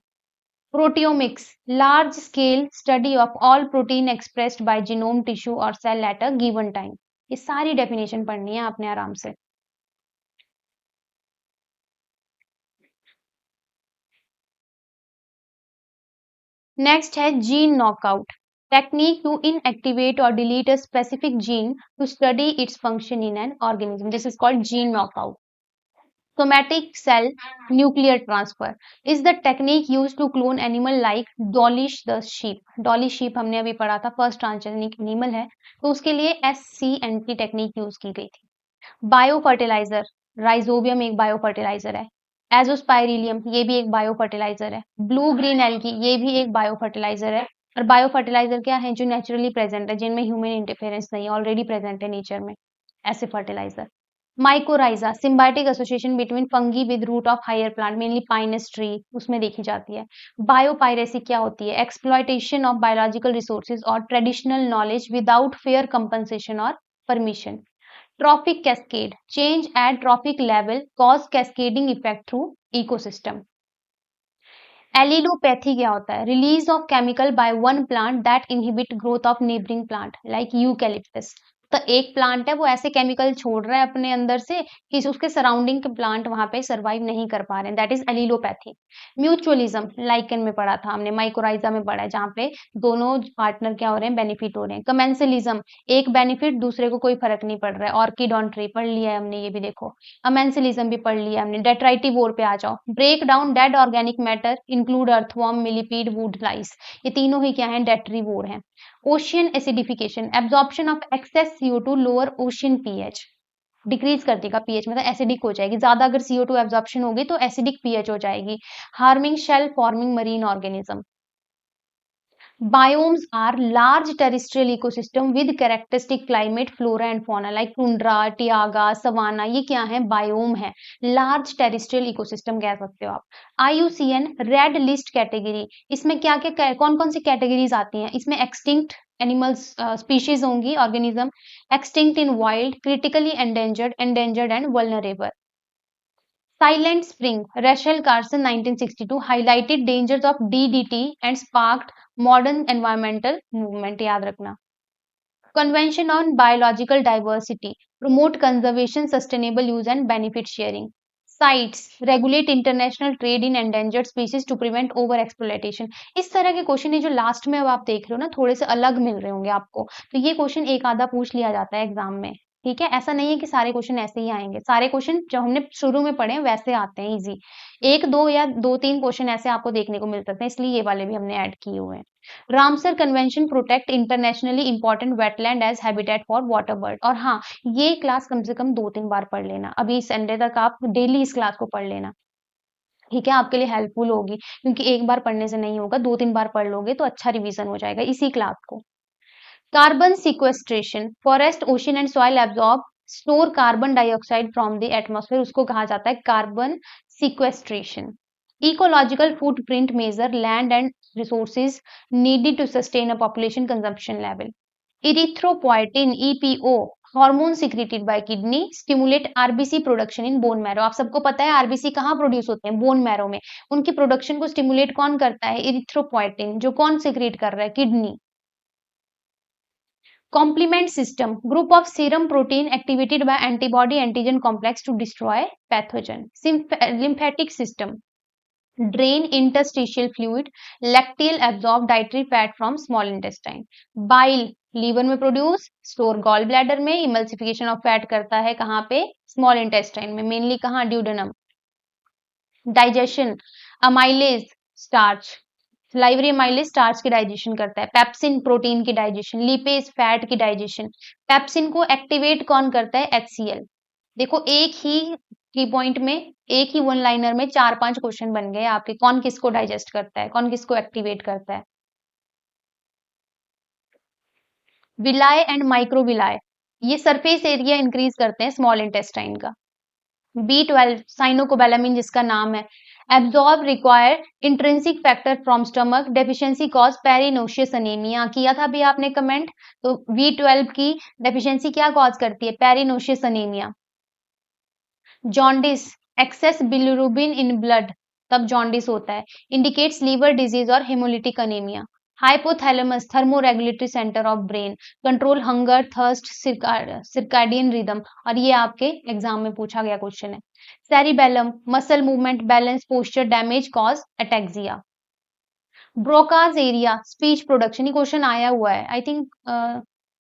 Proteomics, large scale study of all protein expressed by genome, tissue और cell at a given time. ये सारी definition पढ़नी है आपने आराम से। Next है gene knockout, technique to inactivate और delete a specific gene to study its function in an organism. This is called gene knockout. Somatic cell nuclear transfer is the technique used to clone animal like Dolly the sheep. Dolly sheep हमने अभी पढ़ा था, first transgenic animal है, तो उसके लिए SCNT technique use की गई थी. बायो फर्टिलाइजर, राइजोबियम एक बायो फर्टिलाइजर है. एजोस्पाइरिलियम ये भी एक बायो फर्टिलाइजर है. ब्लू ग्रीन एल्गी ये भी एक बायो फर्टिलाइजर है. और बायो फर्टिलाइजर क्या है? जो नेचुरली प्रेजेंट है, जिनमें ह्यूमन इंटरफेरेंस नहीं, ऑलरेडी प्रेजेंट है नेचर में, ऐसे fertiliser. Mycorrhiza, symbiotic association between fungi with root of higher plant, mainly Pinus tree, उसमें देखी जाती है. बायोपायरेसी क्या होती है? एक्सप्लॉयटेशन ऑफ बायोलॉजिकल रिसोर्सेज और traditional knowledge without fair compensation और permission. Trophic cascade, change at trophic level cause cascading effect through ecosystem. Allelopathy क्या होता है? Release of chemical by one plant that inhibit growth of neighbouring plant like eucalyptus. तो एक plant है वो ऐसे chemical छोड़ रहा है अपने अंदर से कि उसके सराउंडिंग के प्लांट वहां पे सरवाइव नहीं कर पा रहे हैं, that is allelopathy. Mutualism lichen में पढ़ा था हमने, माइकोराइजा में पढ़ा है, जहाँ पे दोनों पार्टनर क्या हो रहे हैं, बेनिफिट हो रहे हैं। कमेंसलिज्म, एक बेनिफिट दूसरे को कोई फर्क नहीं पड़ रहा है। ऑर्किड ऑन ट्री पढ़ लिया है हमने, ये भी देखो। अमेंसलिज्म भी पढ़ लिया हमने। डेट्राइटिवोर पे आ जाओ, break down dead organic matter include earthworm, millipede, woodlice, ये तीनों ही क्या है, डेट्रीवोर हैं। Ocean acidification, absorption of excess CO2, lower ocean pH, decrease कर देगा पीएच, मतलब एसिडिक हो जाएगी, ज्यादा अगर CO2 एब्जॉर्प्शन होगी तो एसिडिक पीएच हो जाएगी। Harming shell forming marine organism. Biomes are large terrestrial ecosystem with characteristic climate, flora and fauna like tundra, taiga, savanna, ये क्या है, बायोम है। लार्ज टेरिस्ट्रियल इकोसिस्टम कह सकते हो आप। IUCN रेड लिस्ट कैटेगरी, इसमें क्या क्या कौन कौन सी कैटेगरीज आती हैं, इसमें एक्सटिंक्ट एनिमल्स स्पीशीज होंगी, organism, extinct in wild, critically endangered, endangered and vulnerable. Silent Spring, Rachel Carson 1962 highlighted dangers of DDT and sparked modern environmental movement, याद रखना। Convention on Biological Diversity, promote conservation, sustainable use and benefit sharing. CITES, regulate international trade in endangered species to prevent over exploitation। इस तरह के question है जो last में अब आप देख रहे हो ना, थोड़े से अलग मिल रहे होंगे आपको, तो ये क्वेश्चन एक आधा पूछ लिया जाता है एग्जाम में। ठीक है, ऐसा नहीं है कि सारे क्वेश्चन ऐसे ही आएंगे, सारे क्वेश्चन जो हमने शुरू में पढ़े हैं वैसे आते हैं इजी। एक दो या दो तीन क्वेश्चन ऐसे आपको देखने को मिल सकते हैं, इसलिए ये वाले भी हमने ऐड किए हुए हैं। Ramsar convention protect internationally important wetland as habitat for water bird. और हाँ, ये क्लास कम से कम 2-3 बार पढ़ लेना, अभी संडे तक आप डेली इस क्लास को पढ़ लेना। ठीक है, आपके लिए हेल्पफुल होगी, क्योंकि एक बार पढ़ने से नहीं होगा, 2-3 बार पढ़ लोगे तो अच्छा रिवीजन हो जाएगा इसी क्लास को। Carbon sequestration, forest ocean and soil absorb store carbon dioxide from the atmosphere, उसको कहा जाता है carbon sequestration. Ecological footprint measure land and resources needed to sustain a population consumption level. Erythropoietin EPO, hormone secreted by kidney, stimulate RBC production in bone marrow. आप सबको पता है RBC कहाँ produce होते हैं, बोन मैरो में। उनकी production को स्टिमुलेट कौन करता है, इरिथ्रोपोइटिन, जो कौन सिक्रेट कर रहा है, kidney. Complement system, group of serum protein activated by antibody antigen complex to destroy pathogen. Lymphatic system, drain interstitial fluid, lacteal absorb dietary fat from small intestine. Bile, liver में produce, store gall bladder में, emulsification of fat करता है कहाँ पे, small intestine में, mainly कहाँ, duodenum. Digestion, amylase starch, salivary amylase starch की digestion करता है। पेप्सिन प्रोटीन की डाइजेशन, लिपेज फैट की डाइजेशन। पेप्सिन को एक्टिवेट कौन करता है, HCl। देखो एक ही की पॉइंट में, एक ही वन लाइनर में 4-5 क्वेश्चन बन गए आपके, कौन किसको डाइजेस्ट करता है, कौन किसको एक्टिवेट करता है। विलाय एंड माइक्रोविलाय, ये सरफेस एरिया इंक्रीज करते हैं स्मॉल इंटेस्टाइन का। B12 साइनोकोबैलामिन जिसका नाम है, absorb require intrinsic factor from stomach, deficiency cause pernicious anaemia, किया था भी आपने कमेंट। तो B12 की डेफिशिएंसी क्या कॉज करती है, pernicious anaemia. Jaundice, excess bilirubin in blood, तब जॉन्डिस होता है। इंडिकेट्स लीवर डिजीज और haemolytic anaemia. Hypothalamus thermoregulatory centre of brain, control hunger thirst circadian rhythm, और ये आपके एग्जाम में पूछा गया क्वेश्चन है। Cerebellum, muscle movement balance posture damage cause ataxia. Broca's area, speech production, ये क्वेश्चन आया हुआ है आई थिंक,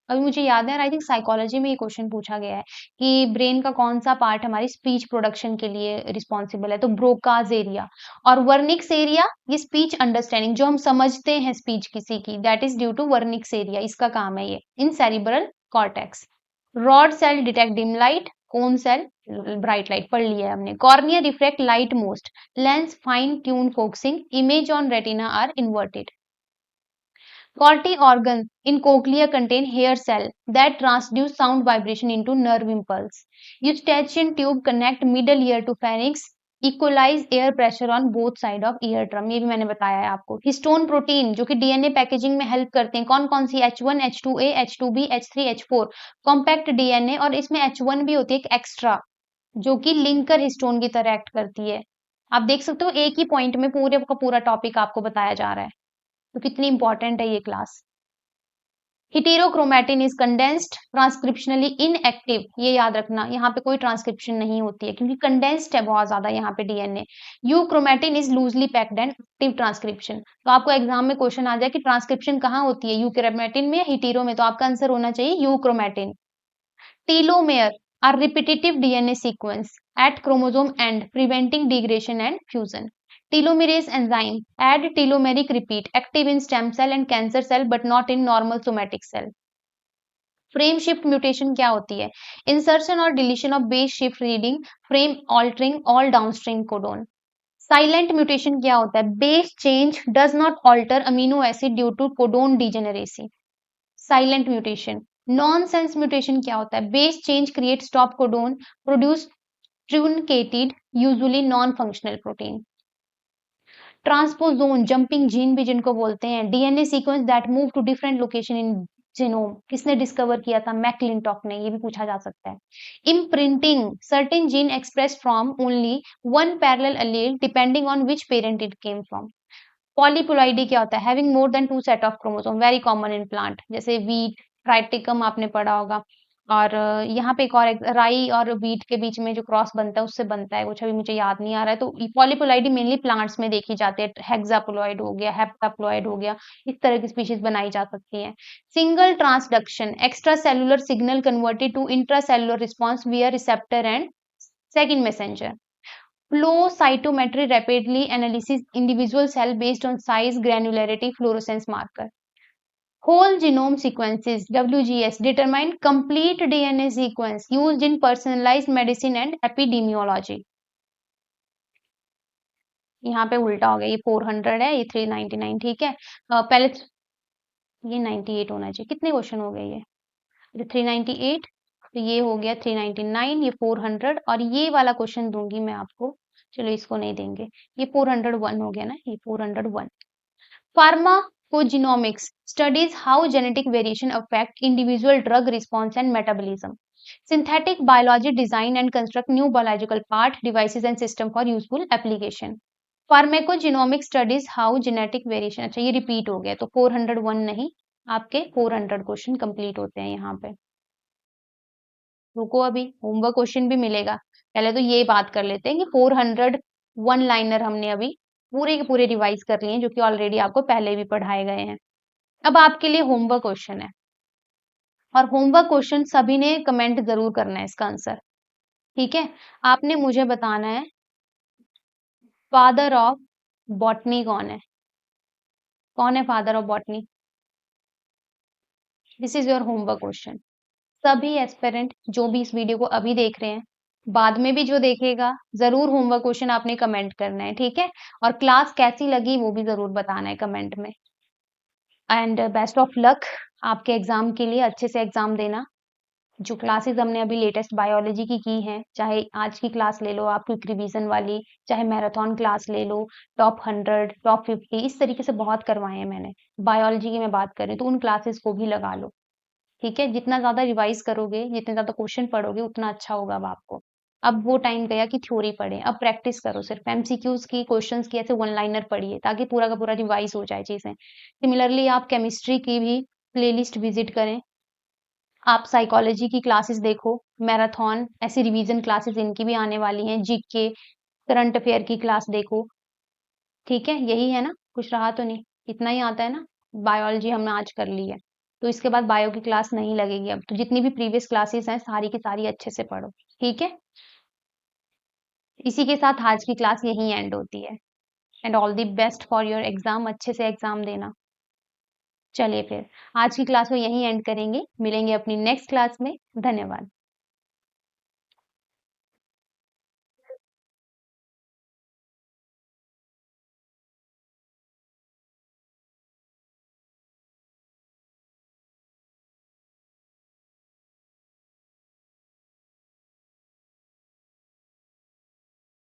अभी मुझे याद है, आई थिंक साइकोलॉजी में ये क्वेश्चन पूछा गया है कि ब्रेन का कौन सा पार्ट हमारी स्पीच प्रोडक्शन के लिए रिस्पॉन्सिबल है, तो ब्रोकाज एरिया। और वर्निक्स एरिया, ये स्पीच अंडरस्टैंडिंग, जो हम समझते हैं स्पीच किसी की, that is due to Wernicke's area, इसका काम है ये, in cerebral cortex. Rod cell detect dim light, cone cell bright light, पढ़ लिया है हमने। Cornea reflect light most, lens fine tune focusing, image on retina are inverted. Corti organ in cochlea contain hair cell that transduce sound vibration into nerve impulse. Eustachian tube connect middle ear to pharynx, equalize air pressure on both side of eardrum, ये भी मैंने बताया है आपको। Histone protein जो कि DNA packaging में help करते हैं, कौन कौन सी, H1, H2A, H2B, H3, H4, compact DNA, और इसमें H1 भी होती है एक एक्स्ट्रा, जो कि लिंकर हिस्टोन की तरह एक्ट करती है। आप देख सकते हो एक ही पॉइंट में पूरे का पूरा टॉपिक आपको बताया जा रहा है, तो कितनी इंपॉर्टेंट है ये class. Heterochromatin is condensed transcriptionally inactive, ये याद रखना, यहाँ पे कोई ट्रांसक्रिप्शन नहीं होती है क्योंकि कंडेंस्ड है बहुत ज्यादा यहाँ पे DNA. Euchromatin is loosely packed and active transcription. तो आपको एग्जाम में क्वेश्चन आ जाए कि ट्रांसक्रिप्शन कहाँ होती है, यूक्रोमैटिन में या हेटेरो में, तो आपका आंसर होना चाहिए euchromatin. Telomere are repetitive DNA sequence at chromosome end preventing degradation and fusion. Telomerase enzyme add telomeric repeat active in stem cell and cancer cell but not in normal somatic cell. Frame shift mutation क्या होती है, insertion और deletion of base shift reading frame altering all downstream codon. Silent mutation क्या होता है, base change does not alter amino acid due to codon degeneracy, silent mutation. Nonsense mutation क्या होता है, base change create stop codon produce truncated usually non-functional protein. Transposon jumping gene भी जिनको बोलते हैं, DNA sequence that move to different location in genome, किसने discover किया था, मैकलिंटॉक ने, ये भी पूछा जा सकता है। Imprinting certain gene express from only one parallel allele depending on which parent it came from. Polyploidy क्या होता है, having more than 2 set of chromosome, very common in plant, जैसे वीट ट्राइटिकम आपने पढ़ा होगा। और यहाँ पे एक और राई और व्हीट के बीच में जो क्रॉस बनता है उससे बनता है, कुछ अभी मुझे याद नहीं आ रहा है। तो पॉलीप्लॉइडी मेनली प्लांट्स में देखी जाती है, हेक्साप्लॉइड हो गया, हेप्टाप्लॉइड हो गया, इस तरह की स्पीशीज बनाई जा सकती है। Single transduction extra cellular signal converted to intra cellular response where receptor and second messenger. flow cytometry rapidly analysis individual cell based on size, granularity, fluorescence marker. Whole genome sequences WGS determine complete DNA sequence used in personalized medicine and epidemiology. यहाँ पे उल्टा हो गया, ये 400 है, ये 399, ठीक है। पहले ये 98 होना चाहिए, कितने क्वेश्चन हो गए ये 398, तो ये हो गया 399, ये 400 और ये वाला क्वेश्चन दूंगी मैं आपको, चलो इसको नहीं देंगे, ये 401 हो गया ना, ये 401। Pharmacogenomics studies how genetic variation affect individual drug response and metabolism. Synthetic biology design and construct new biological part, devices and system for useful application. Pharmacogenomics studies how genetic variation, अच्छा ये रिपीट हो गया, तो 401 नहीं, आपके 400 question complete होते हैं यहाँ पे। रुको, अभी होमवर्क क्वेश्चन भी मिलेगा, पहले तो ये बात कर लेते हैं कि 400 वन लाइनर हमने अभी पूरे के पूरे रिवाइज कर लिए हैं, जो कि ऑलरेडी आपको पहले भी पढ़ाए गए हैं। अब आपके लिए होमवर्क क्वेश्चन है, और होमवर्क क्वेश्चन सभी ने कमेंट जरूर करना है इसका आंसर, ठीक है। आपने मुझे बताना है फादर ऑफ बॉटनी कौन है, कौन है father of botany, this is your homework question. सभी एस्पिरेंट जो भी इस वीडियो को अभी देख रहे हैं, बाद में भी जो देखेगा, जरूर होमवर्क क्वेश्चन आपने कमेंट करना है, ठीक है। और क्लास कैसी लगी वो भी जरूर बताना है कमेंट में। एंड बेस्ट ऑफ लक आपके एग्जाम के लिए, अच्छे से एग्जाम देना। जो क्लासेस हमने अभी लेटेस्ट बायोलॉजी की हैं, चाहे आज की क्लास ले लो आप क्विक रिवीजन वाली, चाहे मैराथन क्लास ले लो, टॉप 100 टॉप 50, इस तरीके से बहुत करवाए हैं मैंने। बायोलॉजी की मैं बात करें तो उन क्लासेस को भी लगा लो, ठीक है। जितना ज्यादा रिवाइज करोगे, जितने ज्यादा क्वेश्चन पढ़ोगे, उतना अच्छा होगा अब आपको। अब वो टाइम गया कि थ्योरी पढ़े, अब प्रैक्टिस करो, सिर्फ एमसीक्यूज की, क्वेश्चंस की, ऐसे वन लाइनर पढ़िए ताकि पूरा का पूरा रिवाइज हो जाए चीजें। सिमिलरली आप केमिस्ट्री की भी प्लेलिस्ट विजिट करें, आप साइकोलॉजी की क्लासेस देखो, मैराथन ऐसी रिवीजन क्लासेस इनकी भी आने वाली हैं, जीके करंट अफेयर की क्लास देखो, ठीक है। यही है ना, कुछ रहा तो नहीं, इतना ही आता है ना। बायोलॉजी हमने आज कर ली है, तो इसके बाद बायो की क्लास नहीं लगेगी अब, तो जितनी भी प्रीवियस क्लासेस हैं सारी की सारी अच्छे से पढ़ो, ठीक है। इसी के साथ आज की क्लास यही एंड होती है। And all the best for your exam, अच्छे से एग्जाम देना। चलिए फिर आज की क्लास को यहीं एंड करेंगे, मिलेंगे अपनी नेक्स्ट क्लास में, धन्यवाद।